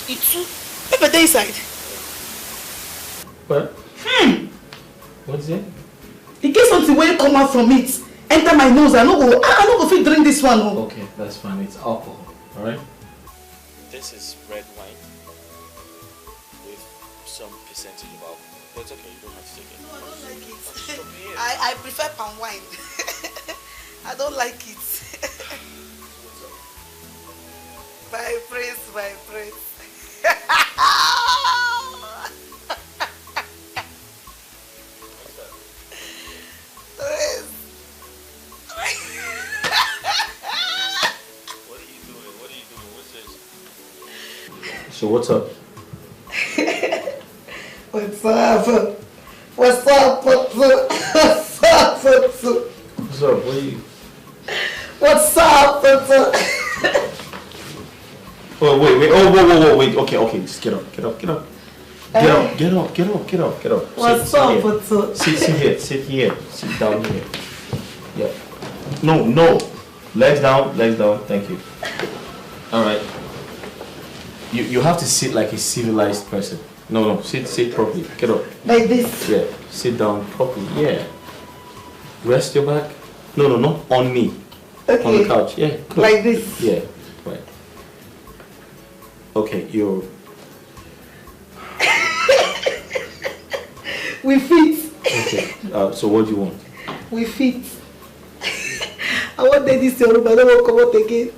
You too. Pepper dey inside. What? What's it? In case something will come out from it, enter my nose, I no go fit drink this one. Okay, that's fine. It's alcohol. Alright? This is red wine with some percentage of alcohol. But it's okay, you don't have to take it. No, I don't like it. I prefer palm wine. I don't like it. My prince, my prince. So what's up? What's up? What's up? What's up? What's up? What are you? What's up? Oh wait. Oh wait. Okay. Just get up. Get up. What's up? Sit here. Sit down here. Yeah. No. Legs down. Thank you. All right. You have to sit like a civilized person. No. Sit properly. Get up. Like this? Yeah. Sit down properly. Yeah. Rest your back. No, not on me. Okay. On the couch. Yeah. Good. Like this? Yeah. Right. Okay, you're... We fit. Okay. So what do you want? We fit. I want this your room. I don't want to come out again.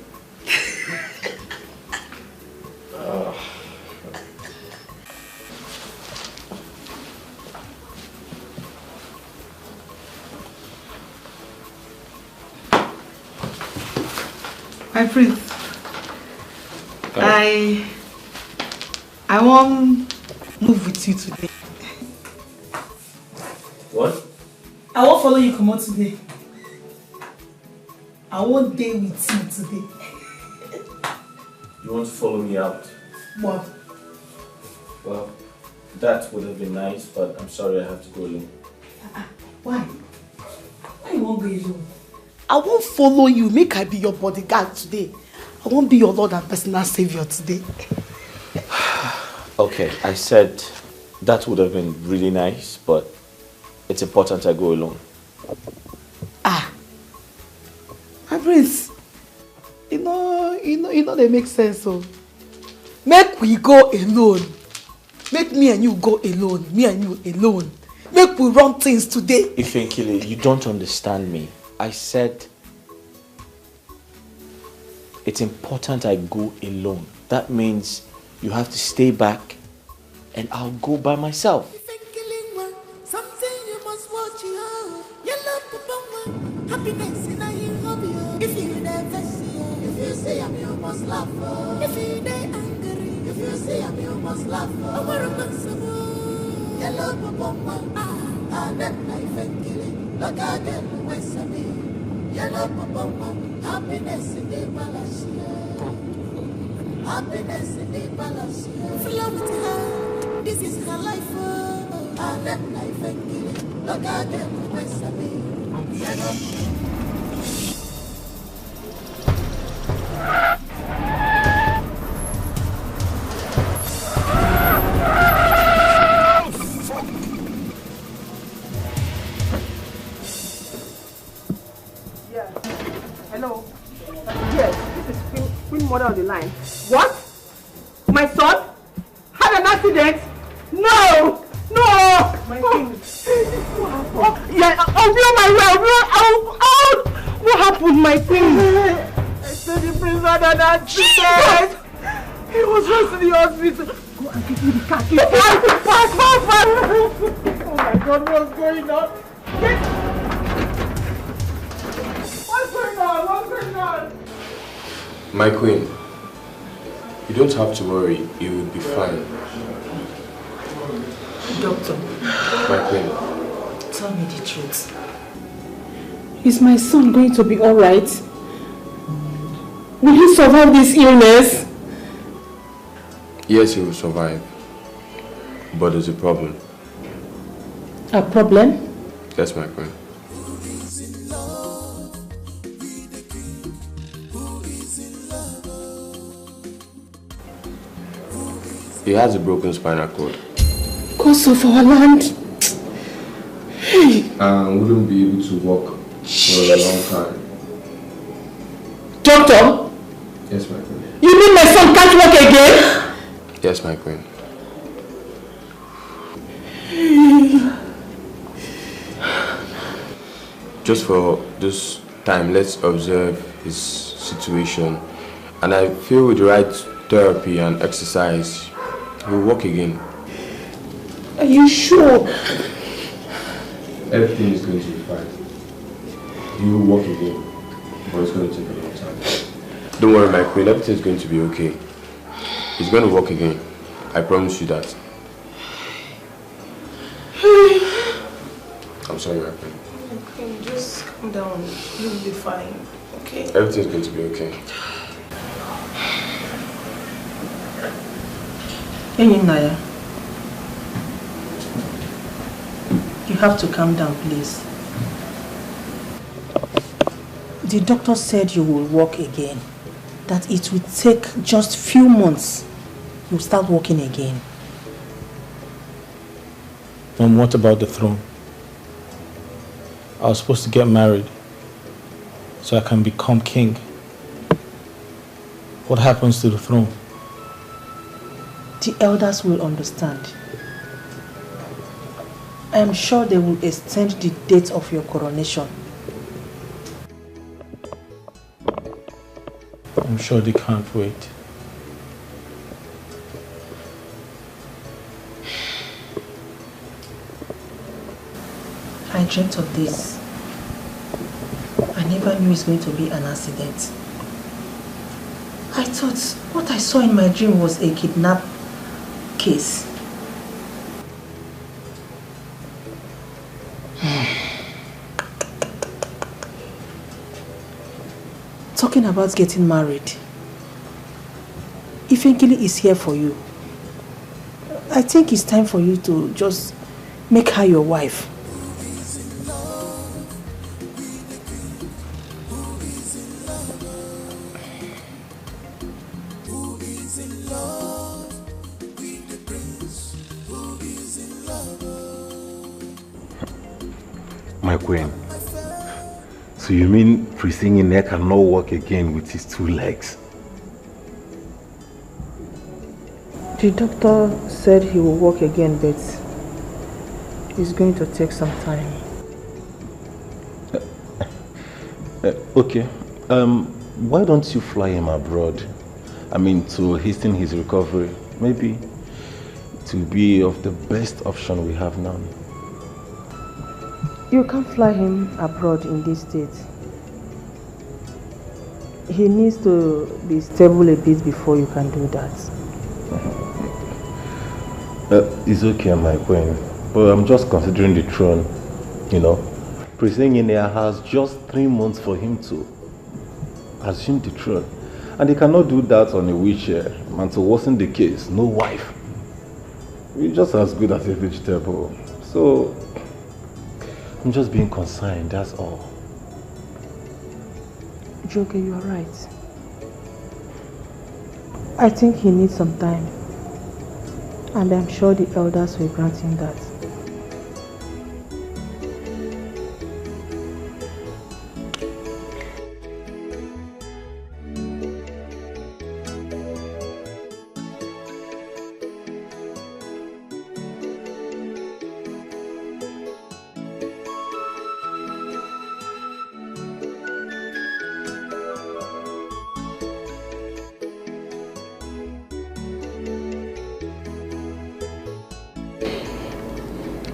My prince, I want move with you today. What? I won't follow you come out today. I won't date with you today. You want to follow me out? What? Well, That would have been nice, but I'm sorry I have to go alone. Why? Why you won't go alone? I won't follow you. Make I be your bodyguard today. I won't be your Lord and personal savior today. Okay, I said that would have been really nice, but it's important I go alone. My prince, you know they make sense. So make we go alone. Make me and you go alone. Me and you alone. Make we run things today. Ifenkile, you don't understand me. I said it's important I go alone. That means you have to stay back and I'll go by myself. Something you must watch you. Your love, happiness in a hobby. If you never see, if you see him, you must laugh. If you they angry, if you see him, you must laugh. Your love, and then I think killing. Look again, where's me? Your love, happiness in the balance. Happiness in the balance. Flow with her. This is her life. And then I think killing. Look again, where's me? Your love. Hello. Yes, this is Queen Mother on the line. What? My son had an accident? No! No! My king. Yeah, I'll be on my way. What happened, my queen? I said the prince had an accident. He was rushed to the hospital. Go and give me the car. Fast. Oh my God, what's going on? What's going on? My queen, you don't have to worry, it will be fine. Doctor. My queen. Tell me the truth. Is my son going to be alright? Will he survive this illness? Yes, he will survive. But there's a problem. A problem? Yes, my queen. He has a broken spinal cord. Because of our land. Hey. And wouldn't be able to walk for a long time. Doctor? Yes, my queen. You mean my son can't walk again? Yes, my queen. Just for this time, let's observe his situation. And I feel with the right therapy and exercise, he'll walk again. Are you sure? Everything is going to be fine. He will walk again, but it's going to take a long time. Don't worry, my queen, everything's going to be okay. He's going to walk again. I promise you that. I'm sorry, my queen. Okay, just calm down. You'll be fine, okay? Everything's going to be okay. Hey, Naya. You have to calm down, please. The doctor said you will walk again. That it will take just few months. You'll start walking again. Mom, what about the throne? I was supposed to get married so I can become king. What happens to the throne? The elders will understand. I am sure they will extend the date of your coronation. I'm sure they can't wait. I dreamt of this. I never knew it's going to be an accident. I thought what I saw in my dream was a kidnap case. Talking about getting married. Ifenkili is here for you. I think it's time for you to just make her your wife. My queen, so you mean Priscilla cannot walk again with his 2 legs? The doctor said he will walk again, but it's going to take some time. Okay, why don't you fly him abroad? I mean, to hasten his recovery. Maybe it will be of the best option we have now. You can't fly him abroad in this state. He needs to be stable a bit before you can do that. It's okay, my queen, but I'm just considering the throne, you know. Priscilla has just 3 months for him to assume the throne, and he cannot do that on a wheelchair. And to worsen the case, no wife. He's just as good as a vegetable. So I'm just being concerned, that's all. Joke, you are right. I think he needs some time. And I'm sure the elders will grant him that.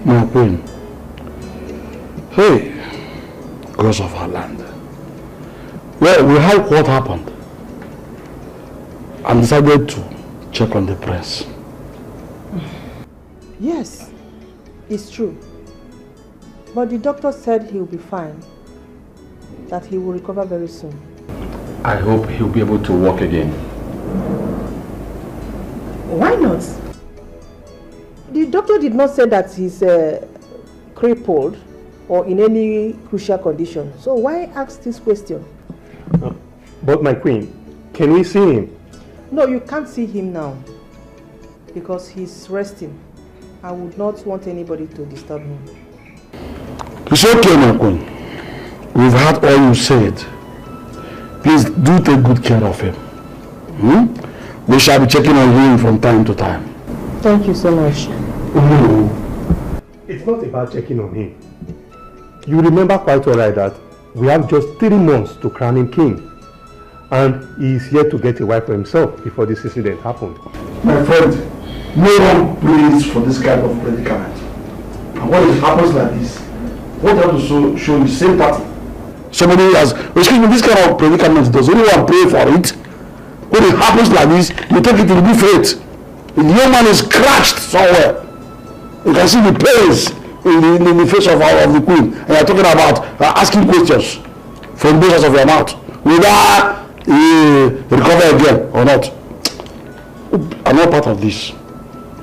My queen, hey, gods of our land. Well, we heard what happened and decided to check on the prince. Yes, it's true. But the doctor said he'll be fine, that he will recover very soon. I hope he'll be able to walk again. Why not? The doctor did not say that he's crippled or in any crucial condition. So why ask this question? But my queen, can we see him? No, you can't see him now because he's resting. I would not want anybody to disturb him. It's okay, my queen. We've heard all you said. Please do take good care of him. We shall be checking on him from time to time. Thank you so much. It's not about checking on him. You remember quite well right that we have just 3 months to crown him king. And he is yet to get a wife for himself before this incident happened. My friend, no one prays for this kind of predicament. And when it happens like this, what you have to show is sympathy. Somebody has, excuse me, this kind of predicament, does anyone pray for it? When it happens like this, you take it in good faith. If the young man is crashed somewhere, you can see the pains in the face of the queen. And you are talking about asking questions from the basis of your mouth. Whether he recover again or not. I'm not part of this.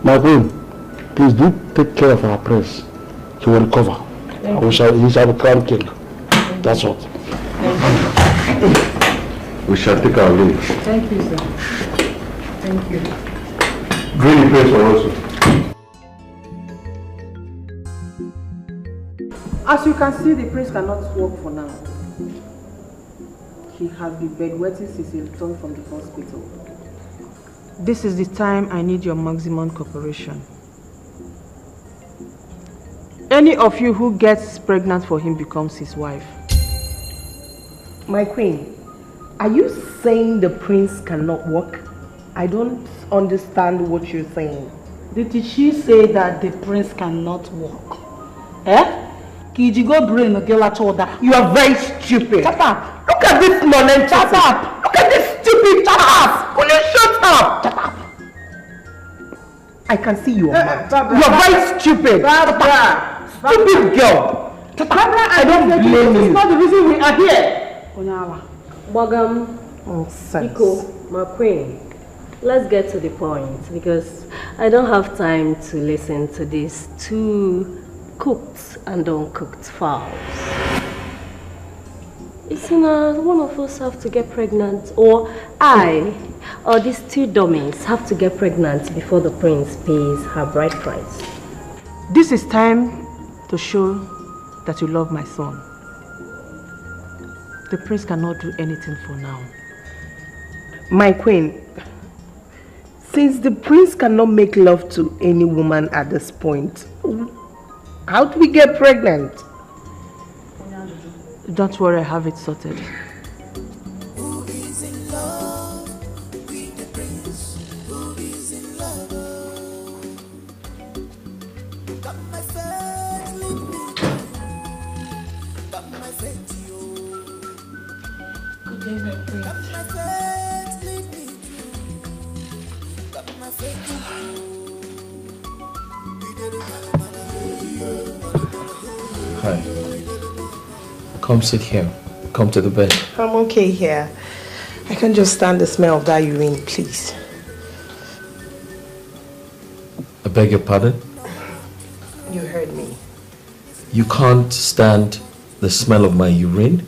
My queen, please do take care of our prince. He will recover. He shall be crowned king. That's what. We shall take our leave. Thank you, sir. Thank you. Bring the place for us. As you can see, the prince cannot walk for now. He has been bedwetting since he returned from the hospital. This is the time I need your maximum cooperation. Any of you who gets pregnant for him becomes his wife. My queen, are you saying the prince cannot walk? I don't understand what you're saying. Did she say that the prince cannot walk? Eh? Kijigo brain You are very stupid. Shut up. Look at this nonsense. Shut up. Look at this stupid. Shut up. Will you shut up? Shut up. I can see you are mad. You are very stupid. Stupid girl. Barbara, I don't blame you. It's not the reason we are here. Bogam, Iko, my queen, let's get to the point because I don't have time to listen to these two cooked and uncooked fowls. It's one of us have to get pregnant, or I, or these two dummies have to get pregnant before the prince pays her bride price. This is time to show that you love my son. The prince cannot do anything for now. My queen, since the prince cannot make love to any woman at this point, how do we get pregnant? Don't worry, I have it sorted. Who is in love with the prince? Who is in love? Got my faith, lead me through. Got my faith to you. Good day, my prince. Got my faith, lead me through. Got my faith to you. Hi. Come sit here. Come to the bed. I'm okay here. I can't just stand the smell of that urine, please. I beg your pardon? You heard me. You can't stand the smell of my urine?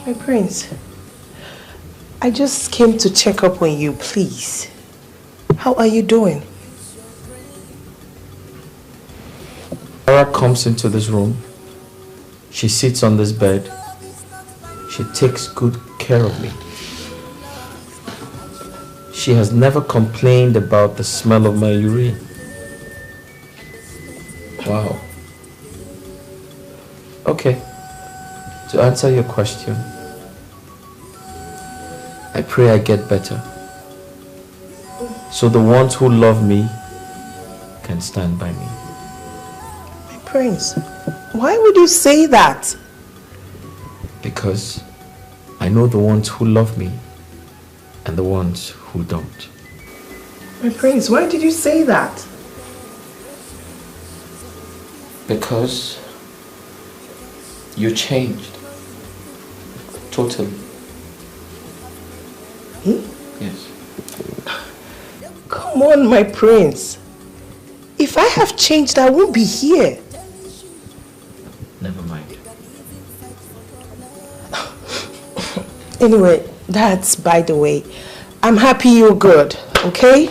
My prince, I just came to check up on you, please. How are you doing? Sarah comes into this room. She sits on this bed. She takes good care of me. She has never complained about the smell of my urine. Wow. Okay. To answer your question, I pray I get better, so the ones who love me can stand by me. My prince, why would you say that? Because I know the ones who love me and the ones who don't. My prince, why did you say that? Because you changed. Totally. Yes. Come on, my prince. If I have changed, I won't be here. Never mind. Anyway, that's by the way. I'm happy you're good, okay?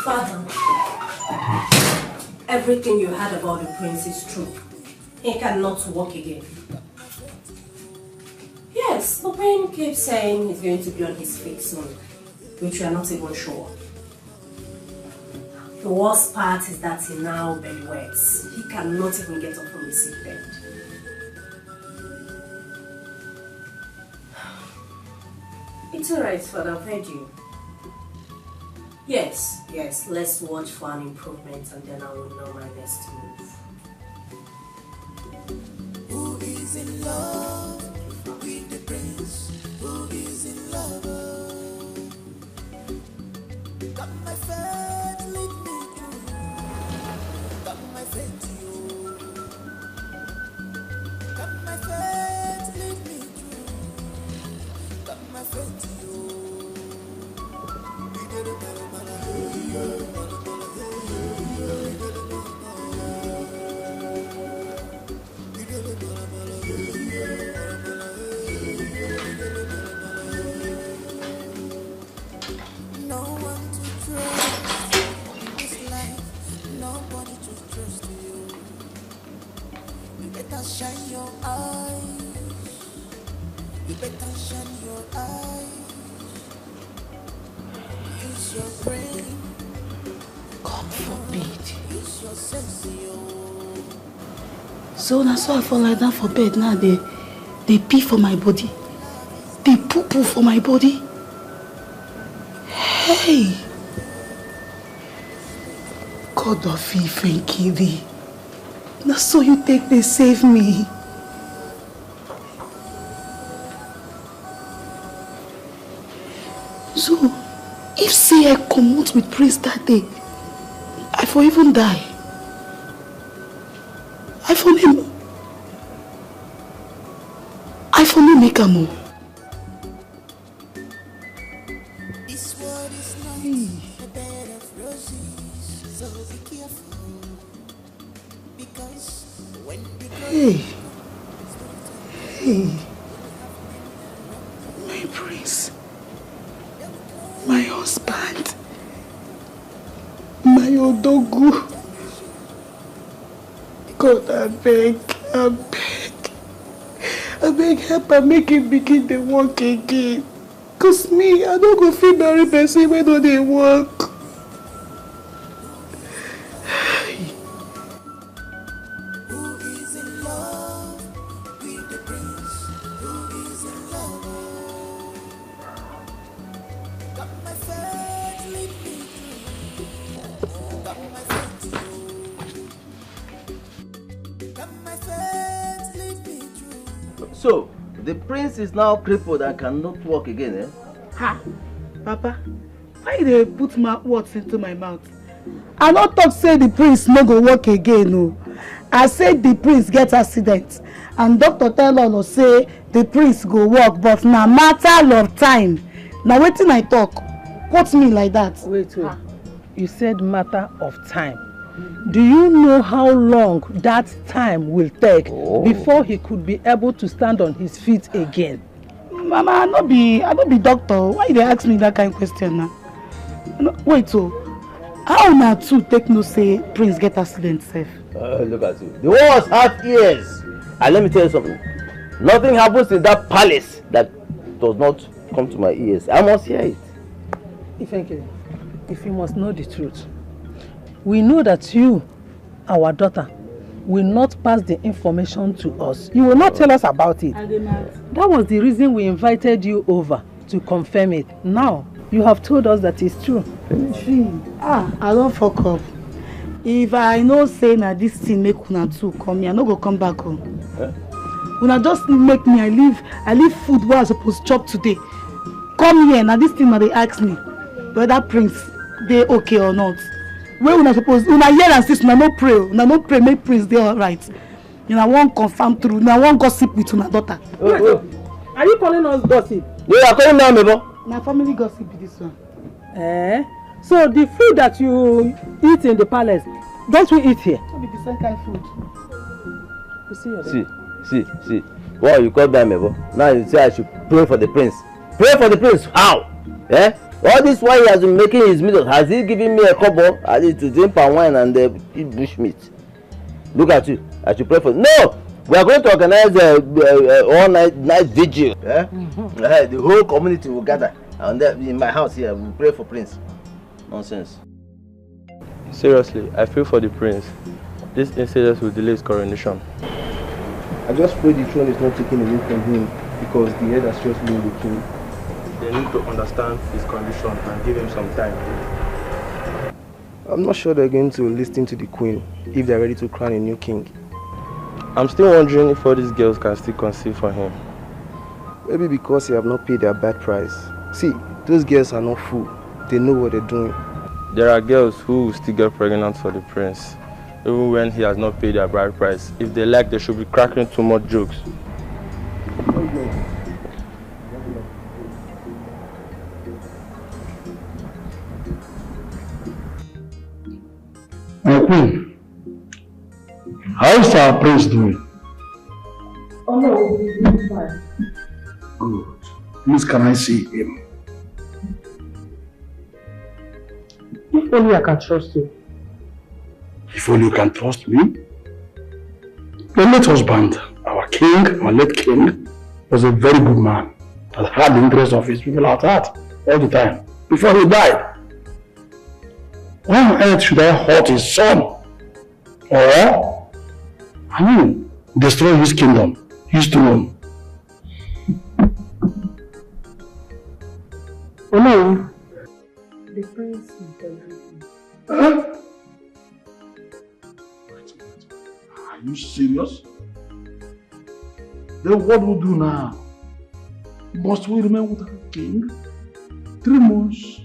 Father, everything you heard about the prince is true. He cannot walk again. Yes, the prince keeps saying he's going to be on his feet soon, which we are not even sure. The worst part is that he now bedwets. He cannot even get up from his sick bed. It's alright, Father, I've heard you. Yes, let's watch for an improvement and then I will know my next move. Who is in love with the prince? Who is in love? Got my faith, lead me through. Got my faith to you. Got my faith, lead me through. Got my faith to you. No one to trust in this life, nobody to trust you. You better shine your eyes. You better shine your eyes. Use your brain. God forbid. Use your sense. So now so I fall like that for bed now. They pee for my body. They poo-poo for my body. Hey! God of Ife and Kidi. Now so you take they save me. So, if say I comot with Prince that day, I for even die. I for no make a move. This world is not a bed of roses, so be careful. Because when you go, Hey, my prince, my husband, my odogu. God, I beg, help and make him begin to work again. Cause me, I don't go feel marry person when do they work. who is in love with the prince? Who is in love? Got my friends lead me through. Got my friends through. Got my friends lead me through. So, the prince is now crippled and cannot walk again, eh? Ha! Papa, why they put my words into my mouth? I not talk say the prince no go work again, no. I said the prince get accident. And doctor tell us say the prince go work, but na matter of time. Now wetin I talk? Quote me like that. Wait. You said matter of time. Do you know how long that time will take before he could be able to stand on his feet again? Mama, I no be doctor. Why they ask me that kind of question now? No, wait, so how na two take no say prince get accident safe? Look at you. The walls have ears. And let me tell you something. Nothing happens in that palace that does not come to my ears. I must hear it. If you must know the truth, we know that you, our daughter, will not pass the information to us. You will not tell us about it. That was the reason we invited you over to confirm it. Now, you have told us that it's true. I don't fuck up. If I know say na this thing make una two come here, I no go come back home. Una just make me, I leave food where I supposed to chop today. Come here, now this thing they ask me whether prince they okay or not. Where una suppose, una hear and sis, una no pray, make prince they alright. Una won't confirm through, una won't gossip with una daughter. Are you calling us gossip? You are calling now, Mebo. My family gossip be this one. So the food that you eat in the palace, don't we eat here? What be the same kind of food? You see your See. Wow, you called me Mebo. Now you say I should pray for the prince. Pray for the prince? How? All this while he has been making his meals, has he given me a couple at least to drink palm wine and eat bush meat? Look at you. I should pray for. No! We are going to organize all night vigil. The whole community will gather. And in my house here, we will pray for Prince. Nonsense. Seriously, I feel for the prince. This incident will delay his coronation. I just pray the throne is not taken away from him because the head has just been the king. They need to understand his condition and give him some time. I'm not sure they're going to listen to the queen if they're ready to crown a new king. I'm still wondering if all these girls can still conceive for him. Maybe because they have not paid their bad price. See, those girls are not fools. They know what they're doing. There are girls who will still get pregnant for the prince, even when he has not paid their bride price. If they like, they should be cracking too much jokes. My queen, how is our prince doing? Oh no, he's doing fine. Good. Please, can I see him? If only I can trust you. If only you can trust me. Your late husband, our late king, was a very good man that had the interest of his people at heart all the time before he died. Why on earth should I hurt his son? Or, destroy his kingdom, his throne? Oh no. The prince is everything. Huh? Are you serious? Then what will we do now? Must we remain with our king? 3 months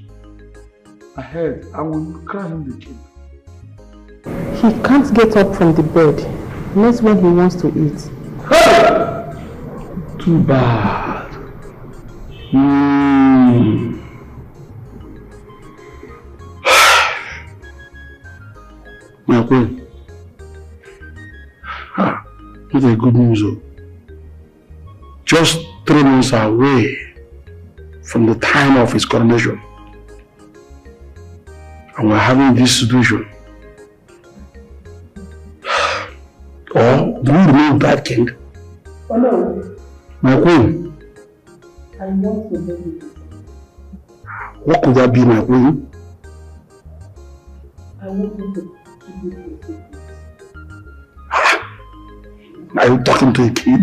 ahead, I will cry him the kid. He can't get up from the bed, unless when he wants to eat. Hey! Too bad. My queen. What a good news. Just 3 months away from the time of his coronation. And we're having this situation. Or do you remain that king? Oh no. My queen. I want to baby. What could that be, my queen? I want you to keep it a secret. Are you talking to a kid?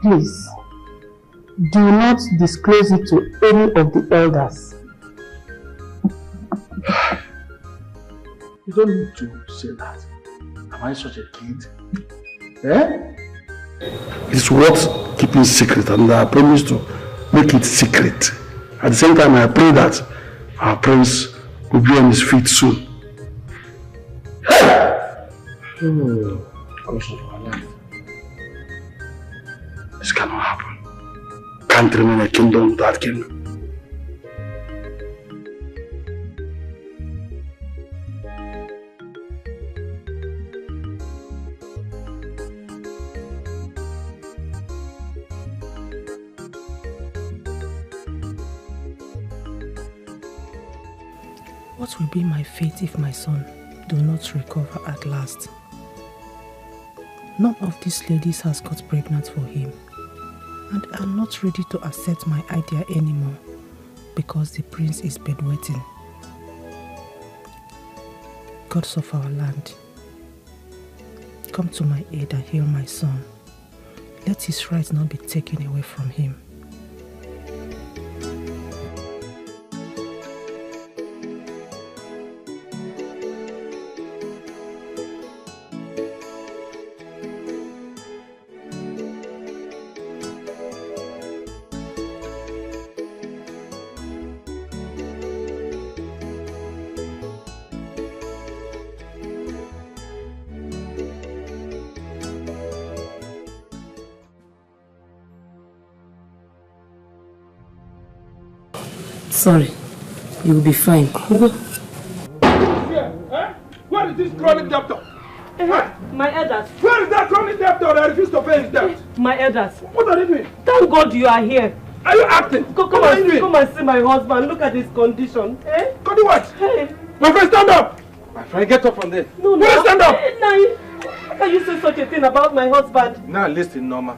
Please, do not disclose it to any of the elders. You don't need to say that. Am I such a kid? Eh? It's worth keeping secret, and I promise to make it secret. At the same time, I pray that our prince will be on his feet soon. Hey! Because of our land. This cannot happen. Can't remain a kingdom without king. What will be my fate if my son do not recover at last? None of these ladies has got pregnant for him, and I'm not ready to accept my idea anymore because the prince is bedwetting. Gods of our land, come to my aid and heal my son. Let his rights not be taken away from him. Sorry, you will be fine. Where is this chronic debtor? My elders. Where is that chronic debtor that refused to pay his debt? My elders. What are they doing? Thank God you are here. Are you acting? Come and see my husband. Look at his condition. Eh? Go do what? Hey. My friend, stand up! My friend, get up from there. No. Stand up! How can you say such a thing about my husband? Now listen, Norma.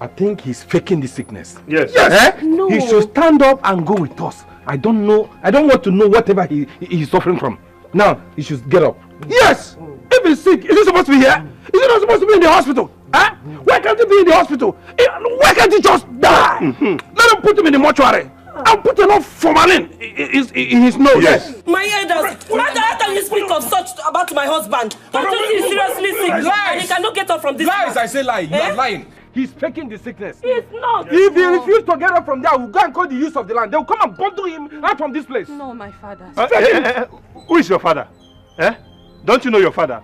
I think he's faking the sickness. Yes. Yes. No. He should stand up and go with us. I don't want to know whatever he's suffering from. Now, he should get up. Yes! If he's sick, is he supposed to be here? Is he not supposed to be in the hospital? Huh? Why can't he be in the hospital? Why can't he just die? Let him put him in the mortuary. And put enough formalin in his nose. Yes. My elders, how can you speak of such about my husband? Don't you think he's seriously sick? And he cannot get up from this. Lies, I say lie. You are lying. He's faking the sickness. He's not. If he refuses to get up from there, we'll go and call the use of the land. They'll come and bundle him out from this place. No, my father. Who is your father? Don't you know your father?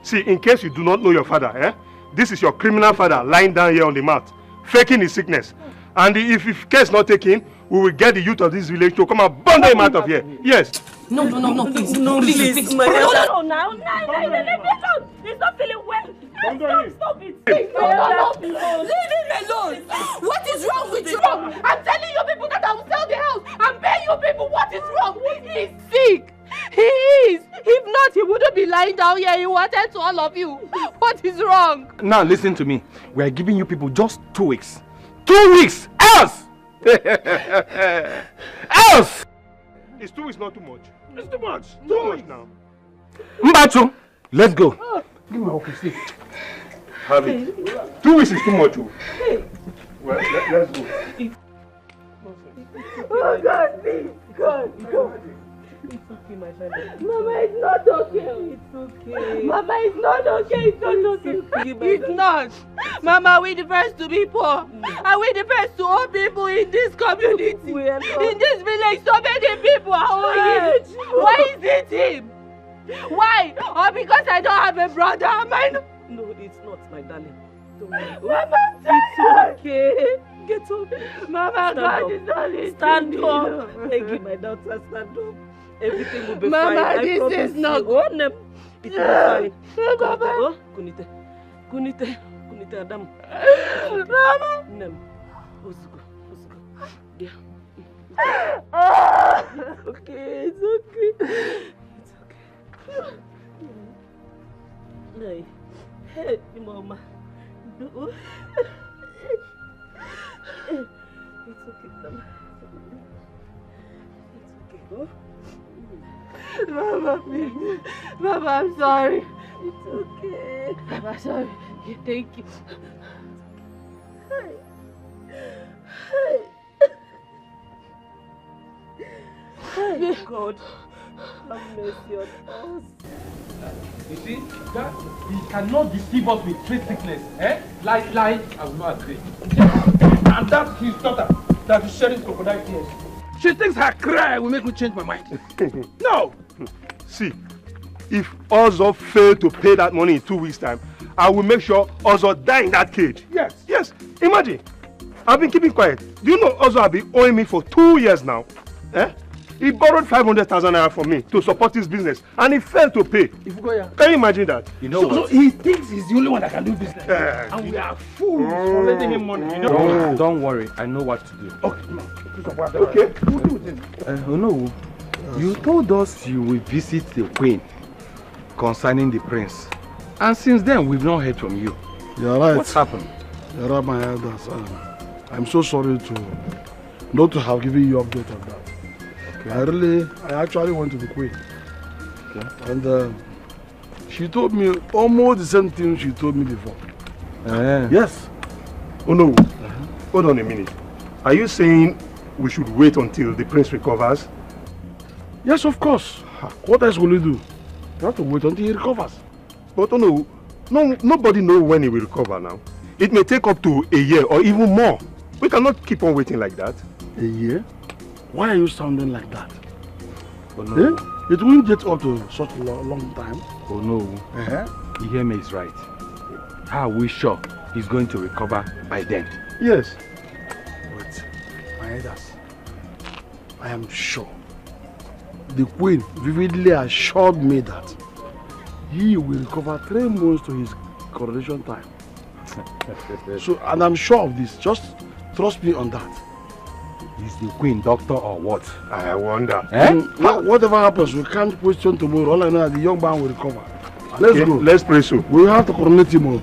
See, in case you do not know your father, this is your criminal father lying down here on the mat, faking his sickness. And if case not taken, we will get the youth of this village to come and bundle him out of here. Yes. No, please. No, please. No, he's not feeling well. Stop it. Leave him alone. What is wrong with you? I'm telling you people that I will sell the house. I'm paying you people. What is wrong? He's sick. He is. If not, he wouldn't be lying down here. He wanted to all of you. What is wrong? Now listen to me. We are giving you people just 2 weeks. 2 weeks. Else. Else. It's 2 weeks, not too much. It's too much. Too much now. Mbachu, let's go. Give me office. Have it. 2 weeks is too much. Well, let's go. Oh God, please. God. It's okay, my father. Mama, it's not okay. It's okay. Mama, it's not okay. It's not okay. It's not. Mama, we the first to be poor. And we the first to owe people in this community. In this village, so many people are owing. Why is it him? Why? Or because I don't have a brother? Am I not? No, it's not, my darling. Don't worry. Mama, it's okay. Get up. Mama, God is not listening. Stand up. Thank you, my daughter. Stand up. Everything will be Mama, fine. this is not good. It will be fine. Mama. Oh, Kunite. Kunite. Kunite Adam. Mama. Nem. Osugo. Osugo. Yeah. It's okay. It's okay. It's okay. Hey. Hey, Mama. It's okay, Mama. It's okay. Go. Mama, please. Mama, I'm sorry. It's okay. Mama, sorry. Thank you. Hey. Hey. Hey, God. Have mercy on us. You see, that he cannot deceive us with trade sickness. Lie, I will not agree. And that's his daughter that is shedding crocodile tears. She thinks her cry will make me change my mind. No! See, if Ozo failed to pay that money in 2 weeks' time, I will make sure Ozo die in that cage. Yes. Yes. Imagine. I've been keeping quiet. Do you know Ozo has been owing me for 2 years now? He borrowed 500,000 naira from me to support his business, and he failed to pay. Can you imagine that? You know so he thinks he's the only one that can do business. And we are fools for lending him money. You know? Don't worry, I know what to do. Okay. No, you told us you will visit the queen concerning the prince. And since then, we've not heard from you. You're right. What's happened? You're right, my elders. I'm so sorry not to have given you update on that. Okay. I actually went to the queen. Okay. And she told me almost the same thing she told me before. Yes. Oh no. Hold on a minute. Are you saying we should wait until the prince recovers? Yes, of course. What else will you do? You have to wait until he recovers. But no, nobody knows when he will recover now. It may take up to a year or even more. We cannot keep on waiting like that. A year? Why are you sounding like that? Oh no. It won't get up to such a long time. Oh no. Iheme is right. How are we sure he's going to recover by then? Yes. But, my elders, I am sure. The queen vividly assured me that he will recover 3 months to his coronation time. And I'm sure of this. Just trust me on that. Is the queen doctor or what? I wonder. Whatever happens, we can't question tomorrow. All I know is the young man will recover. Let's go. Let's pray so. We have to coronate him all.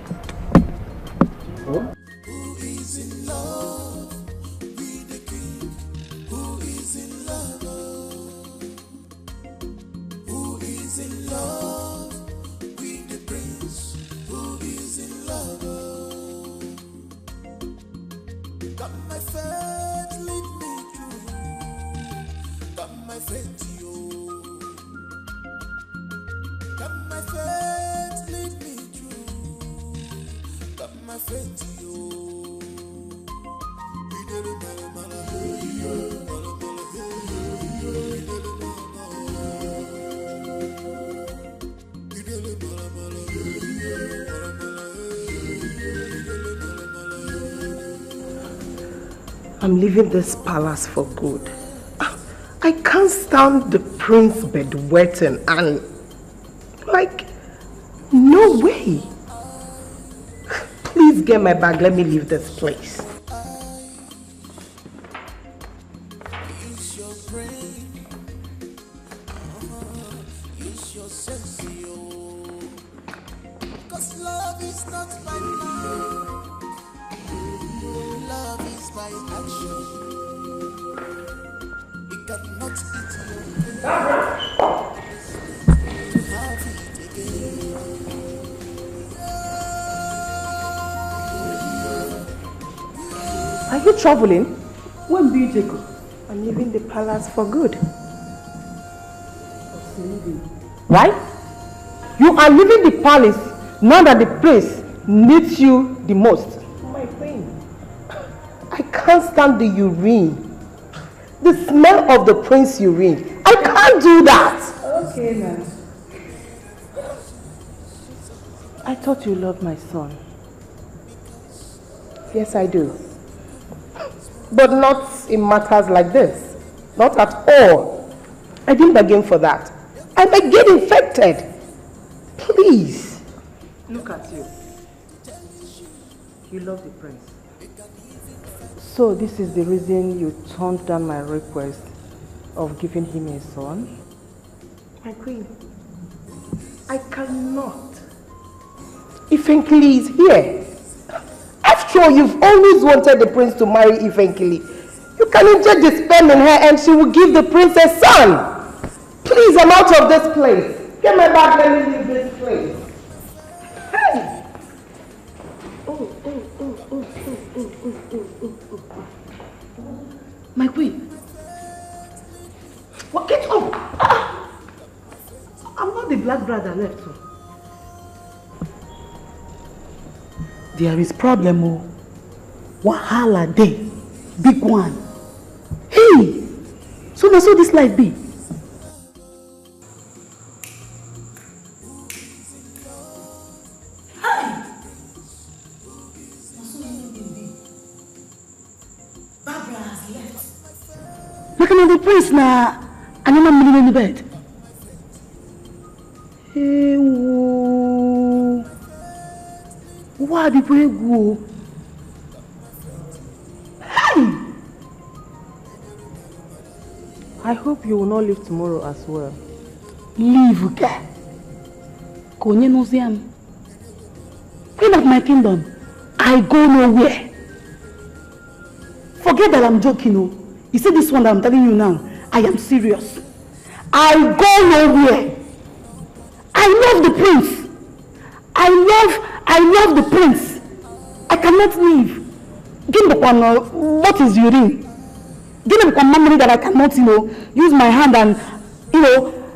I'm leaving this palace for good. I can't stand the prince bedwetting and no way. Please get my bag, let me leave this place. Are you traveling? When do you take her? I'm leaving the palace for good. Right? You are leaving the palace now that the prince needs you the most. My queen, I can't stand the urine. The smell of the prince urine. I can't do that. Okay, ma'am. I thought you loved my son. Yes, I do. But not in matters like this. Not at all. I didn't bargain for that. I might get infected. Please. Look at you. You love the prince. So this is the reason you turned down my request of giving him a son? My queen, I cannot. Ifenkili is here. After all, you've always wanted the prince to marry Ifenkili. You can inject the sperm in her and she will give the prince a son. Please, I'm out of this place. Get my bag, let me leave this place. Hey! My queen. What? Get up! Ah. I'm not the black brother left. So. There is problem. Oh. Wahala day. Big one. Hey! So now so this life be. Look at the prince now. I'm not in the bed. Hey, whoa. Why did we go? Hey! I hope you will not leave tomorrow as well. Leave, okay? Konye Noziam. Queen of my kingdom, I go nowhere. Forget that I'm joking, oh. You see this one that I'm telling you now, I am serious. I go nowhere. I love the prince. I love the prince. I cannot leave. Give me what is urine? Give me memory that I cannot, use my hand and,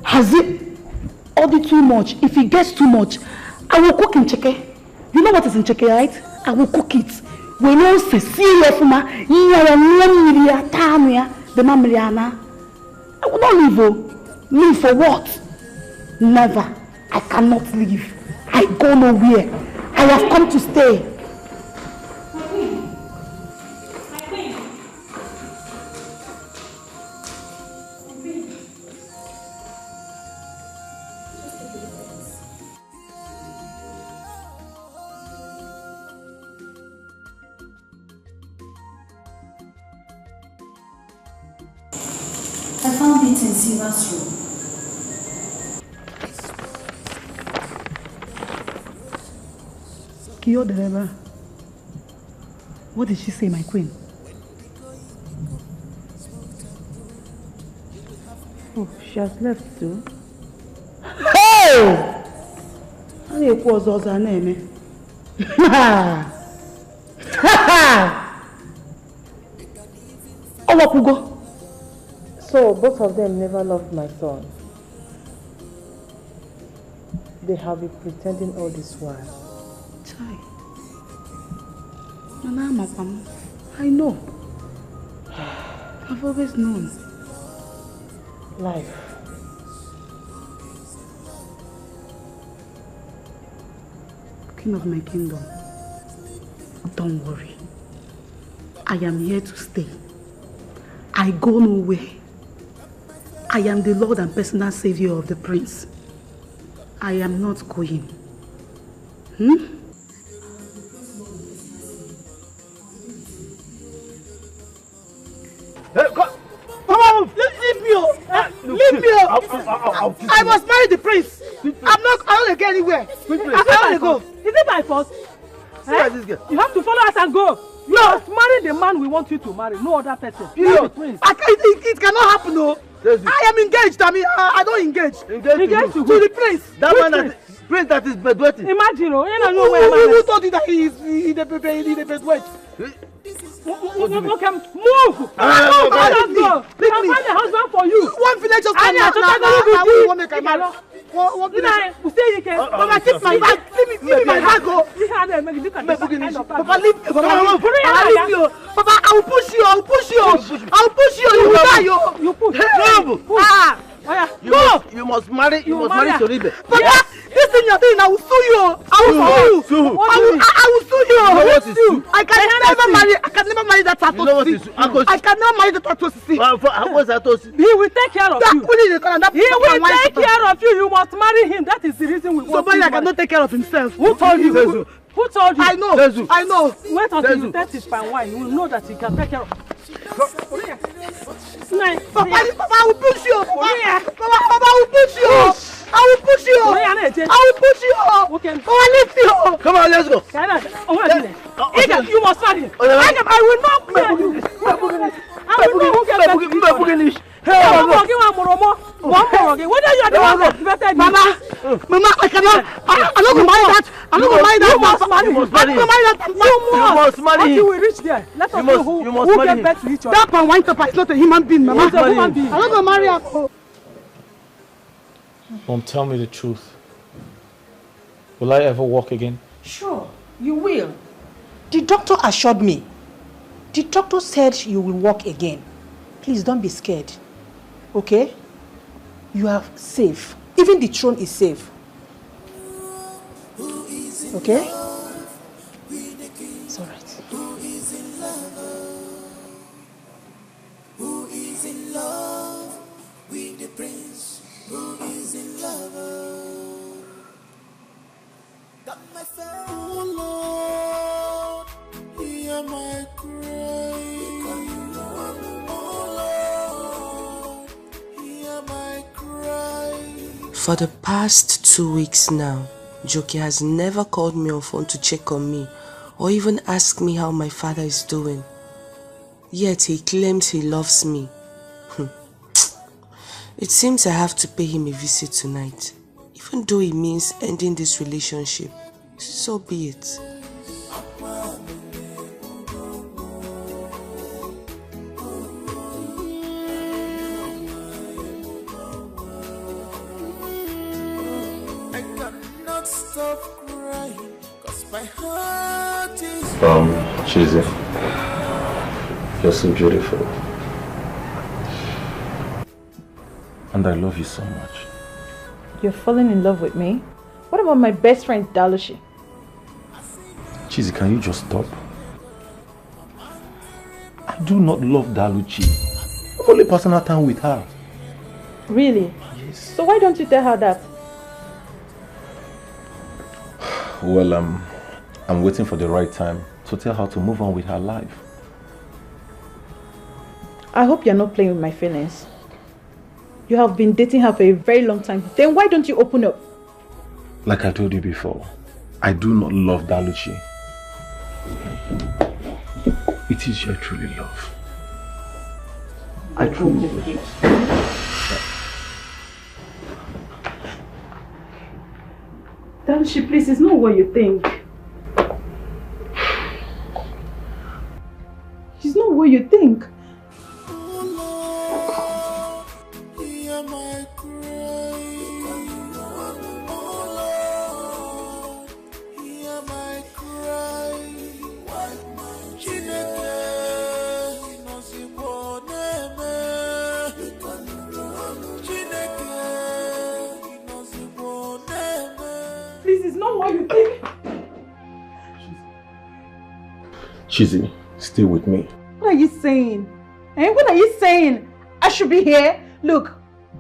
has it ordered too much. If it gets too much, I will cook in cheke. You know what is in cheke, right? I will cook it. When you say serious, I will not leave. Leave for what? Never. I cannot leave. I go nowhere. I have come to stay. I found it in Silva's room. Kiyo Dereba, what did she say, my queen? Oh, she has left too. Hey! I was also her name. Oh, so both of them never loved my son. They have been pretending all this while. Chai. I know. I've always known. Life. King of my kingdom, don't worry. I am here to stay. I go nowhere. I am the Lord and personal savior of the prince. I am not going. Come on, leave me. Leave me. I must marry the prince. I don't get anywhere. I can't go. Is it my fault? You have to follow us and go. You must marry the man we want you to marry, no other person. It cannot happen, no. I am engaged. I mean, I don't engage. Engaged to the prince. That man that is bedwetting. Imagine, who told you that he is in the bedwet? Move! Let's go! We can find a husband for you. One village just come out. I will make a man. What village? Papa, keep my bag. Give me my bag. Papa, leave me. Papa, I will push you. You will die. You push. You must marry Soribe. Papa, this thing you're doing, I will sue you. I will sue you. I will sue you. I can never marry that Tato. I cannot marry the Tato. What's that? He will take care of you. He will take care of you. You must marry him. That is the reason we want somebody that cannot take care of himself. Who told you? Who told you? I know. Wait until you taste his fine wine. You will know that he can take care of you. Papa, I will push you. Papa, I will push you. I will push you. Okay. Lift you. Come on, let's go. You must marry him. I will not marry you. I will not get back. Whether you are the one that vetted Mama, I cannot. I'm not going to marry that. I'm not going to marry that. You must marry him. You must marry him. Until we reach there, let us know who get back to each other. That wine topper is not a human being, Mama. He's a human being. I'm not going to marry her. Mom, tell me the truth. Will I ever walk again? Sure, you will. The doctor assured me. The doctor said you will walk again. Please don't be scared. Okay? You are safe. Even the throne is safe. Okay? It's alright. Who is in love with the prince? Who is in love? Got my phone. Oh Lord, hear my cry. Oh Lord, hear my cry. For the past 2 weeks now, Joki has never called me on phone to check on me or even ask me how my father is doing. Yet he claims he loves me. It seems I have to pay him a visit tonight, even though it means ending this relationship. So be it. I cannot stop crying, 'cause my heart is Chizzy, you're so beautiful. And I love you so much. You're falling in love with me? What about my best friend, Dalushi? Chizzy, can you just stop? I do not love Daluchi. I'm only personal time with her. Really? Yes. So why don't you tell her that? Well, I'm waiting for the right time to tell her to move on with her life. I hope you're not playing with my feelings. You have been dating her for a very long time. Then why don't you open up? Like I told you before, I do not love Daluchi. It is your truly love. I truly love you. Daluchi, please, it's not what you think. It's not what you think. Chizzy, stay with me. What are you saying? Eh? What are you saying? I should be here? Look,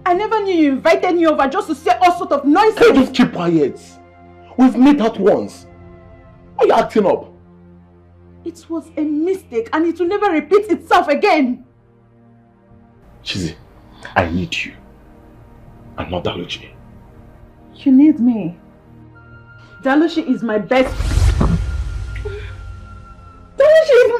I never knew you invited me over just to say all sort of nonsense. Can you just keep quiet? We've met out once. Why are you acting up? It was a mistake and it will never repeat itself again. Chizzy, I need you. And not Daluchi. You need me. Daluchi is my best. Daluchi is...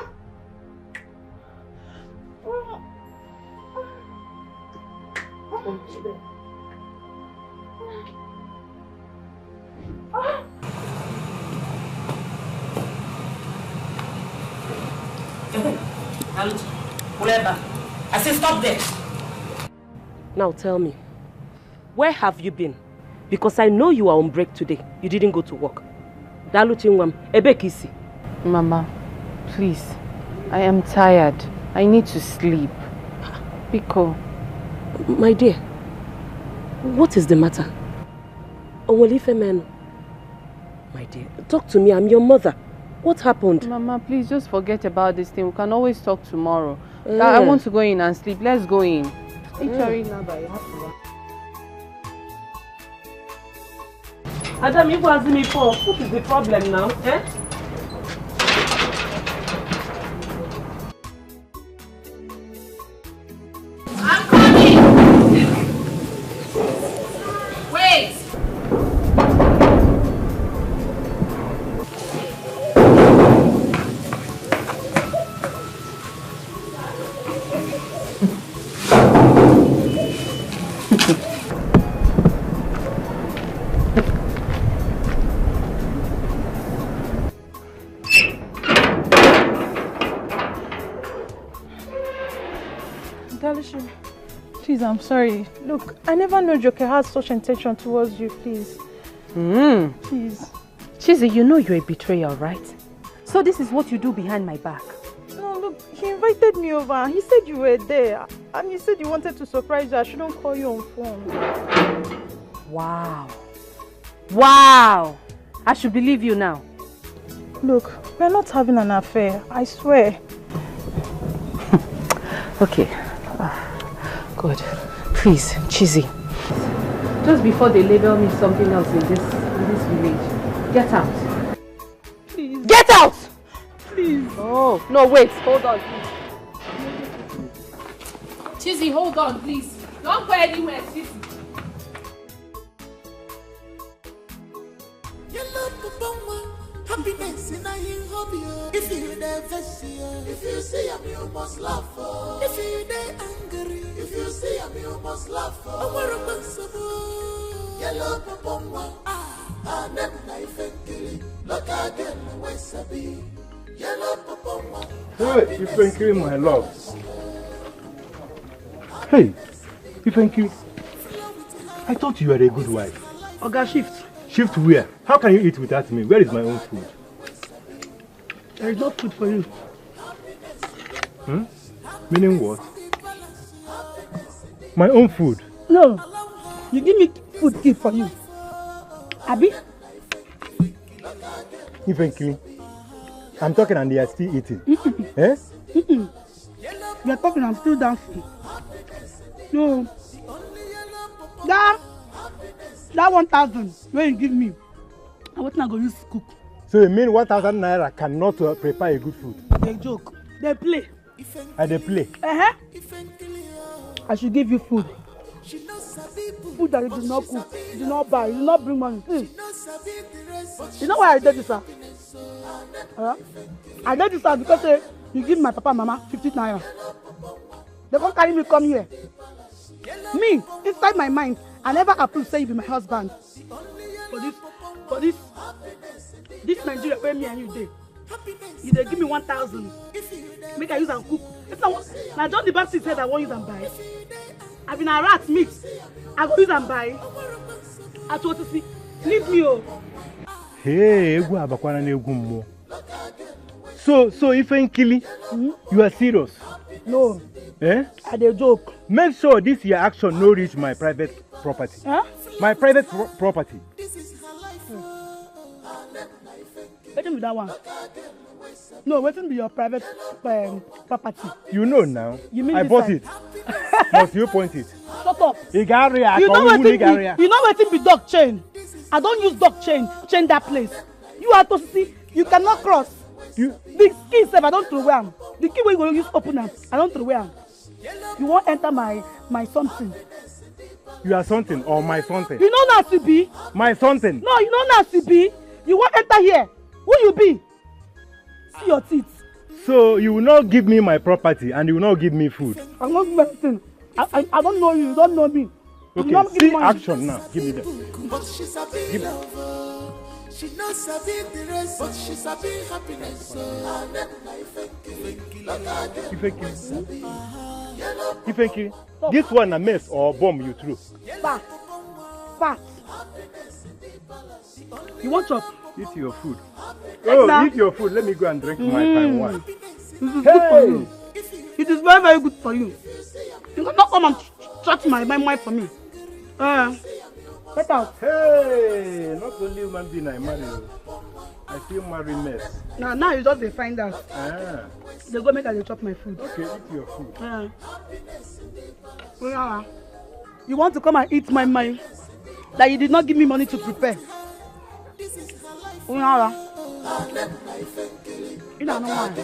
I say stop there. Now tell me, where have you been? Because I know you are on break today. You didn't go to work. Daluchingwam, Ebekisi. Mama, please. I am tired. I need to sleep. Biko. My dear, what is the matter? Owolifemenu. My dear, talk to me. I'm your mother. What happened? Mama, please just forget about this thing. We can always talk tomorrow. I want to go in and sleep. Let's go in. Adam, you asking me for what is the problem now? Eh? I'm coming! Wait! Please, I'm sorry. Look, I never knew Joker had such intention towards you, please. Please. Chizzy, you know you're a betrayer, right? So this is what you do behind my back. No, look, he invited me over. He said you were there. And he said you wanted to surprise you. I shouldn't call you on phone. Wow. Wow! I should believe you now. Look, we're not having an affair. I swear. Okay. Good. Please, Chizzy. Just before they label me something else in this village, get out. Please. Get out! Please. Oh, no, wait. Hold on, please. Chizzy, hold on, please. Don't go anywhere, Chizzy. Happiness in a hobby. If you never see her, if you see him, you must laugh for. If you angry, if you see him, you must laugh for. I'm responsible. Yellow papa, and then knife and killing. Look again, where's a bee? Yellow papa. Hey, Ifenki, my love. Hey, Ifenki. I thought you were a good wife. Oga, shift. Shift where? How can you eat without me? Where is my own food? There is no food for you. Meaning what? My own food? No. You give me food keep for you. Abi? Ifenki, I'm talking and they are still eating. Eh? You are talking, I'm still dancing. No. That 1,000 where you give me, I want to go use cook. So you mean 1,000 naira cannot prepare a good food? They joke. They play. And they play? I should give you food. Food that you do not cook, you do not buy, you do not bring money. You know why I did this, sir? I did this, sir, because you give my papa and mama 50 naira. They can't carry me come here. Me, inside my mind, I never approve say you be my husband. For this Nigeria where me and you dey. You dey give me 1,000. Make I use and cook. Now John the Baptist said I won't use and buy. I been a rat meat. I go use and buy. I told to see. Leave me oh. Hey, so Ifenkili, you are serious? No. Eh? I dey joke. Make sure this your action no reach my private property. Huh? My private property. Waiting with that one. No, waiting be your private property. You know now. You mean I bought it. Must you point it? Shut up. You know waiting be dog chain. I don't use dog chain that place. You are to see. You cannot cross. The key said I don't throw away. The key where you going to use open them. I don't throw away. You won't enter my something. You are something or my something? You know Nancy B. My something. No, you know Nancy B. You won't enter here. Who you be? See your teeth. So you will not give me my property and you will not give me food. I'm not doing anything. I don't know you. You don't know me. Okay, see action now. Give me that. But she's a big lover. She knows sabi the rest, but she sabi happiness. So Ifeki, this one a mess or bomb you threw? Fat. Fat. You want chop? Eat your food. Oh, eat your food. Let me go and drink my fine wine. This is good for you. It is very, very good for you. You cannot come and chat my wife for me. Get out. Hey, not only human being I marry. I feel marry mess. Now you just find out. They go make her chop my food. Okay, eat your food. You want to come and eat my mind that you did not give me money to prepare. You know no one.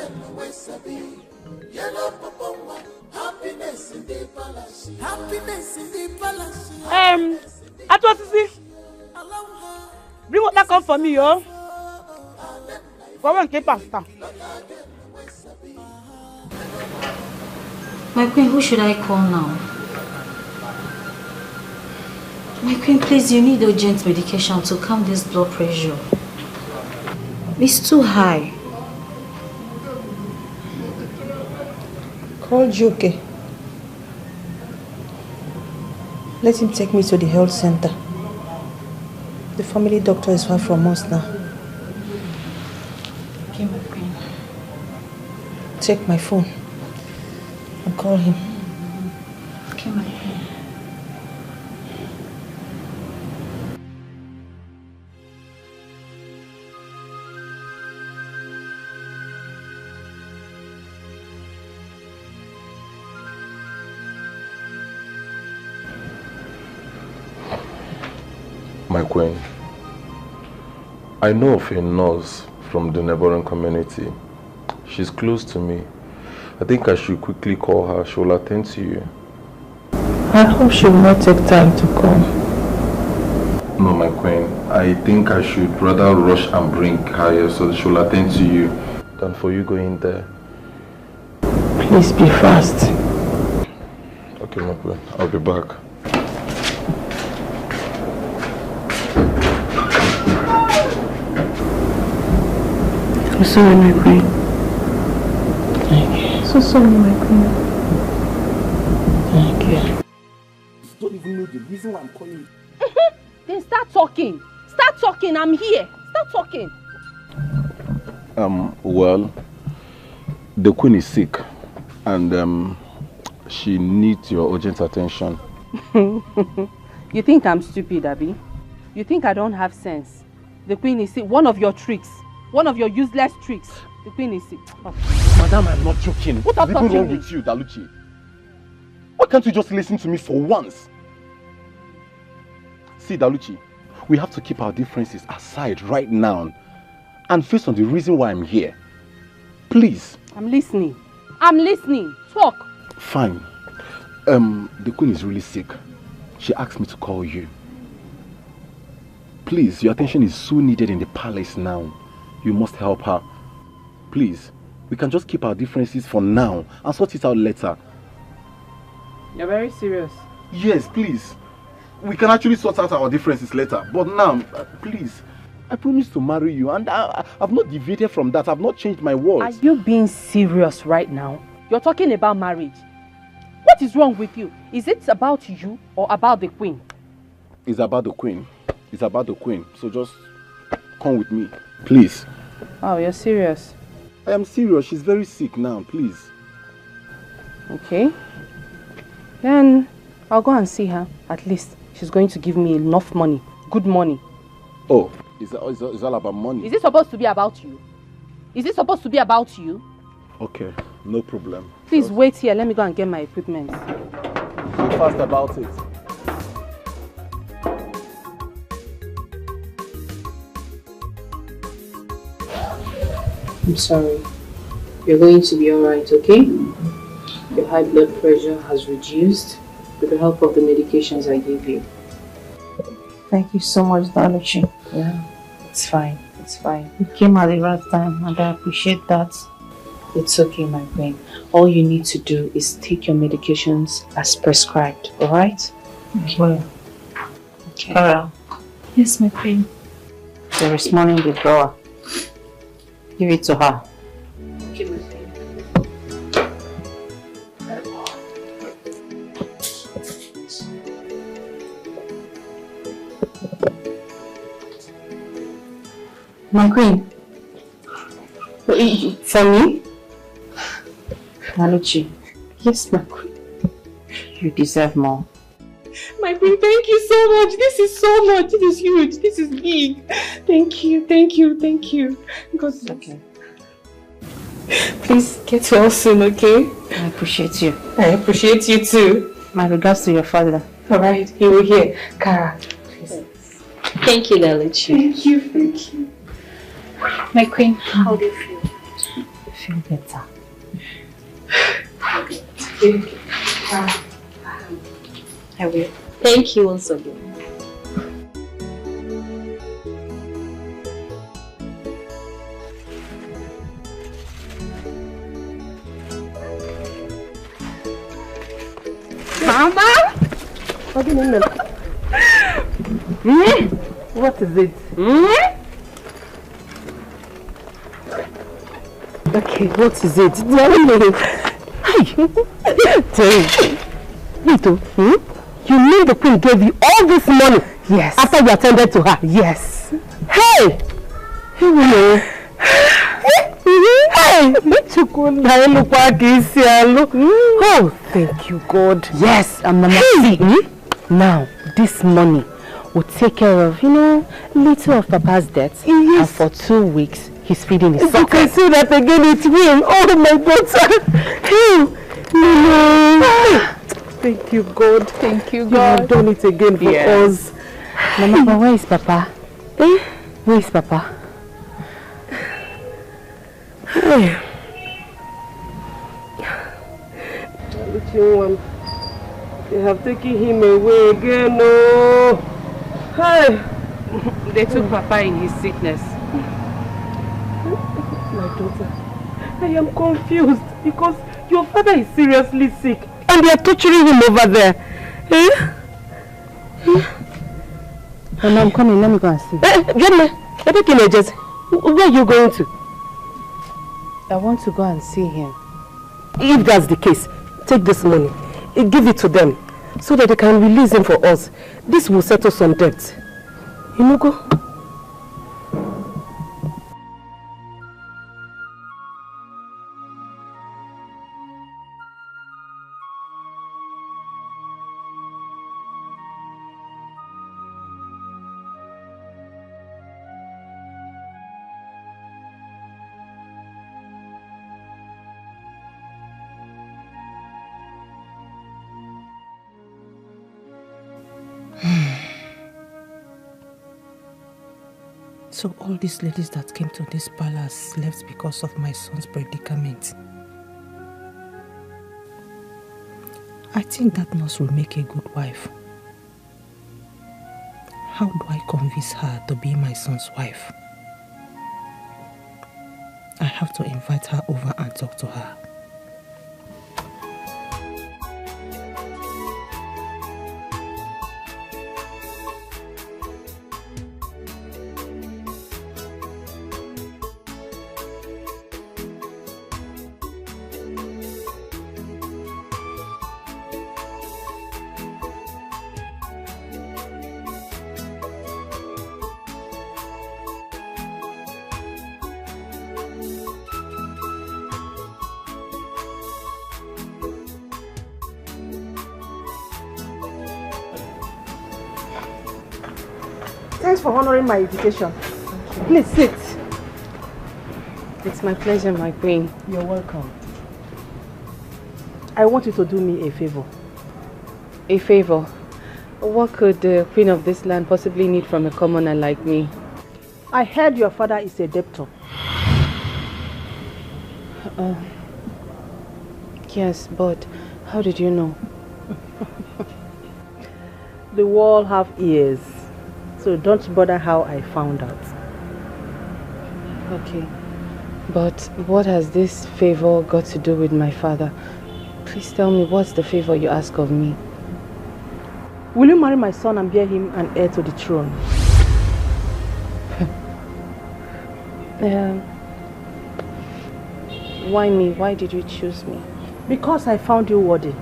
Atwasisi, bring water come for me, yo. Come and keep pasta. My queen, who should I call now? My queen, please, you need urgent medication to calm this blood pressure. It's too high. Call Joke. Let him take me to the health center. The family doctor is far from us now. Okay, my queen. Take my phone and call him. Okay, my queen. My queen, I know of a nurse from the neighboring community. She's close to me. I think I should quickly call her. She will attend to you. I hope she will not take time to come. No, my queen. I think I should rather rush and bring her here so that she will attend to you than for you going there. Please be fast. Okay, my queen. I'll be back. I'm sorry, my queen. Thank you. So sorry, my queen. Thank you. You don't even know the reason why I'm calling you. Then start talking. Start talking. I'm here. Start talking. Well, the queen is sick and she needs your urgent attention. You think I'm stupid, Abby? You think I don't have sense? The queen is sick. One of your tricks. One of your useless tricks. The queen is sick. Oh. Madam, I'm not joking. What is even wrong with you, Daluchi? Why can't you just listen to me for once? See, Daluchi, we have to keep our differences aside right now and face on the reason why I'm here. Please. I'm listening. I'm listening. Talk. Fine. The queen is really sick. She asked me to call you. Please, your attention is so needed in the palace now. You must help her. Please, we can just keep our differences for now and sort it out later. You're very serious. Yes, please. We can actually sort out our differences later. But now, please, I promised to marry you and I've not deviated from that. I've not changed my words. Are you being serious right now? You're talking about marriage. What is wrong with you? Is it about you or about the queen? It's about the queen. It's about the queen. So just come with me, please. Oh, you're serious? I am serious. She's very sick now, please. Okay. Then I'll go and see her. At least she's going to give me enough money. Good money. Oh, it's all about money. Is it supposed to be about you? Is it supposed to be about you? Okay, no problem. Please wait here. Let me go and get my equipment. Be fast about it. I'm sorry. You're going to be alright, okay? Your high blood pressure has reduced with the help of the medications I gave you. Thank you so much, Daluchi. Yeah, it's fine. It's fine. You came at the right time and I appreciate that. It's okay, my queen. All you need to do is take your medications as prescribed, alright? Okay. Well, Okay. Carol. Yes, my queen. There is money in the drawer. Give it to her. Okay, my My queen. For me? Naluchi. Yes, my queen. You deserve more. My queen, thank you so much. This is so much. This is huge. This is big. Thank you, thank you, thank you. God, okay. Please get well soon, okay? I appreciate you. I appreciate you too. My regards to your father. Alright, he will hear. Kara, please. Thank you, Naluchi. Thank you, thank you. My queen, how do you feel? I feel better. Thank you. I will. Thank you once again. Mama? What is it? Okay, what is it? Nito, you mean the queen gave you all this money? Yes. After you attended to her? Yes. Hey! Hey! Oh, thank you, God. Yes, and Mama, see, now this money will take care of, little of Papa's debts. Yes. And for 2 weeks, he's feeding his son. You can see that again, it's him. Oh my God. Thank you, God. Thank you, God. You have done it again for us. Mama, but where is Papa? Where is Papa? Hey. They have taken him away again. Oh. Hey. They took Papa in his sickness. My daughter, I am confused because your father is seriously sick and they are torturing him over there. Mama, I'm coming. Let me go and see. Get me. Where are you going to? I want to go and see him. If that's the case, take this money. Give it to them so that they can release him for us. This will settle some debts. Go. So all these ladies that came to this palace left because of my son's predicament. I think that nurse will make a good wife. How do I convince her to be my son's wife? I have to invite her over and talk to her. Thanks for honoring my invitation. Please sit. It's my pleasure, my queen. You're welcome. I want you to do me a favor. A favor? What could the queen of this land possibly need from a commoner like me? I heard your father is a debtor. Yes, but how did you know? The wall have ears, so don't bother how I found out. Okay, but what has this favor got to do with my father? Please tell me, what's the favor you ask of me? Will you marry my son and bear him an heir to the throne? Why me? Why did you choose me? Because I found you worthy.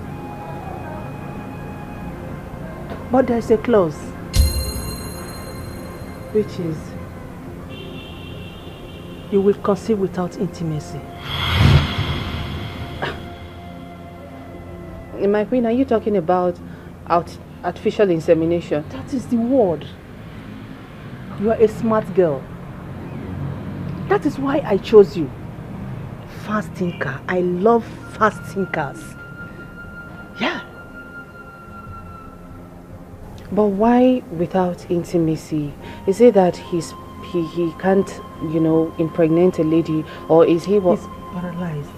But there's a clause, which is you will conceive without intimacy. My queen, are you talking about artificial insemination? That is the word. You are a smart girl. That is why I chose you. Fast thinker. I love fast thinkers. Yeah. But why without intimacy? Is it that he can't, impregnate a lady, or is he what? He's paralyzed.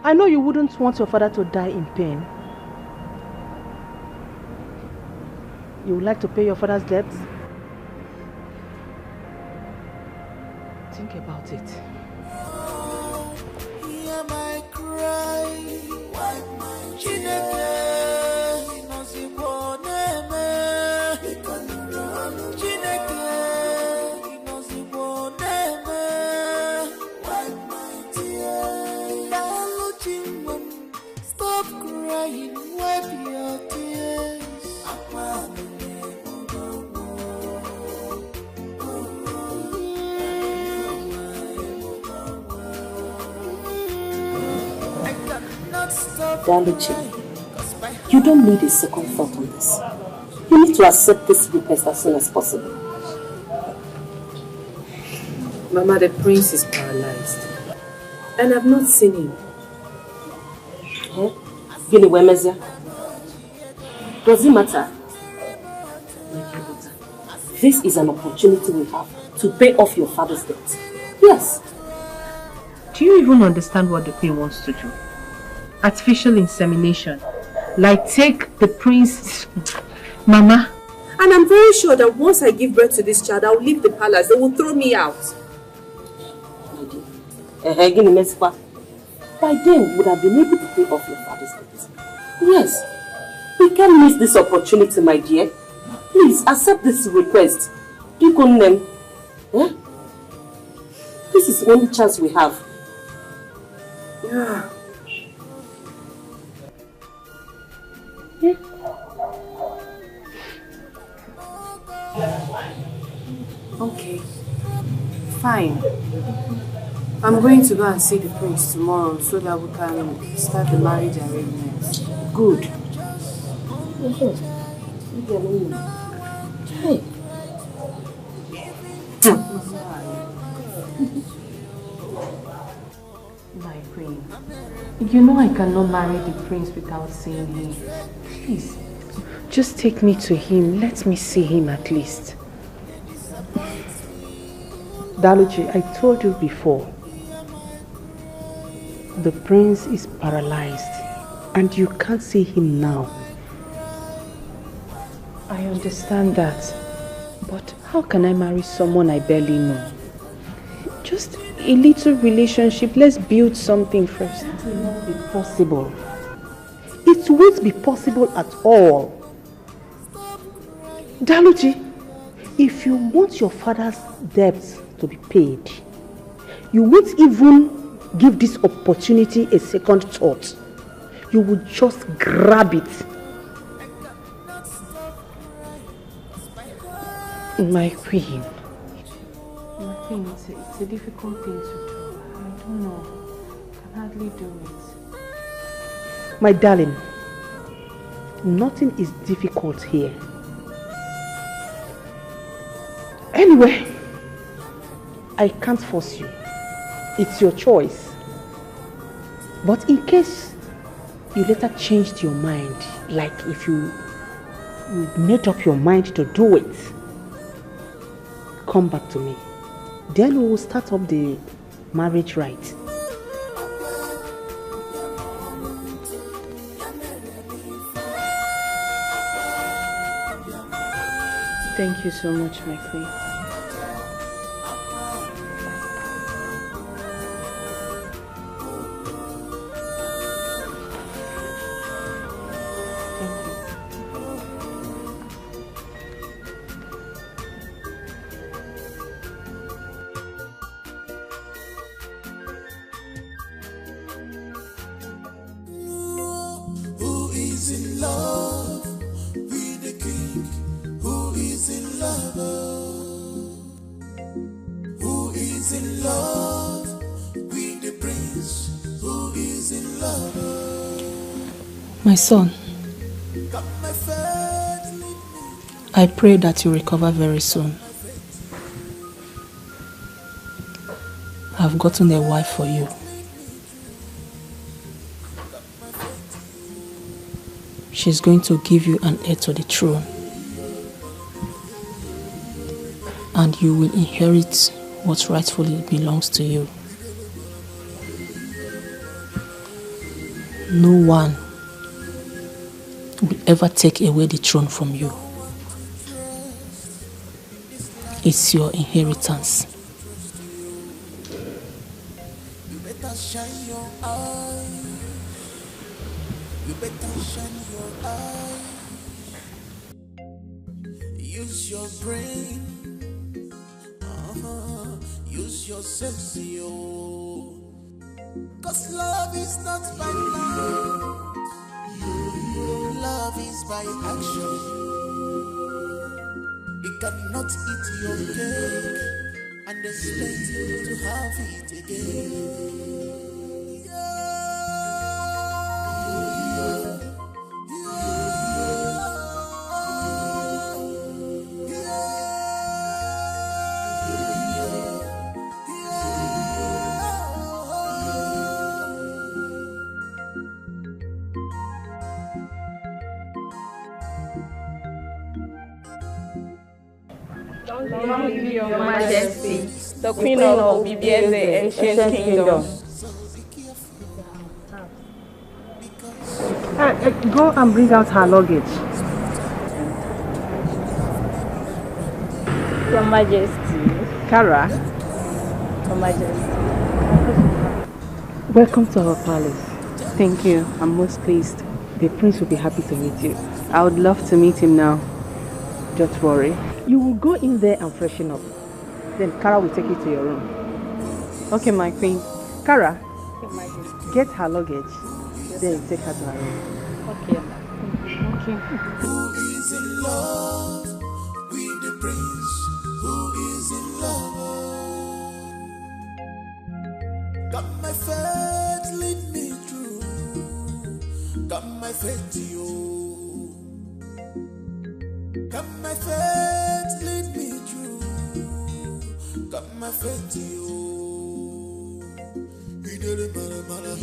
I know you wouldn't want your father to die in pain. You would like to pay your father's debts? Think about it. Hear my cry, wipe my Chineke, Chineke, wipe my tears. Stop crying, wipe your tears. Daluchi, you don't need a second thought on this. You need to accept this request as soon as possible. Mama, the prince is paralyzed. And I've not seen him. Billy Wemezia? Does it matter? This is an opportunity we have to pay off your father's debt. Yes. Do you even understand what the queen wants to do? Artificial insemination. Like take the prince... Mama. And I'm very sure that once I give birth to this child, I will leave the palace. They will throw me out. By then, we would have been able to pay off your father's debt. Yes. We can't miss this opportunity, my dear. Please, accept this request. Do you call them? Eh? This is the only chance we have. Yeah. Okay. Fine. I'm going to go and see the prince tomorrow so that we can start the marriage arrangements. Good. Hey. My queen, you know I cannot marry the prince without seeing him. Please, just take me to him. Let me see him at least. Daluchi, I told you before, the prince is paralyzed and you can't see him now. I understand that, but how can I marry someone I barely know? Just a little relationship. Let's build something first. It will not be possible. It won't be possible at all. Daluchi, if you want your father's debts to be paid, you won't even give this opportunity a second thought. You will just grab it. My queen, it's a difficult thing to do. I don't know. I can hardly do it. My darling, nothing is difficult here. Anyway, I can't force you. It's your choice. But in case you later changed your mind, like if you made up your mind to do it, come back to me. Then we will start up the marriage rite. Thank you so much, my queen. love with the king? Who is in love? Who is in love with the prince? Who is in love? My son, I pray that you recover very soon. I've gotten a wife for you. She's going to give you an heir to the throne. And you will inherit what rightfully belongs to you. No one will ever take away the throne from you. It's your inheritance. You better shine your eye. You better shine your eye. Use your brain. Use your sense, yo. 'Cause love is not by might. Love is by action. You cannot eat your cake and expect to have it again. Long live your majesty, the queen of the ancient kingdom. Go and bring out her luggage. Your majesty. Kara. Your majesty. Welcome to our palace. Thank you. I'm most pleased. The prince will be happy to meet you. I would love to meet him now. Don't worry. You will go in there and freshen up. Then Kara will take you to your room. Okay, my queen. Kara, get her luggage. Then take her to her room. Okay. Okay. Who is in love with the prince? Who is in love? Got my faith, lead me through. Got my faith to you. Got my faith, lead me through. Got my faith to you. We did it, mala mala,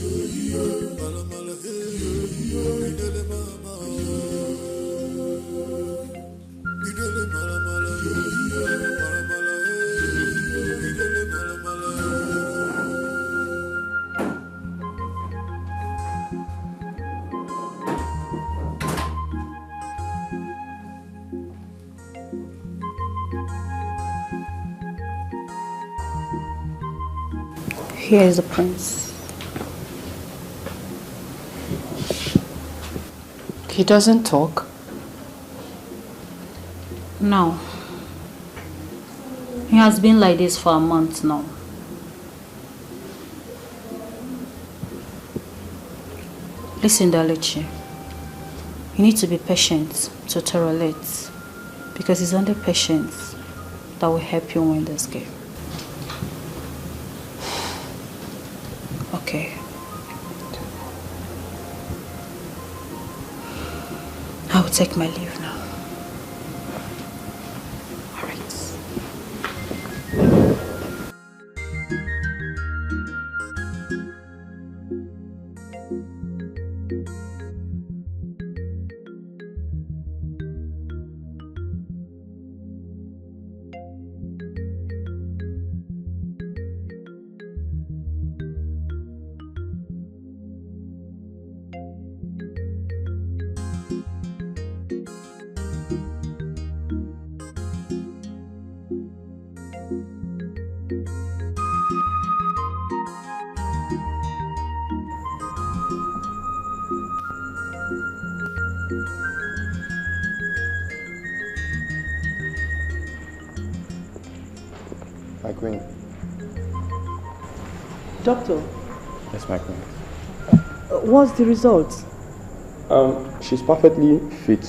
mala mala, we did it, mala mala, we did it, mala mala, mala mala, we did it, mala mala. Here is the prince. He doesn't talk? No. He has been like this for a month now. Listen, Dalichi. You need to be patient to tolerate, because it's only patience that will help you win this game. Okay. I will take my leave now. All right. My queen. Doctor, Yes, my queen. what's the result? She's perfectly fit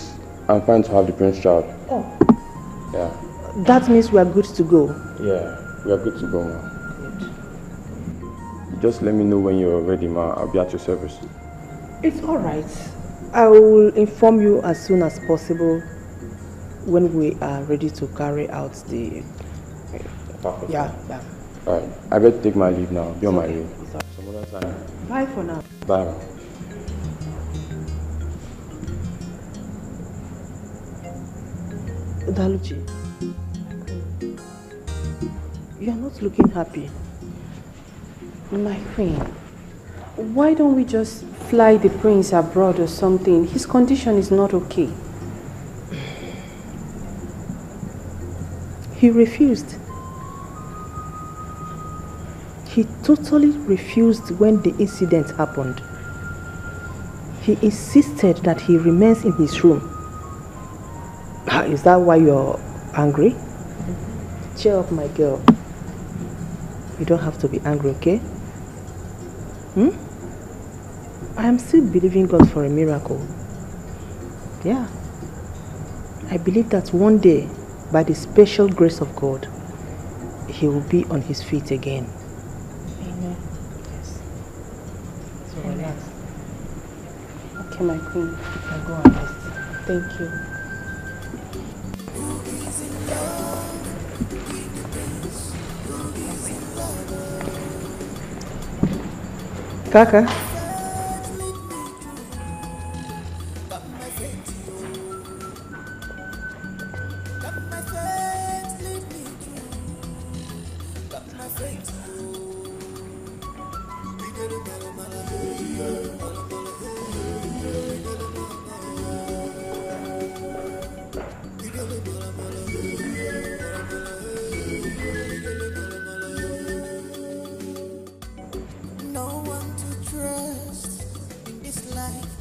and fine to have the prince child. Oh. Yeah. That means we are good to go. Yeah, we are good to go, ma. Just let me know when you're ready, ma. I'll be at your service. It's all right. I will inform you as soon as possible when we are ready to carry out the... Perfect. Yeah. Alright, I better take my leave now. Be on my way. Some other time. Bye for now. Bye, ma. Daluchi, you are not looking happy. My queen, why don't we just fly the prince abroad or something? His condition is not okay. He refused. He totally refused when the incident happened. He insisted that he remains in his room. Is that why you're angry? Cheer up, my girl. You don't have to be angry, okay? I am still believing God for a miracle. Yeah. I believe that one day, by the special grace of God, he will be on his feet again. Amen. Yes. So relax. Okay, my queen. You can go and rest. Thank you. Kaka. No one to trust in this life,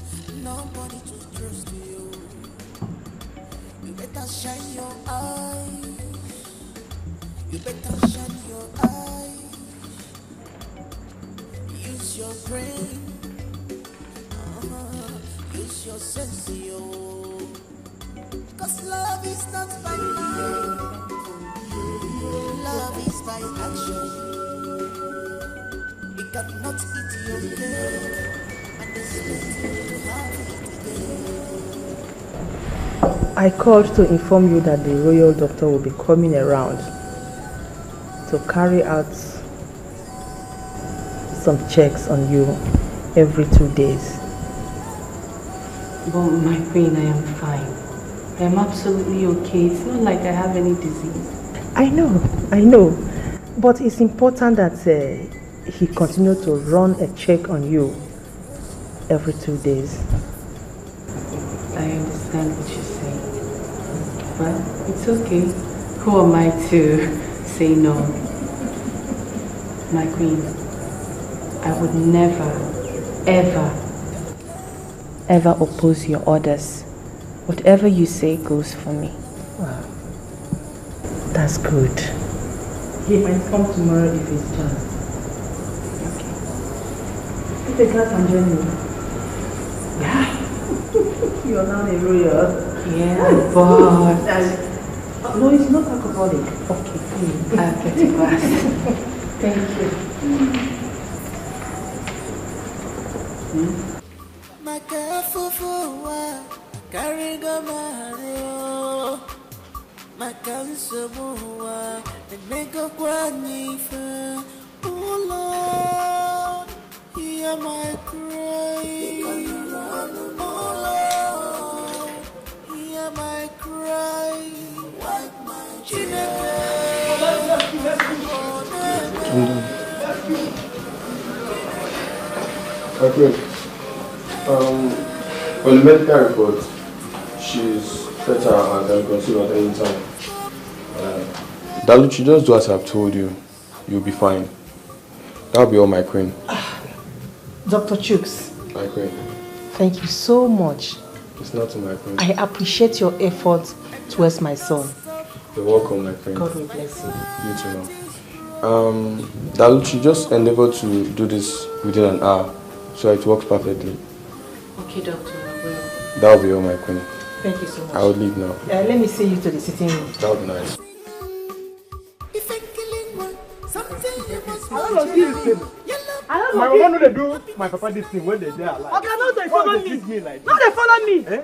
nobody to trust you. You better shine your eyes. You better shine your eyes. Use your brain. Use your sense, yo. Cause love is not by mind. Love is by action. You cannot eat your cake and expect to have it again. I called to inform you that the royal doctor will be coming around to carry out some checks on you every 2 days. But my queen, I am fine. I am absolutely okay. It's not like I have any disease. I know. But it's important that he continue to run a check on you every 2 days. I understand what you're saying. But it's okay. Who am I to say no? My queen, I would never, ever oppose your orders. Whatever you say goes for me. Wow. That's good. He might come tomorrow if it's chance. If the cat can join me. Yeah. You're now a royal. Yeah, but... No, it's not alcoholic. Okay, please. I'll get it fast. Thank you. My careful for carry go Mario. My cancer moa, and make a guanifa. Oh Lord, hear my cry. Oh Lord, hear my cry. Wipe my Okay. On the medical report, she's better and can continue at any time. Daluchi, just do as I've told you. You'll be fine. That'll be all, my queen. Dr. Chooks, My queen. thank you so much. It's not my queen. I appreciate your efforts towards my son. You're welcome, my queen. God will bless you. You too, now. Daluchi, just endeavor to do this within an hour so it works perfectly. Okay, doctor, I will. That'll be all, my queen. Thank you so much. I will leave now. Let me see you to the sitting room. That would be nice. My mama know they do my papa this thing when they're alive. Okay, now they follow me. Like Now they follow me. Eh?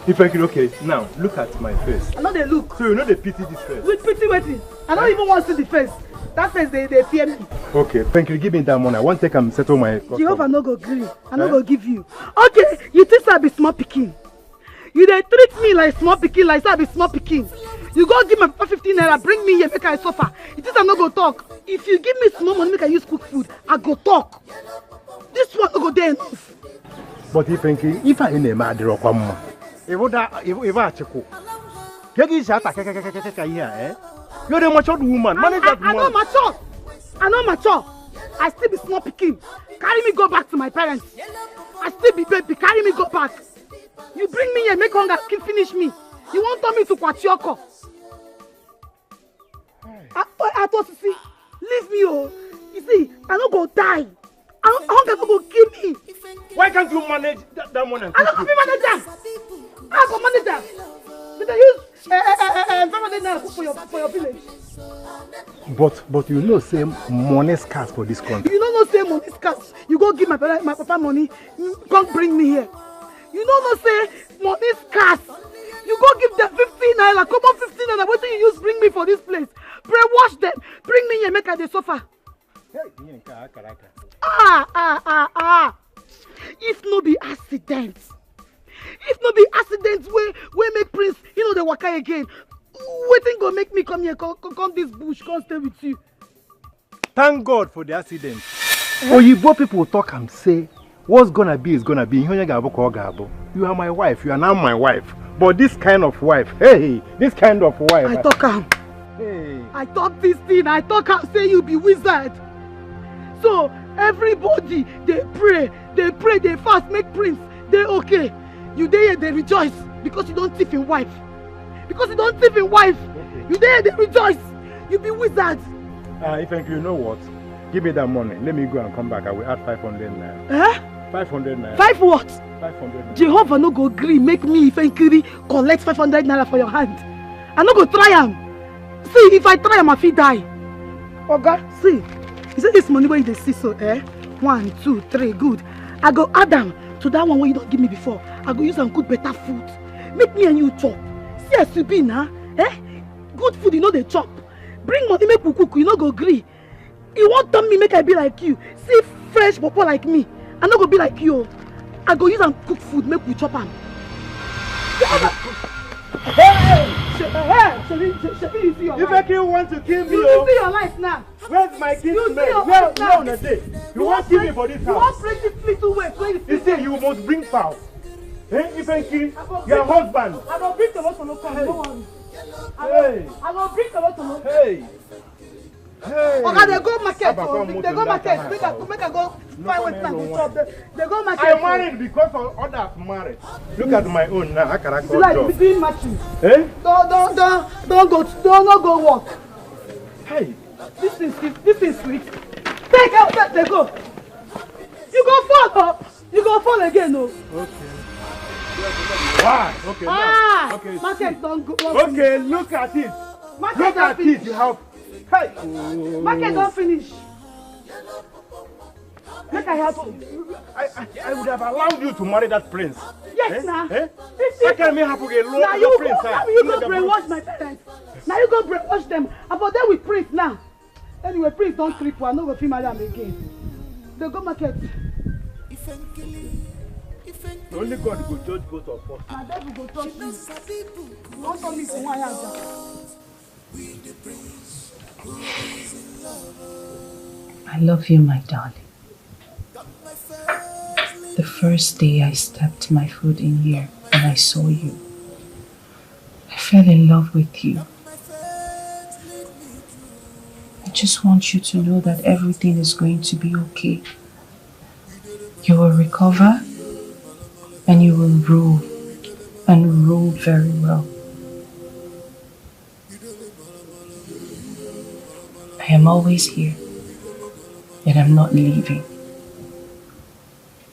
If I could, okay, now look at my face. I know they look. So you know they pity this face. With pity waiting. I don't even want to see the face. That face, they fear me. Okay, thank you. Give me that money. I want to take and settle my custom. Jehovah no go gree. I no go give you. Okay, you think I be small pikin. You they treat me like small pikin, like I be small pikin. You go give my papa 15 naira, bring me here, make I suffer. You think I no go talk? If you give me small money, make I use cook food, I go talk. This one no go there enough. But if I in a mad rock, if I check, you're the matured woman. Manage that woman. I know mature. I know mature. I still be small pikin. Carry me go back to my parents. I still be baby. Carry me go back. You bring me here, make hunger keep finish me. You won't turn me to Kwachioko. I thought to see, leave me, oh. You see, I don't go die. Hunger no go kill me. Why can't you manage that money? I don't manage that. I go manage that. But they use 500 naira for your village. But you know, say money scarce for this country. You don't know say money scarce. You go give my papa money, come bring me here. You don't know say money scarce. You go give them 15 naira, come on 15 naira. What do you use bring me for this place? Brainwash them, bring me here, make her suffer. If no be accident. If no be accident where make Prince, you know, the waka again. Waiting go make me come here, come this bush, come stay with you. Thank God for the accident. Oyibo people talk and say, what's gonna be is gonna be. You are my wife, you are now my wife. But this kind of wife, hey, this kind of wife. I talk am. Hey. I talk this thing, I talk am say you be wizard. So everybody, they pray, they fast, make Prince, they okay. You there, they rejoice because you don't thief in wife. Because you don't thief in wife. Okay. You there, they rejoice. You be wizard. If you know what, give me that money. Let me go and come back. I will add 500 naira. Eh? 500 naira. 5 what? 500 naira. Jehovah no go agree. Make me if Nkiri collect 500 naira for your hand. I no go try am. See, if I try am, I fit die. Oga, see. You see this money where you see so, eh? 1, 2, 3, good. I go add them to that one where you don't give me before. I go use and cook better food. Make me and you chop. See as you be now, eh? Good food, you know they chop. Bring money, make we cook, you know go agree. You won't tell me make I be like you. See fresh papa like me. I no go be like you. I go use and cook food, make we chop am. Hey! You see your life. If you want to kill me, you see your life now. Where's my kids? You see your life now. You won't kill me for this house. You won't break this little way. You say you must bring foul. Eh? If I kill your husband. I don't bring the lot to no come. Don't worry. I don't bring the lot to no. Hey. Hey. Okay, they go market. They go market. Make I go find what time to chop. They go market. I married because of others married. Look at my own now. I cannot go. Like between matches. Eh? Don't go work. Hey. This is sweet. Take out that they go. You go fall. You go fall again, no. Okay. Why? Okay. Now. Okay. Market don't go. Okay, look at it. Market look at it. You have. Hey. Market don't finish. Make I help you. I would have allowed you to marry that prince. Yes, now. Eh? How can me have a low prince? Now you go brainwash my parents. Now you go brainwash them. About them with prince now. Anyway, prince don't cripple. I know if you marry them again. They go market. Only God will judge both of us. My devil go touch you. Don't tell me to one I love you, my darling. The first day I stepped my foot in here and I saw you, I fell in love with you. I just want you to know that everything is going to be okay. You will recover and you will rule, and rule very well. I am always here, and I'm not leaving.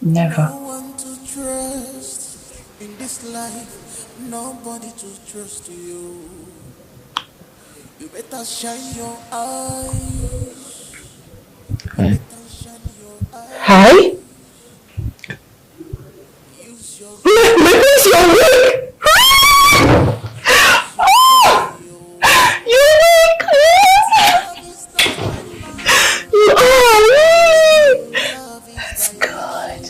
Never. life, nobody to trust you. You better shine your eyes. Hi? Use your wig! You wig! You are wig! That's good.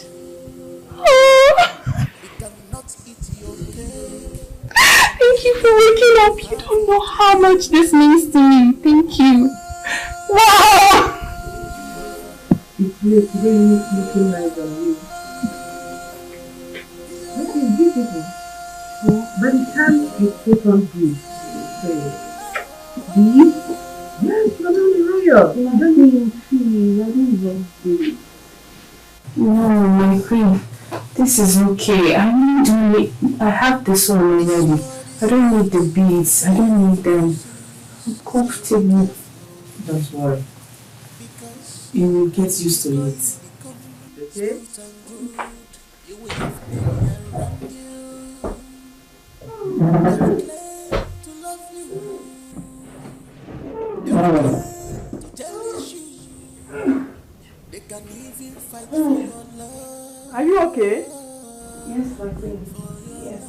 Thank you for waking up. You don't know how much this means to me. Thank you. Wow! It's really looking nice on you. That is beautiful. By the time you put on this, yes, you're not royal. I don't even feel. I don't even feel. No, my queen, this is okay. I have this one already. I don't need the beads. I don't need them. I'm comfortable. Don't worry. You will get used to it. Okay? Are you okay? Yes, my queen. Yes.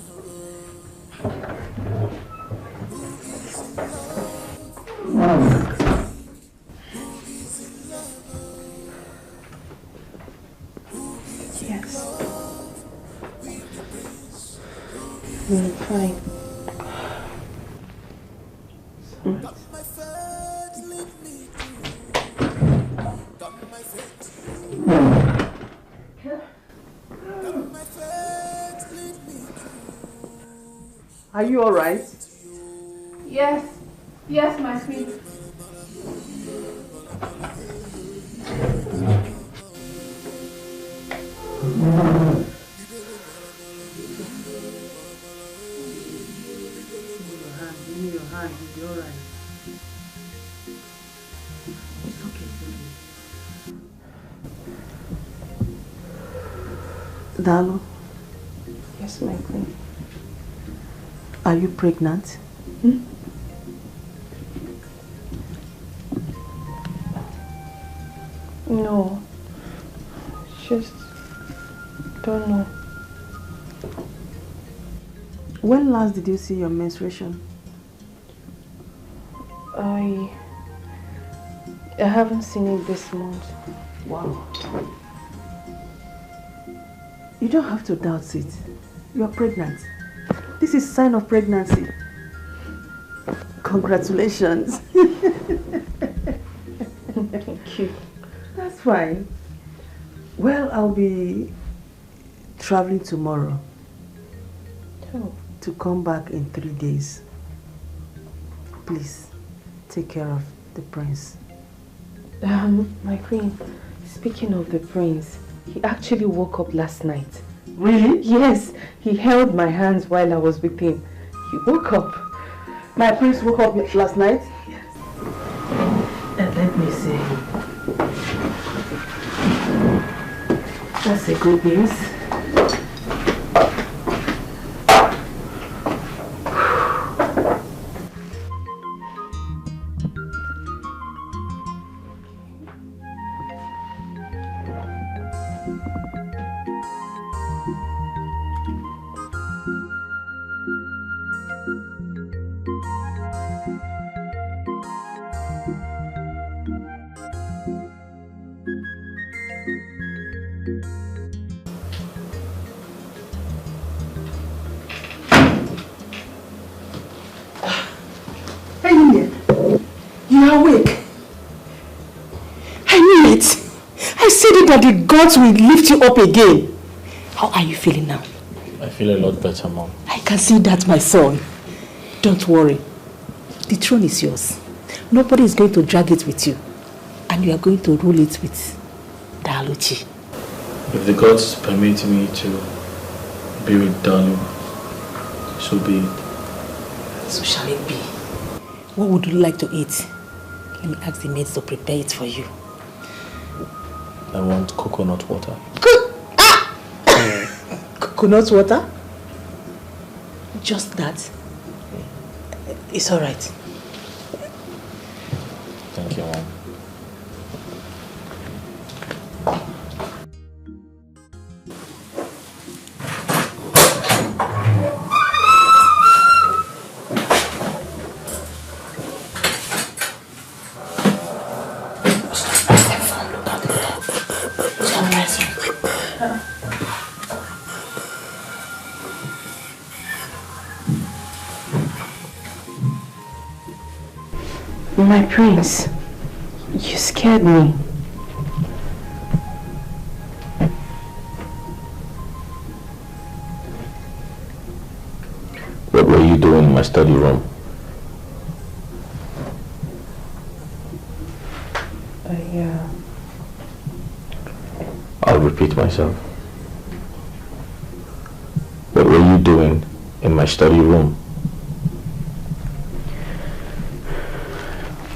Yes. I'm fine. Are you alright? Yes. Yes, my queen. Your hand, you'll be alright. It's okay. Dalo, Yes, my queen. are you pregnant? No. Just don't know. When last did you see your menstruation? I haven't seen it this month. Wow. You don't have to doubt it. You're pregnant. This is sign of pregnancy. Congratulations. Thank you. That's fine. Well, I'll be traveling tomorrow to come back in 3 days. Please, take care of the prince. My queen, speaking of the prince, he actually woke up last night. Really? Yes, he held my hands while I was with him. He woke up. My prince woke up last night? Yes. And let me see. That's a good news. That the gods will lift you up again. How are you feeling now? I feel a lot better, Mom. I can see that, my son. Don't worry. The throne is yours. Nobody is going to drag it with you. And you are going to rule it with Daluchi. If the gods permit me to be with Dalu, so be it. So shall it be. What would you like to eat? Let me ask the maids to prepare it for you. I want coconut water. Coconut water? Just that? It's alright. Thank you, Mom. My prince, you scared me. What were you doing in my study room? I'll repeat myself. What were you doing in my study room?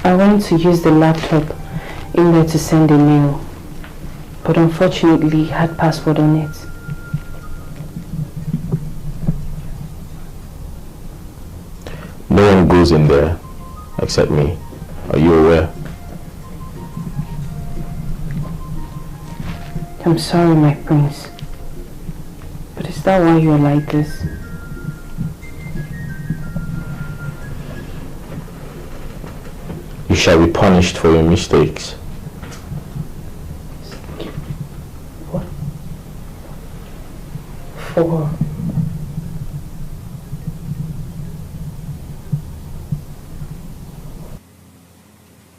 I went to use the laptop in there to send a mail, but unfortunately it had password on it. No one goes in there except me. Are you aware? I'm sorry, my prince, but is that why you're like this? You shall be punished for your mistakes. What? For?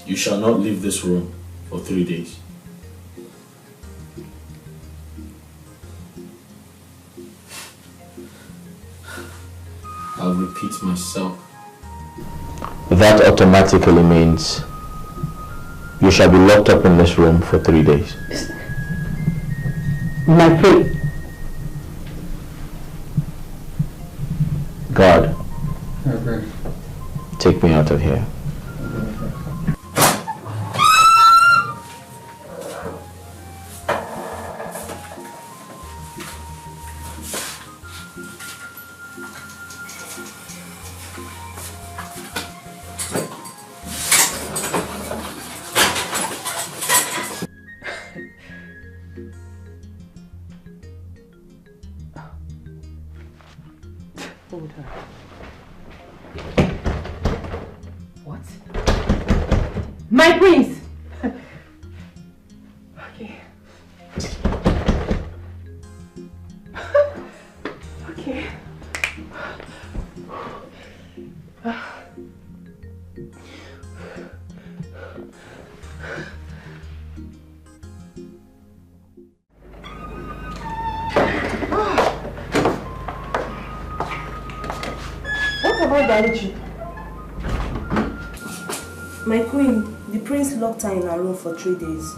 You shall not leave this room for 3 days. I'll repeat myself. That automatically means you shall be locked up in this room for 3 days. My prince. God, take me out of here. Hold her. What? My prince! Okay. Okay. My queen, the prince locked her in her room for 3 days.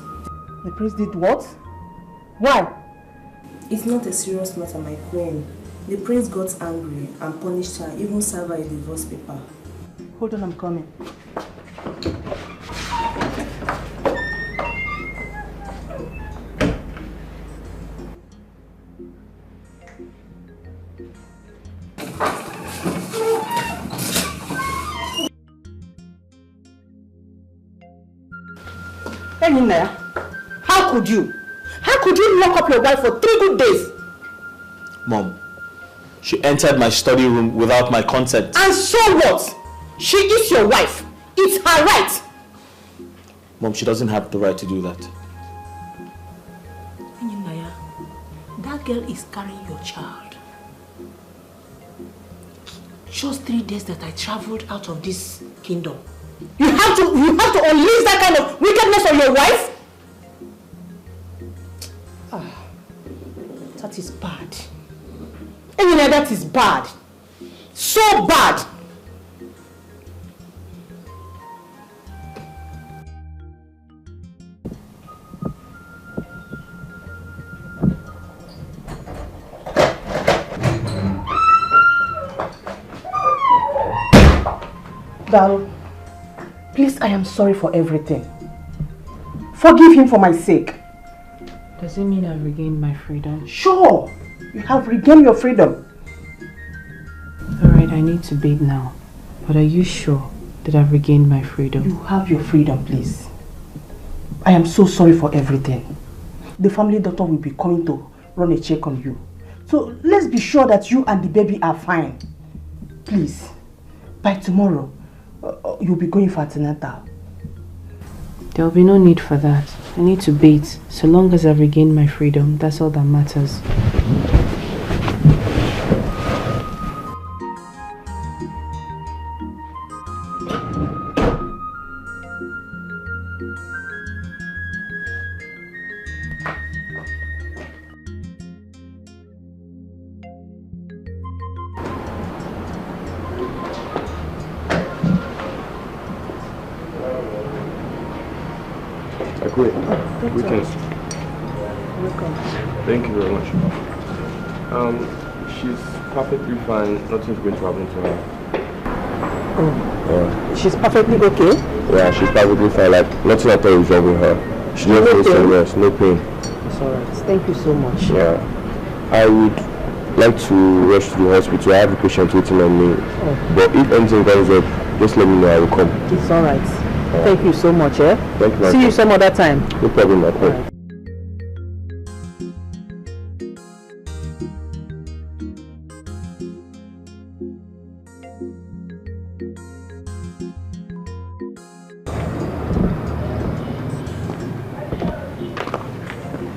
The prince did what? Why? It's not a serious matter, my queen. The prince got angry and punished her, even served her a divorce paper. Hold on, I'm coming. How could you? How could you lock up your wife for 3 good days? Mom, she entered my study room without my consent. And so what? She is your wife. It's her right. Mom, she doesn't have the right to do that. Naya, that girl is carrying your child. Just 3 days that I traveled out of this kingdom. You have to unleash that kind of wickedness on your wife? That is bad. Anyway, that is bad. So bad. Dal, please, I am sorry for everything. Forgive him for my sake. Does it mean I've regained my freedom? Sure, you have regained your freedom. All I need to bathe now. But are you sure that I've regained my freedom? You have your freedom, please. I am so sorry for everything. The family doctor will be coming to run a check on you. So let's be sure that you and the baby are fine. Please, by tomorrow, you'll be going for antenatal. There will be no need for that. I need to bathe. So long as I've regained my freedom, that's all that matters. Weekends. Welcome. Thank you very much. She's perfectly fine. Nothing's going to happen to her. Oh. She's perfectly okay? Yeah, she's perfectly fine. Like, nothing at all is wrong with her. She just needs some rest, no pain. It's alright. Thank you so much. Yeah. I would like to rush to the hospital. I have a patient waiting on me. Oh. But if anything comes up, just let me know. I will come. It's alright. Thank you so much, eh? Thank you. See you some other time. No problem, my friend.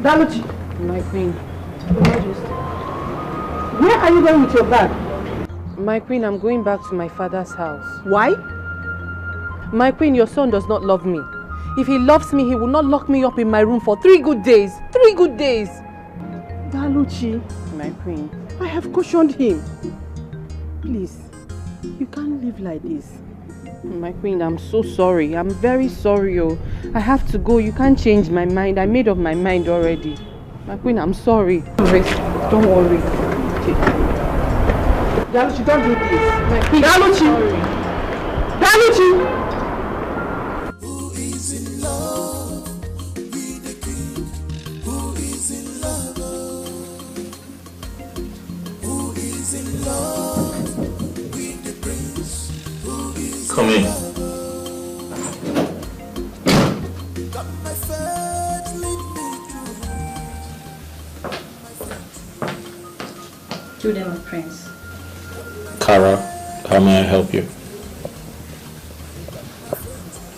Daluchi. My queen. Where are you going with your bag? My queen, I'm going back to my father's house. Why? My queen, your son does not love me. If he loves me, he will not lock me up in my room for 3 good days. 3 good days. Daluchi. My queen. I have cautioned him. Please, you can't live like this. My queen, I'm so sorry. I'm very sorry. Oh, I have to go. You can't change my mind. I made up my mind already. My queen, I'm sorry. Don't worry. Daluchi, don't do this. My queen, Daluchi. Daluchi. Who is in love with the king? Who is in love? Who is in love with the prince? Who is Come in. got my faith, lead me through. To them, Prince. Kara, how may I help you?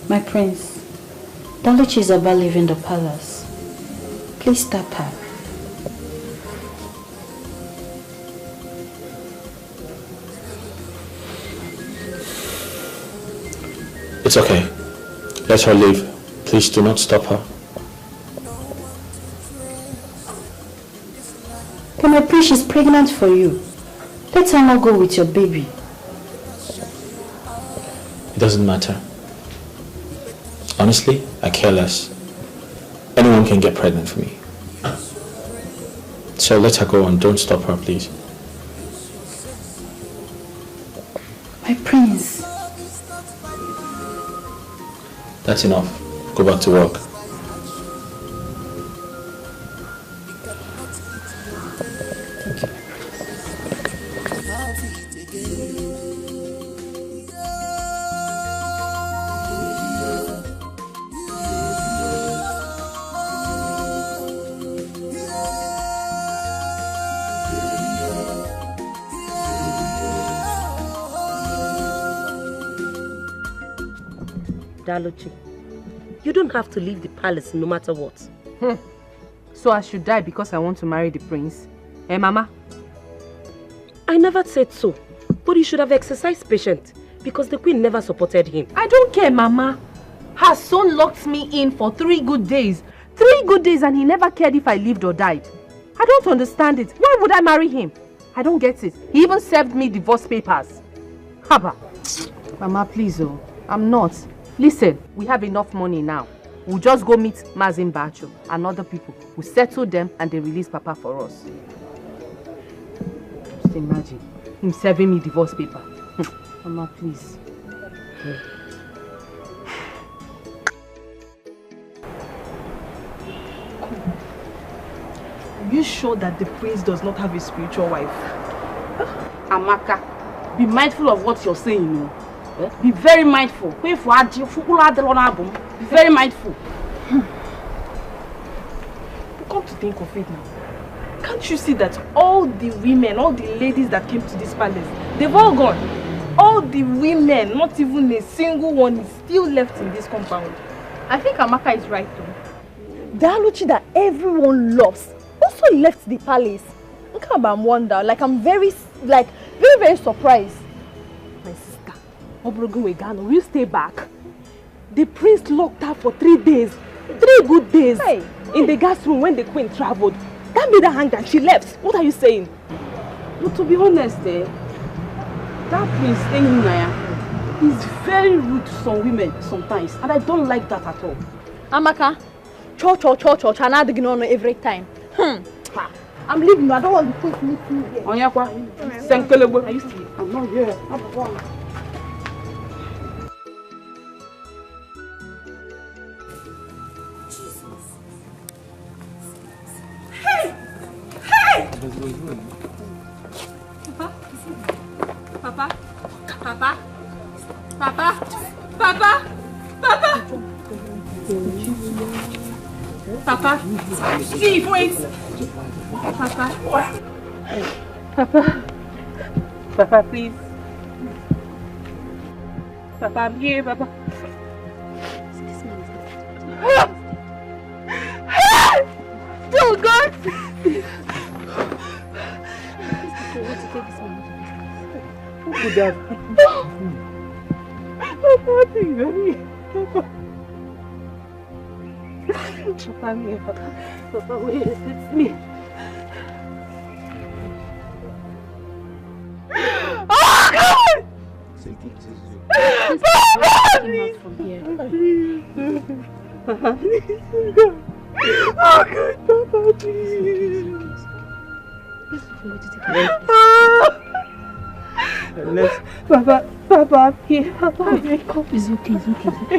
My prince, Daluchi is about leaving the palace. Please stop her. It's okay. Let her leave. Please do not stop her. But my prince, she's pregnant for you. Let her not go with your baby. It doesn't matter. Honestly, I care less. Anyone can get pregnant for me. So let her go and don't stop her, please. My prince. That's enough. Go back to work. Daluchi, you don't have to leave the palace no matter what. So I should die because I want to marry the prince? Eh, Mama? I never said so, but you should have exercised patience because the queen never supported him. I don't care, Mama. Her son locked me in for 3 good days. 3 good days and he never cared if I lived or died. I don't understand it. Why would I marry him? I don't get it. He even served me divorce papers. Haba. Mama, please, oh. I'm not. Listen, we have enough money now. We'll just go meet Mazin Bacho and other people. We'll settle them and they release Papa for us. Just imagine him serving me divorce paper. Mama, please. Are you sure that the prince does not have a spiritual wife? Amaka, be mindful of what you're saying, you know. Be very mindful. Be very mindful. Come to think of it now, can't you see that all the women, all the ladies that came to this palace, they've all gone? All the women, not even a single one is still left in this compound. I think Amaka is right though. The Aluchi that everyone loves also left the palace. I'm wonder, like I'm very surprised. My sister, Obrogo Wegano, will you stay back? The prince locked her for 3 days, 3 good days, in the gas room when the queen traveled. That made her hang and she left. What are you saying? But to be honest, that prince staying in Naya is very rude to some women sometimes, and I don't like that at all. Amaka, cho and I every time. I'm leaving. I don't want to put me through here. Are you still? I'm not here. Hey! Papa! Steve, wait! Papa, please. Papa, I'm here, Papa. Oh God! Who could have? Papa, please. Papa, I'm here, Papa. Papa, wait, it's me. Oh God! Papa, please. Papa, please. Oh God, Papa, please. Papa, here. Papa, It's okay.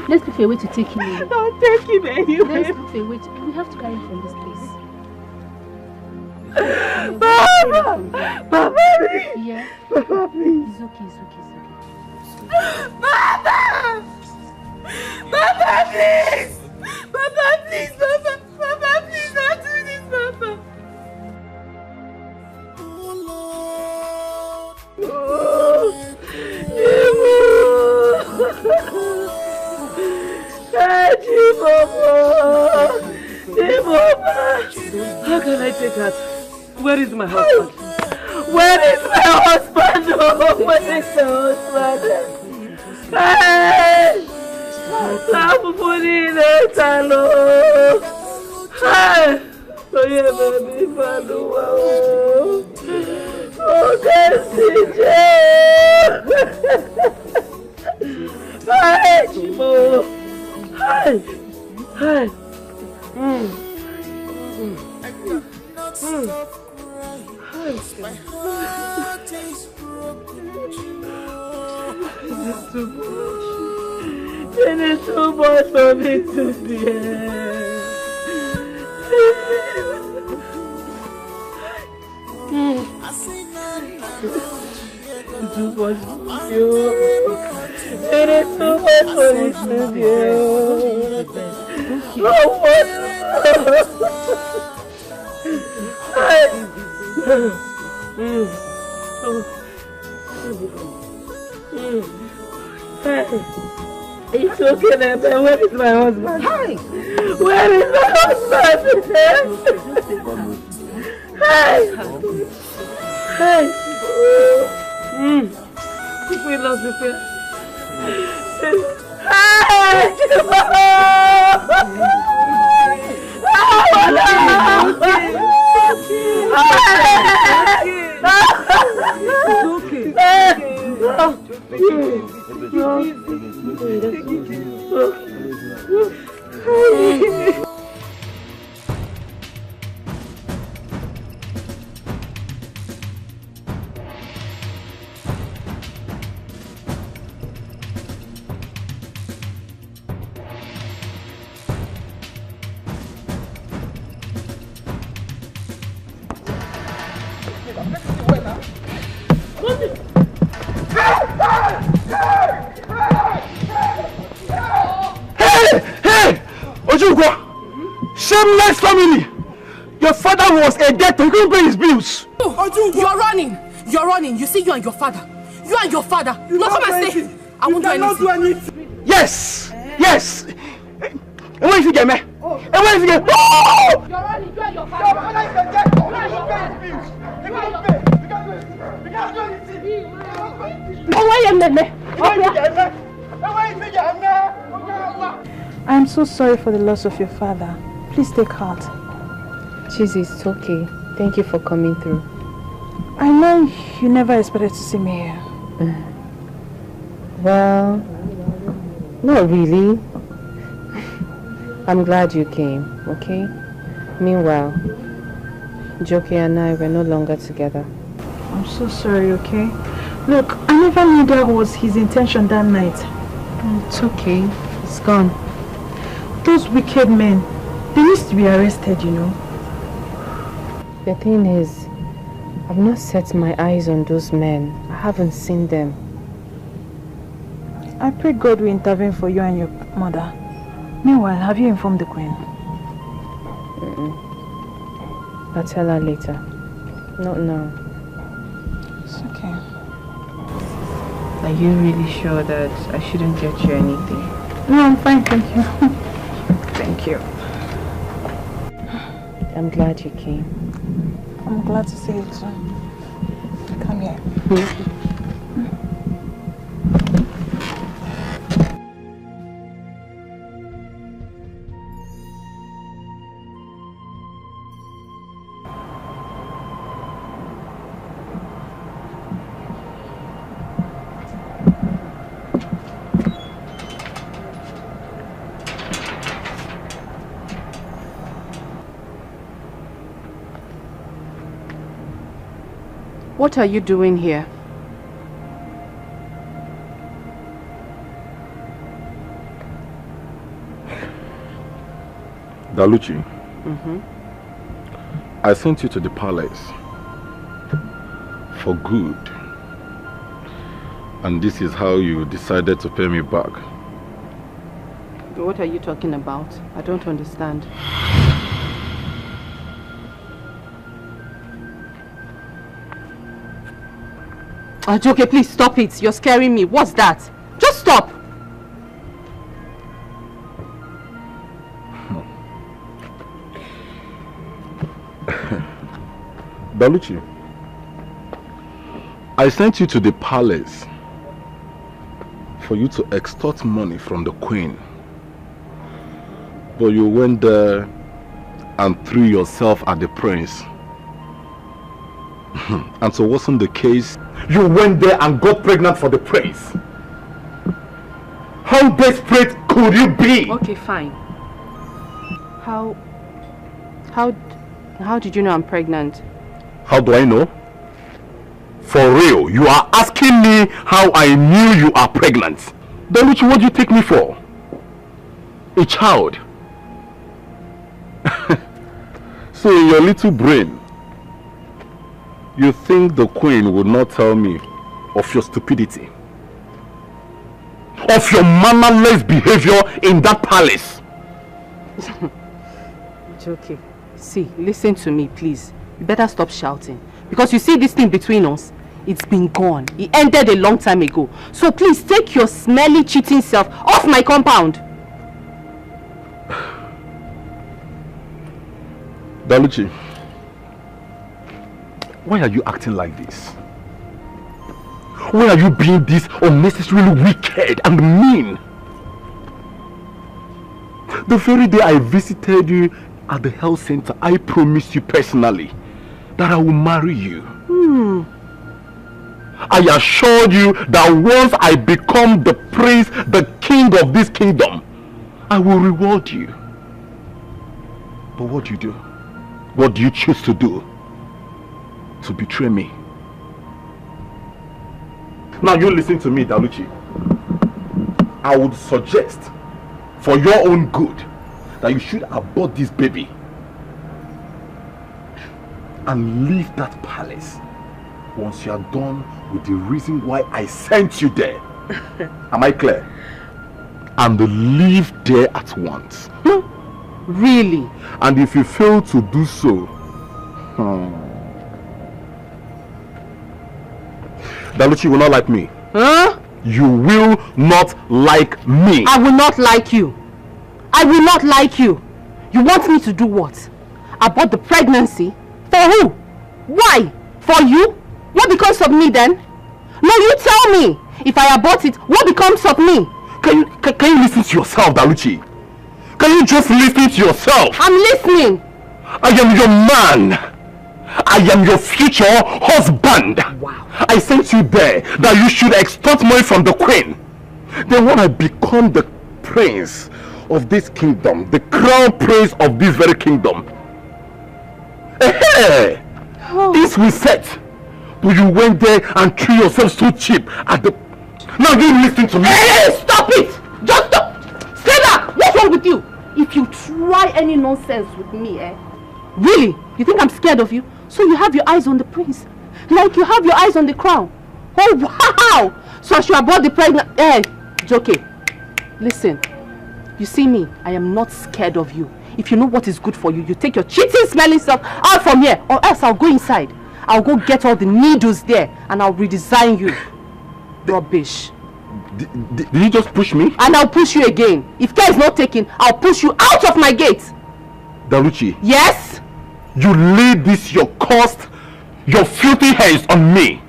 Let's look for a way to take him away. Don't take him anyway. Let's look for a way to... We have to carry him from this place. Papa, please. Yeah. Papa, please. It's okay. Papa, please! Papa, please, Papa! Papa, please, don't do this, Papa! How can I take her? Where is my husband? Where is my husband? Oh, where is my husband? Hey! Stop putting it alone! Hey! Oh, yeah, baby, Padua. Oh, that's it. Hey, Chimo. Hey! Hey! My heart is broken. It is too much. It is too much for me to bear. It's too much for you. It is too much for me to bear. No one. It's okay, but where is my husband? Hi! Where is my husband? Hi! Hi! We lost the fear. Hi! Hey! Ojukwa! Shameless family! Your father was a debtor. He couldn't pay his bills. You're running. You're running. You see, you and your father. You and your father. You not come and say, I won't do anything. Yes! Yes! And where is he, man? And where is he? Oh! You're running. You and your father. Your father is a debtor. You can't pay his bills. You can't pay. You can't do anything. Oh, why are you I am so sorry for the loss of your father. Please take heart. Chizzy, it's okay. Thank you for coming through. I know you never expected to see me here. Well, not really. I'm glad you came, okay? Meanwhile, Joki and I were no longer together. I'm so sorry, okay? Look, I never knew that was his intention that night. It's okay. It's gone. Those wicked men, they need to be arrested, you know. The thing is, I've not set my eyes on those men. I haven't seen them. I pray God will intervene for you and your mother. Meanwhile, have you informed the queen? I'll tell her later. Not now. It's okay. Are you really sure that I shouldn't get you anything? No, I'm fine, thank you. Thank you. I'm glad you came. I'm glad to see you too. Come here. What are you doing here? Daluchi, I sent you to the palace for good. And this is how you decided to pay me back. What are you talking about? I don't understand. Ajoke, please stop it. You're scaring me. What's that? Just stop. Daluchi, I sent you to the palace for you to extort money from the queen. But you went there and threw yourself at the prince. And so wasn't the case? You went there and got pregnant for the prince. How desperate could you be? Okay, fine. How did you know I'm pregnant? How do I know? For real, you are asking me how I knew you are pregnant. Then what do you take me for? A child. So in your little brain, you think the queen would not tell me of your stupidity? Of your mannerless behavior in that palace? It's okay. See, listen to me, please. You better stop shouting. Because you see this thing between us, it's been gone. It ended a long time ago. So please take your smelly, cheating self off my compound. Daluchi, why are you acting like this? Why are you being this unnecessarily wicked and mean? The very day I visited you at the health center, I promised you personally that I will marry you. I assured you that once I become the prince, the king of this kingdom, I will reward you. But what do you do? What do you choose to do? To betray me? Now you listen to me, Daluchi. I would suggest, for your own good, that you should abort this baby and leave that palace once you are done with the reason why I sent you there. Am I clear? and leave there at once. Really? And if you fail to do so, Daluchi will not like me. Huh? You will not like me. I will not like you. I will not like you. You want me to do what? Abort the pregnancy? For who? Why? For you? What becomes of me then? No, you tell me. If I abort it, what becomes of me? Can you listen to yourself, Daluchi? Can you just listen to yourself? I'm listening. I am your man. I am your future husband. Wow. I sent you there that you should extort money from the queen. Then when I become the prince of this kingdom, the crown prince of this very kingdom, this we set. But you went there and threw yourself so cheap at the... Now you listen to me. Hey, stop it! Just stop! Say that! What's wrong with you? If you try any nonsense with me, Really? You think I'm scared of you? So you have your eyes on the prince. Like you have your eyes on the crown. Oh, wow! So I should abort the pregnant... Joke. Listen. You see me, I am not scared of you. If you know what is good for you, you take your cheating, smelling stuff out from here, or else I'll go inside. I'll go get all the needles there, and I'll redesign you. Rubbish. Did you just push me? And I'll push you again. If care is not taken, I'll push you out of my gate. Daluchi. Yes? You lay this, your cost, your filthy hands on me.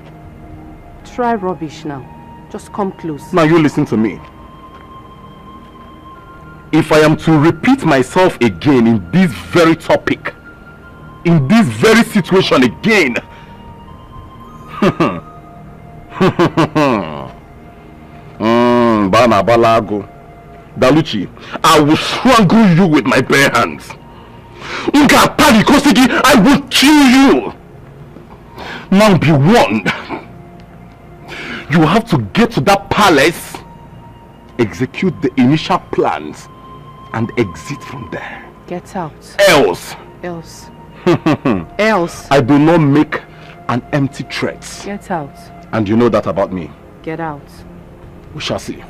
Try rubbish now. Just come close. Now you listen to me. If I am to repeat myself again in this very topic, in this very situation again, Bana Balago, Daluchi, I will strangle you with my bare hands. I will kill you. Now be warned. You have to get to that palace, execute the initial plans, and exit from there. Get out. Else. Else. I do not make an empty threat. Get out. And you know that about me. Get out. We shall see.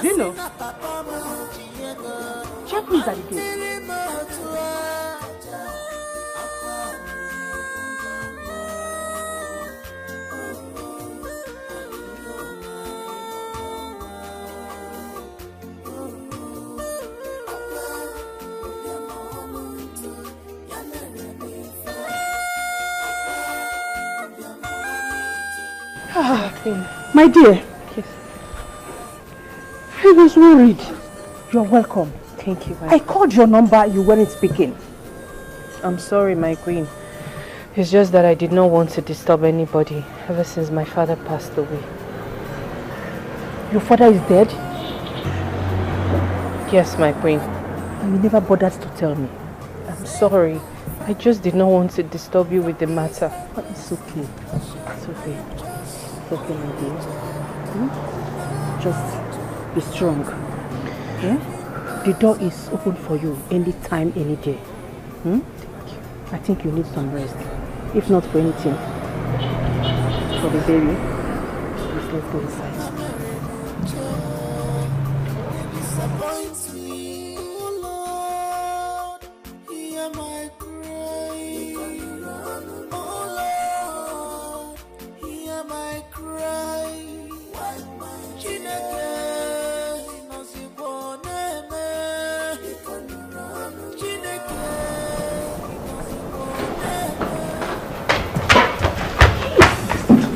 Dino, check who's at the gate. My dear. Yes. I was worried. You're welcome. Thank you, I called your number, you weren't speaking. I'm sorry, my queen. It's just that I did not want to disturb anybody ever since my father passed away. Your father is dead? Yes, my queen. And you never bothered to tell me. I'm sorry. I just did not want to disturb you with the matter. But it's okay. It's okay. It's okay, my dear. Just be strong. Yeah? The door is open for you anytime, any day. Thank you. I think you need some rest. If not for anything. For the baby. Please let's go inside.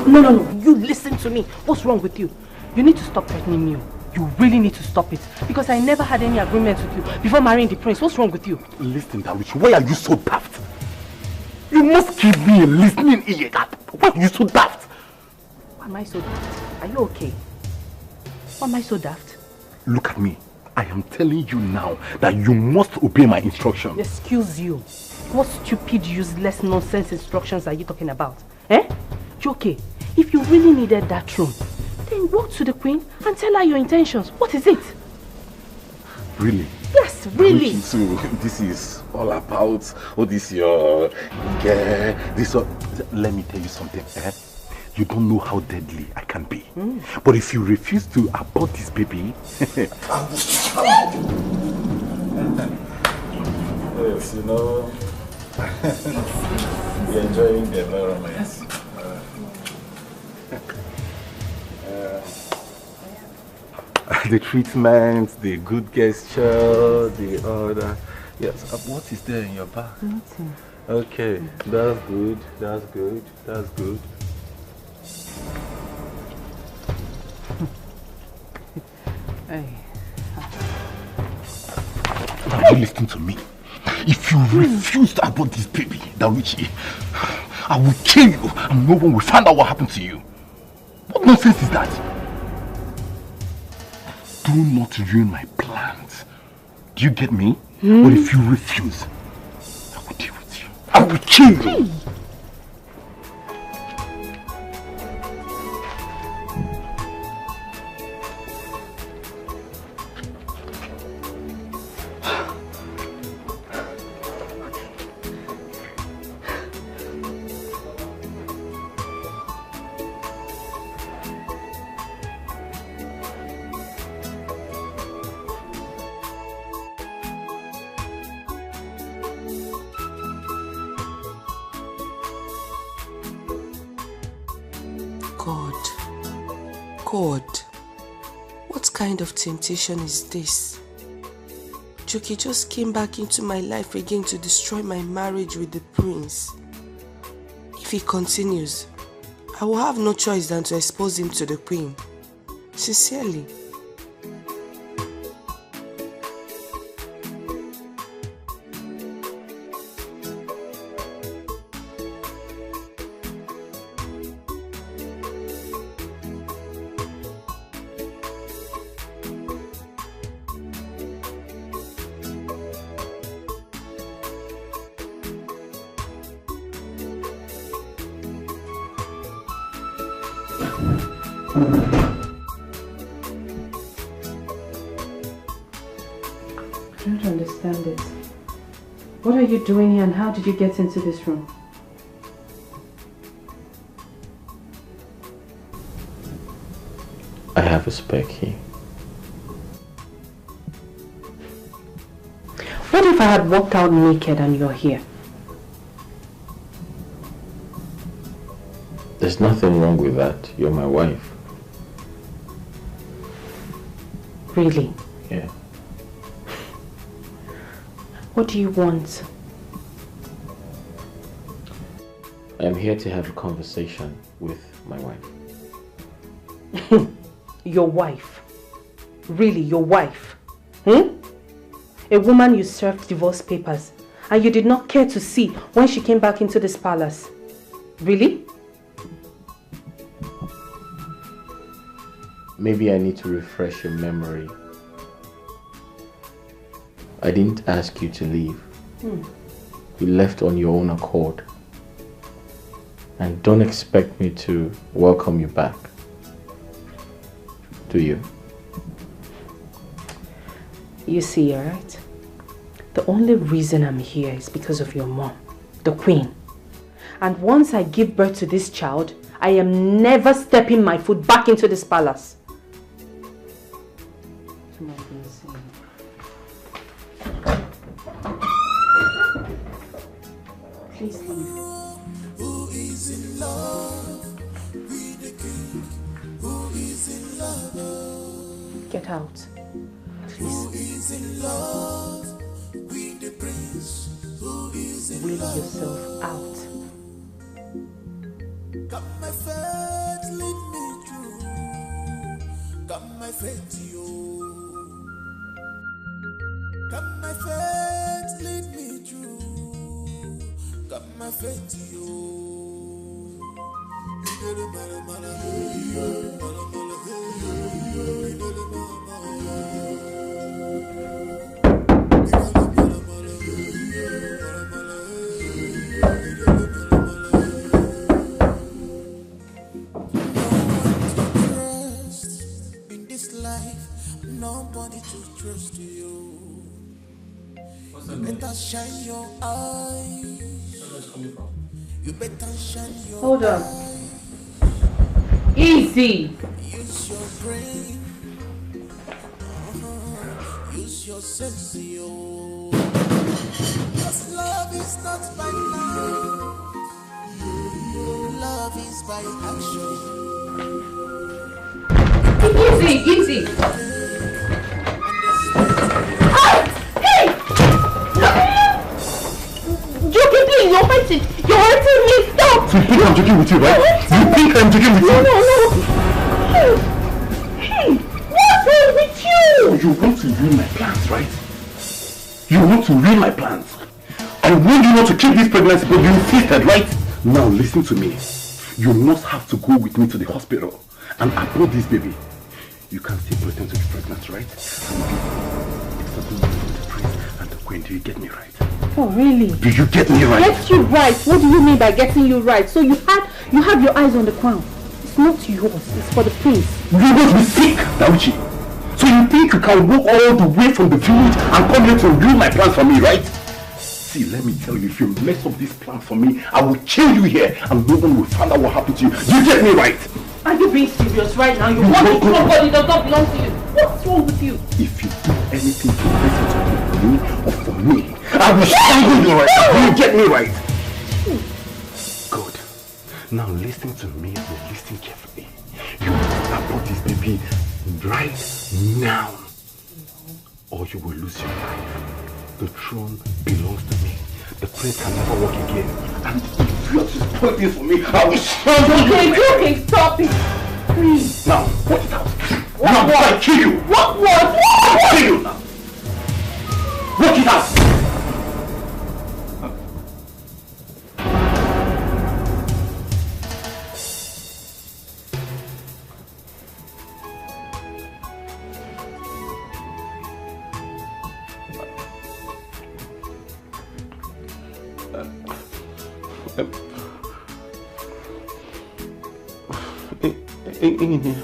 No. You listen to me. What's wrong with you? You need to stop threatening me. You really need to stop it. Because I never had any agreement with you before marrying the prince. What's wrong with you? Listen, Dawichi, why are you so daft? You must give me a listening ear. Why are you so daft? Why am I so daft? Are you okay? Why am I so daft? Look at me. I am telling you now that you must obey my instructions. Excuse you. What stupid, useless, nonsense instructions are you talking about? Eh? Joke, if you really needed that room, then walk to the queen and tell her your intentions. What is it? Really? Yes, really. So this is all about this your this. Let me tell you something. You don't know how deadly I can be. But if you refuse to abort this baby, Yes, you know, we're enjoying the environment. the treatment, the good gesture, the other. Yes. What is there in your bag? Nothing. Okay, that's good. That's good. That's good. Hey. Now you listen to me. If you refuse to abort this baby, Dawichi, I will kill you and no one will find out what happened to you. What nonsense is that? Do not ruin my plans. Do you get me? But if you refuse, I will deal with you. I will kill you. Hey. God, what kind of temptation is this? Joki just came back into my life again to destroy my marriage with the prince. If he continues, I will have no choice than to expose him to the queen. Sincerely. I don't understand it. What are you doing here and how did you get into this room? I have a spare key. What if I had walked out naked and you're here? There's nothing wrong with that. You're my wife. Really? Yeah. What do you want? I'm here to have a conversation with my wife. Your wife? Really, your wife? A woman you served divorce papers and you did not care to see when she came back into this palace. Really? Maybe I need to refresh your memory. I didn't ask you to leave. You left on your own accord. And don't expect me to welcome you back. Do you? You see, alright? The only reason I'm here is because of your mom, the queen. And once I give birth to this child, I am never stepping my foot back into this palace. Please leave. Who is in love with the king? Who is in love? Get out. Who is in love with the prince? Who is in Will love? yourself out. Come my friend. faith, yo. Got my faith, lead me through. Got my faith, yo. Nobody to trust you. Better shine your eyes. Where's that coming from? You better shine your Hold on. Easy. Use your brain. Use your sense, yo. 'Cause love is not by night. Love is by action. Easy, easy. Joking, please, you're hurting. You're hurting me. Stop. So you think I'm joking with you, right? You think I'm joking with you? No. Hey, what's wrong with you? You want to ruin my plans, right? You want to ruin my plans. I warned you not to keep this pregnancy, but you insisted, right? Now listen to me. You must have to go with me to the hospital and abort this baby. You can still pretend to be pregnant, right? It's something with the prince and the queen. Do you get me right? Oh, really? Do you get me right? Get you right. What do you mean by getting you right? So you have your eyes on the crown. It's not yours. It's for the prince. You must be sick, Dauchi. So you think you can walk all the way from the village and come here to ruin my plans for me, right? See, let me tell you, if you mess up this plan for me, I will kill you here and no one will find out what happened to you. You get me right? Are you being serious right now? You want to somebody that does not belong to you. What's wrong with you? If you do anything to listen to me or for me, I will strangle you right now. You get me right? Good. Now listen to me and listen carefully. You must abort this baby right now, or you will lose your life. The throne belongs to me. The prince can never walk again. And if you are to spoil this for me, I will strangle you. Okay, stop it. Please. Now, what is out? Now, I kill you. What was? I kill you now. Walk it out. In here.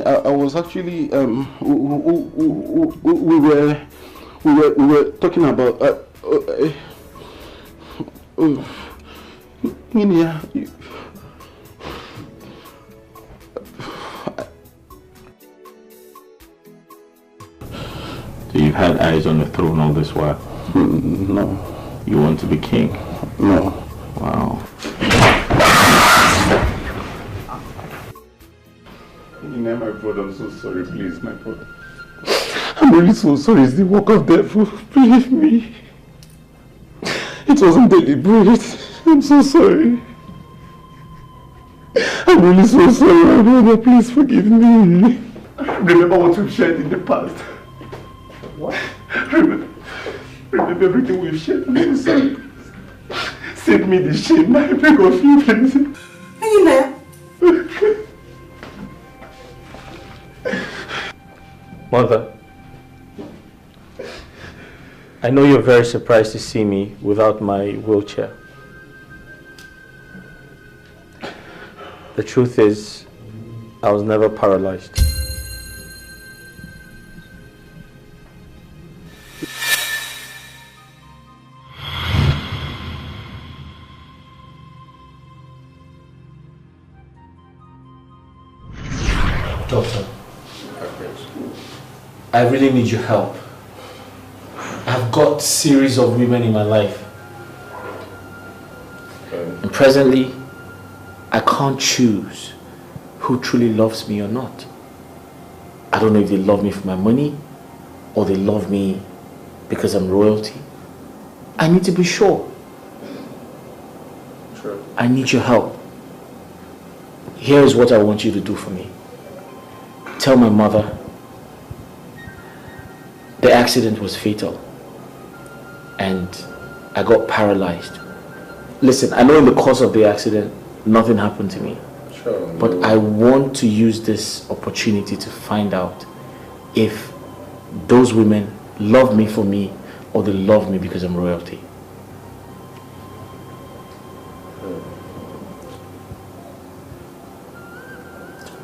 I was actually we were talking about India. So you've had eyes on the throne all this while? No. You want to be king? No. Wow. My brother, I'm so sorry, please, my brother. I'm really so sorry. It's the work of devil. Believe me. It wasn't deliberate. I'm so sorry. I'm really so sorry, my brother. Please forgive me. Remember what we've shared in the past. What? Remember everything we've shared. I'm so sorry. Save me the shame. I beg of you, please. Are you there? Mother, I know you're very surprised to see me without my wheelchair. The truth is, I was never paralyzed. Doctor, I really need your help. I've got a series of women in my life. And presently, I can't choose who truly loves me or not. I don't know if they love me for my money or they love me because I'm royalty. I need to be sure. Sure. I need your help. Here is what I want you to do for me. Tell my mother the accident was fatal and I got paralyzed. Listen, I know in the course of the accident, nothing happened to me. Sure. But I want to use this opportunity to find out if those women love me for me or they love me because I'm royalty.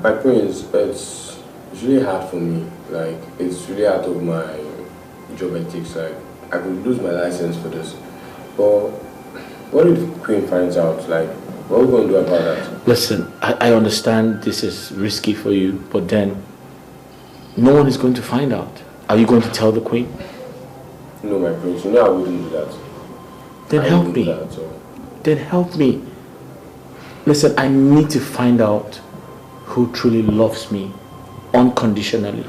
My prince, it's really hard for me. Like, it's really out of my job ethics. Like, I could lose my license for this. But what if the Queen finds out? Like, what are we going to do about that? Listen, I understand this is risky for you, but then no one is going to find out. Are you going to tell the Queen? No, my prince, you know I wouldn't do that. Then help me. Then help me. Listen, I need to find out who truly loves me unconditionally.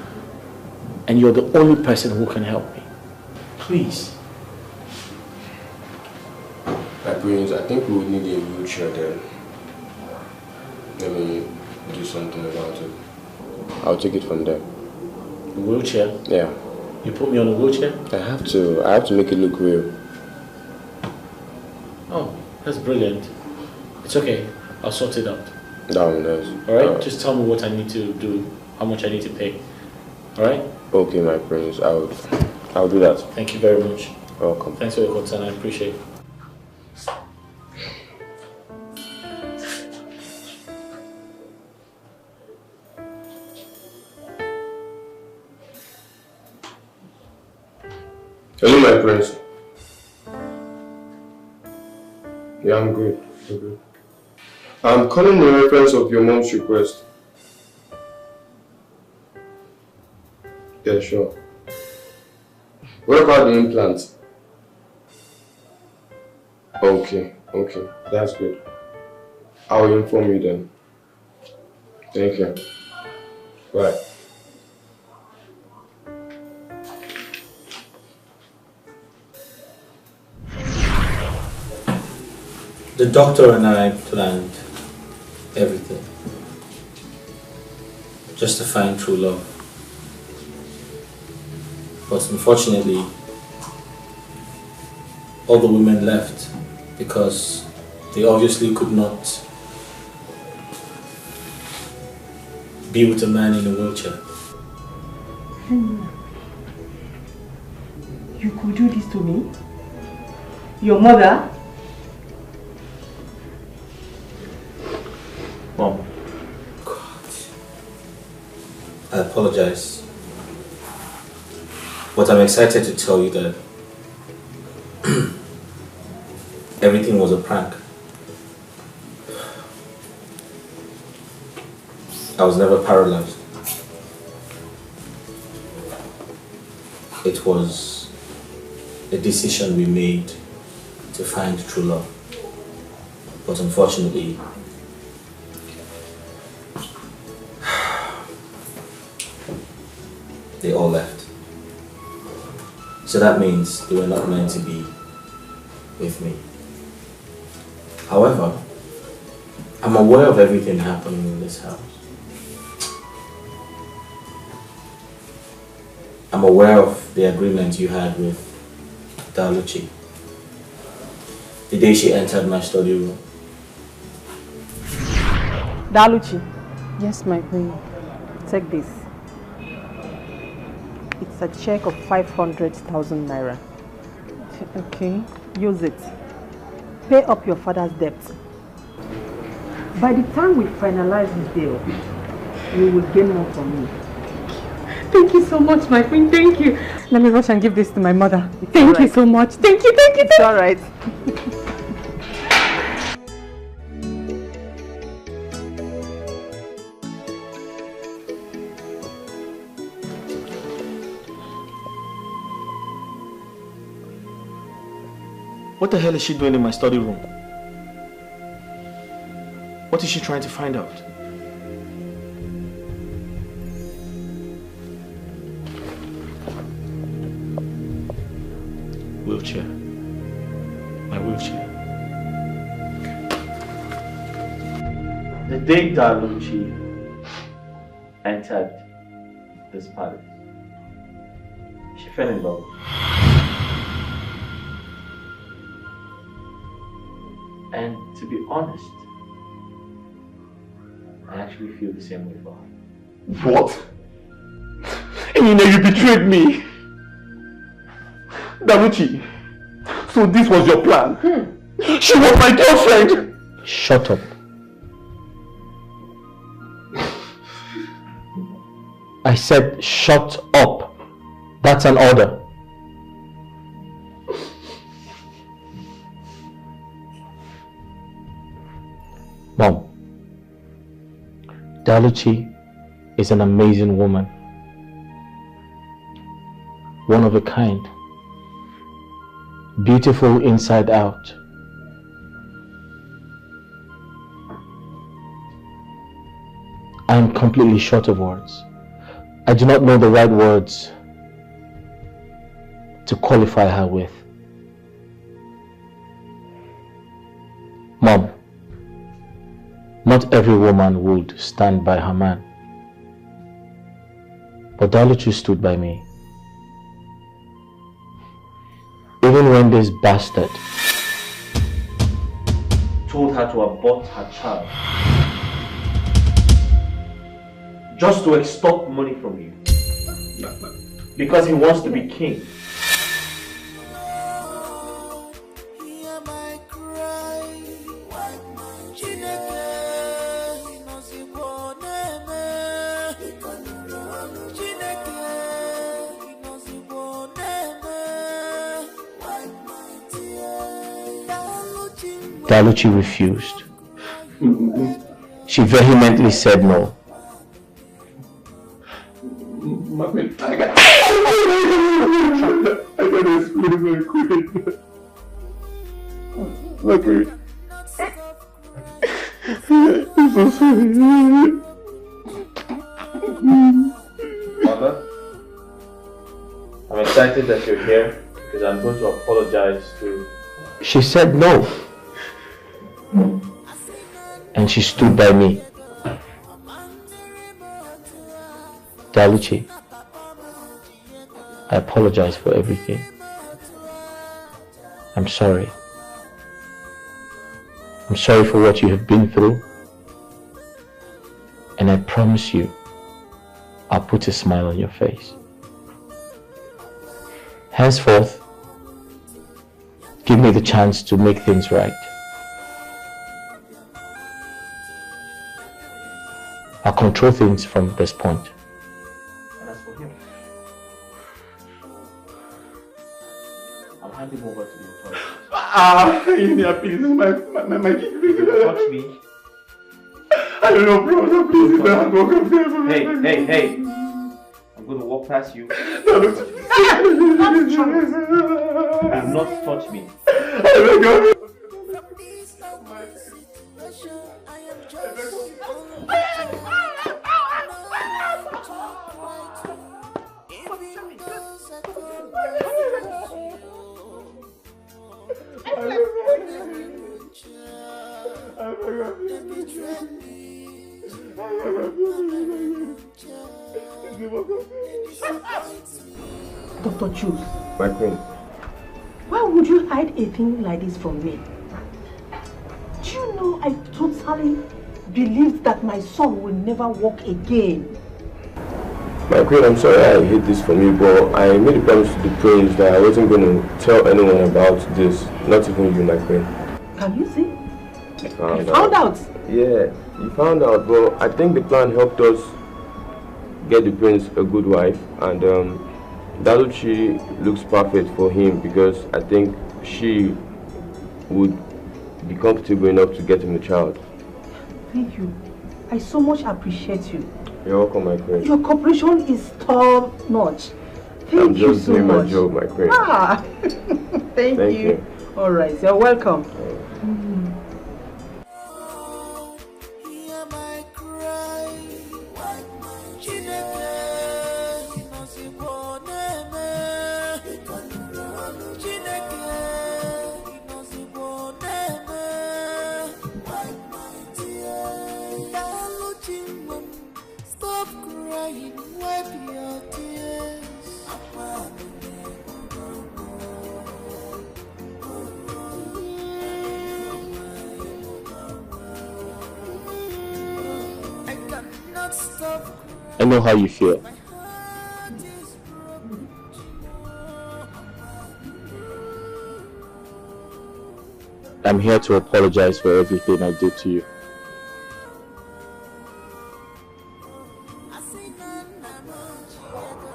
And you're the only person who can help me. Please. My prince, I think we would need a wheelchair then. Let me do something about it. I'll take it from there. A wheelchair? Yeah. You put me on a wheelchair? I have to make it look real. Oh, that's brilliant. It's okay. I'll sort it out. That would be nice. Alright? Just tell me what I need to do, how much I need to pay. Alright? Okay, my prince. I'll do that. Thank you very much. Welcome. Thanks for your concern. I appreciate it. Hello, my prince. Yeah, I'm good. I'm good. I'm calling in reference of your mom's request. Yeah, sure. What about the implants? Okay, that's good. I will inform you then. Thank you. Bye. The doctor and I planned everything just to find true love. But unfortunately, all the women left because they obviously could not be with a man in a wheelchair. You could do this to me? Your mother? Mom, I apologize, but I'm excited to tell you that everything was a prank. I was never paralyzed. It was a decision we made to find true love, but unfortunately, they all left. So that means they were not meant to be with me. However, I'm aware of everything happening in this house. I'm aware of the agreement you had with Daluchi the day she entered my study room. Daluchi, Yes, my queen. take this. It's a check of 500,000 naira. Okay. Use it. Pay up your father's debt. By the time we finalize this deal, you will gain more from me. Thank you so much, my queen. Thank you. Let me rush and give this to my mother. It's Thank you right. so much. Thank you. It's all right. What the hell is she doing in my study room? What is she trying to find out? Wheelchair. My wheelchair. The day Daluchi entered this palace, she fell in love. And to be honest, I actually feel the same way for her. What? And you betrayed me! Daluchi, so this was your plan? She was my girlfriend! Shut up. I said shut up. That's an order. Mom, Daluchi is an amazing woman. One of a kind. Beautiful inside out. I am completely short of words. I do not know the right words to qualify her with. Mom, not every woman would stand by her man. But Daluchi stood by me. Even when this bastard told her to abort her child just to extort money from you because he wants to be king. Daluchi refused. She vehemently said no. I gotta explain my queen. My queen. I'm so sorry. Mother, I'm excited that you're here because I'm going to apologize to... She said no. And she stood by me. Daluchi, I apologize for everything. I'm sorry. I'm sorry for what you have been through. And I promise you, I'll put a smile on your face. Henceforth, give me the chance to make things right. I'll control things from this point. And as for him, I'll hand him over to the authorities. India, please, my You touch me. I don't know, brother, please, don't walk up there. Hey. I'm going to walk past you. No, do not touch me. Dr. Jules. My queen. Why would you hide a thing like this from me? Do you know I totally believed that my son will never walk again? My queen, I'm sorry I hid this from you, but I made a promise to the prince that I wasn't going to tell anyone about this, not even you, my queen. Can you see? I found out. Yeah, you found out, but I think the plan helped us get the prince a good wife, and Daluchi looks perfect for him because I think she would be comfortable enough to get him a child. Thank you. I so much appreciate you. You're welcome, my queen. Your cooperation is top notch. Thank I'm you just so doing much. my job, my queen. Ah, thank you. All right, you're welcome. I know how you feel. I'm here to apologize for everything I did to you.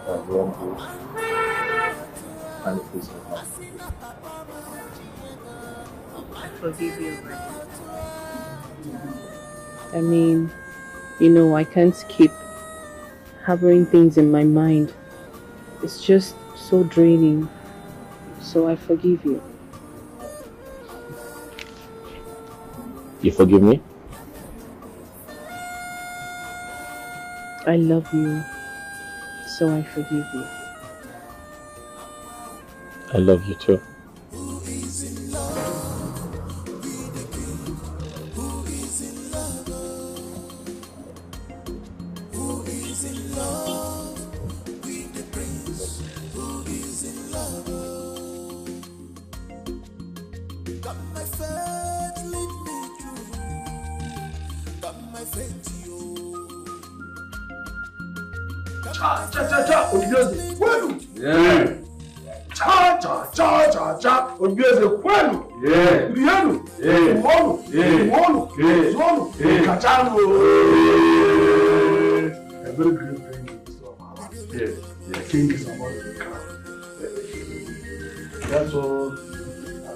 I've wronged you. And please forgive me. I forgive you. I mean, you know, I can't keep harboring things in my mind. It's just so draining. So I forgive you. You forgive me? I love you. So I forgive you. I love you too. That's all.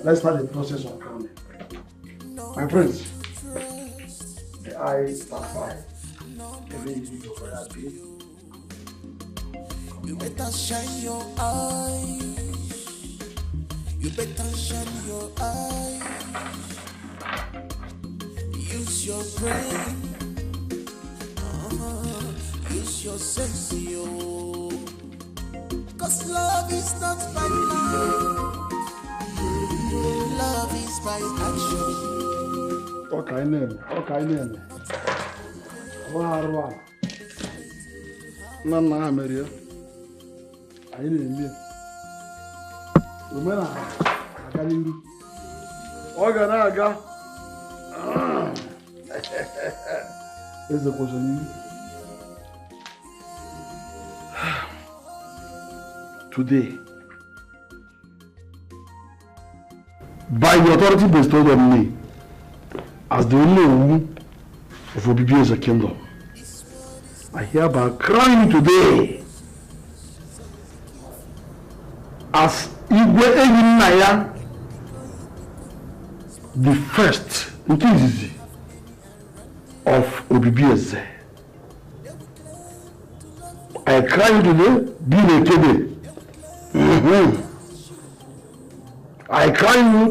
Let's start the process of crowning. My friends, the eyes are fine. You better shine your eyes. You better shine your eyes. Use your brain. Use your sense, yo. 'Cause love is not by love. Love is by action. Okay, Nana Maria. I didn't mean. Remember, I got you. Oganaga. Is the question. Today, by the authority bestowed on me as the only one of Obibi as a kingdom, I hereby crown you today as Igwe Enyinaya, the first Nkizizi of Obibi. I crown you today, being a kid. I crown you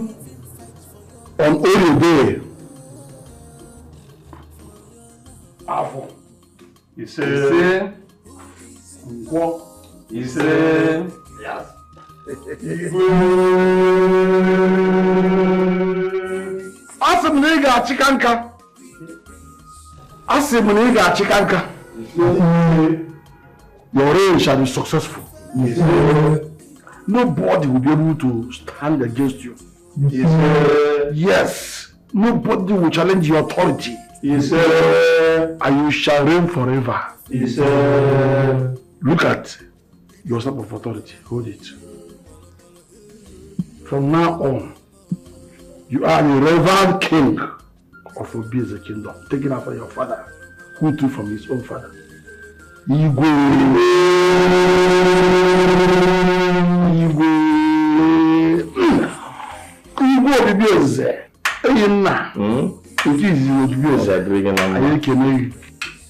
on Holy Day. Afo. You say. What? You say. Yes. Asimniga chikanka. Asimniga chikanka. Your reign shall be successful. Nobody will be able to stand against you. Yes. Nobody will challenge your authority. And you shall reign forever. Look at your stamp of authority. Hold it. From now on, you are the revered king of Obi's kingdom, taken after your father, who took from his own father. Igwe Obibieze. Eyina. Ukizi Obibieze. Aye kene.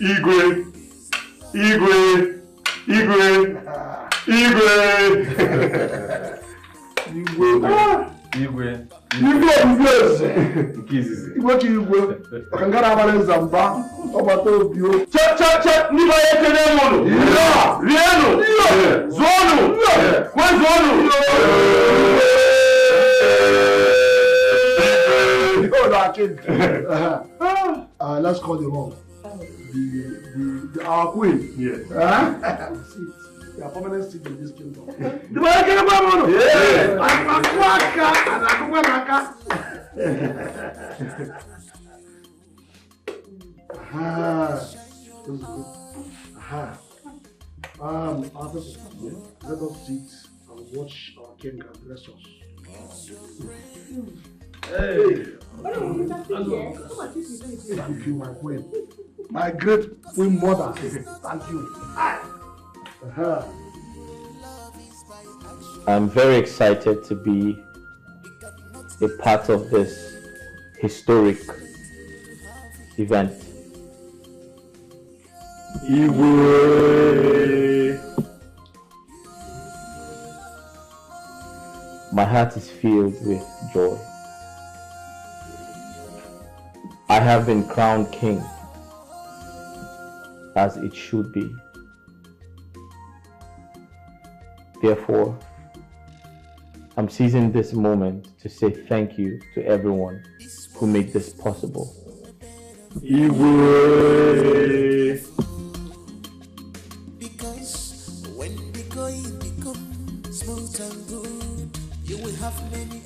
Igwe. Obibieze. Igwe. Kangara abale zamba. Obato obio. Che. Niba yekene mono. Rieno. Zonu. Zonu. Let's call the wrong. Our queen. Yes. The permanent seat in this kingdom. The Aha. After let us sit and watch our king and bless us. Hey! Thank you, my queen. My great queen mother. Thank you. I'm very excited to be a part of this historic event. My heart is filled with joy. I have been crowned king, as it should be. Therefore, I'm seizing this moment to say thank you to everyone who made this possible.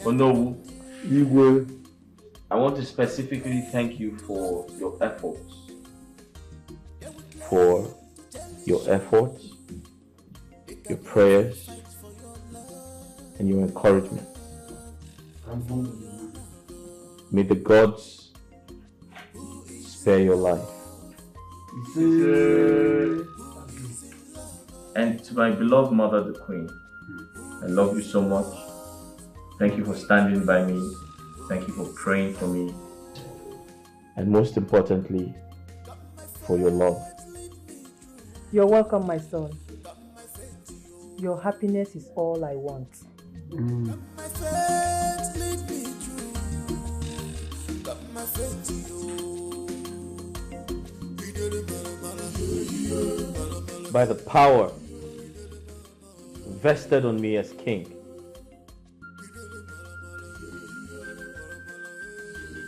Onowu, I want to specifically thank you for your efforts. Your prayers, and your encouragement. May the gods spare your life. And to my beloved mother, the Queen, I love you so much. Thank you for standing by me. Thank you for praying for me. And most importantly, for your love. You're welcome, my son. Your happiness is all I want. By the power vested on me as king,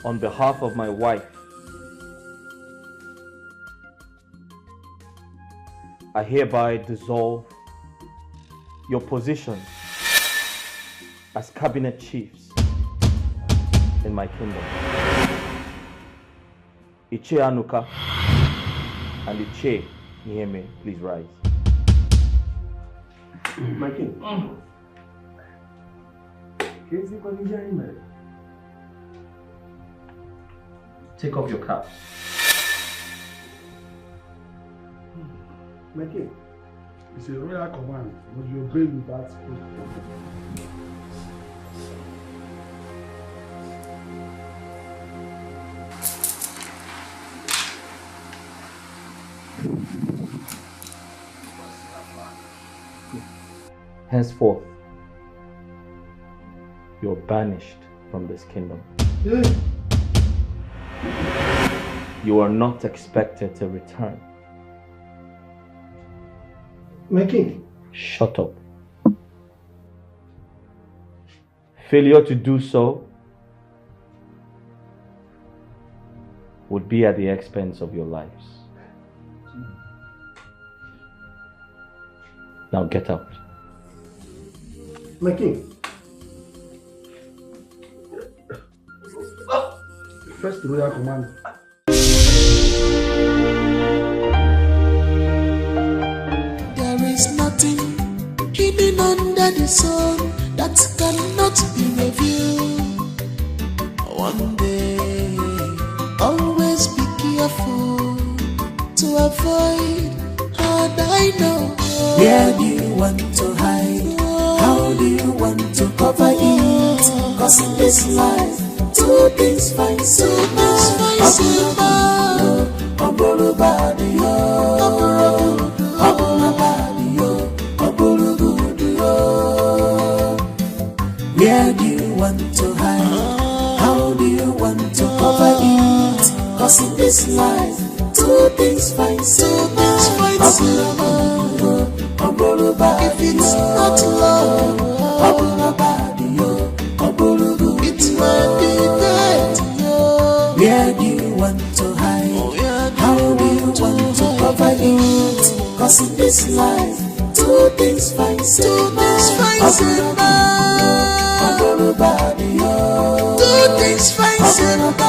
on behalf of my wife, I hereby dissolve your position as cabinet chiefs in my kingdom. Iche Anuka and Iche Nieme, please rise. My king. Take off your cap. My king, it's a royal command. Must you obey without Henceforth, you're banished from this kingdom. You are not expected to return. My king. Shut up. Failure to do so would be at the expense of your lives. Now get out. My king. First royal command. There is nothing hidden under the sun that cannot be revealed. One day, always be careful to avoid hard I know. Where do you want to hide? How do you want to cover it? Cause in this life, two things find sinners. Where do you want to hide? How do you want to cover it? Cause in this life, two things find sinners. If it's not love, it might be that. Where do you want to hide? How do you want to cover it? Cause in this life, two things find sinners. Two things find sinners.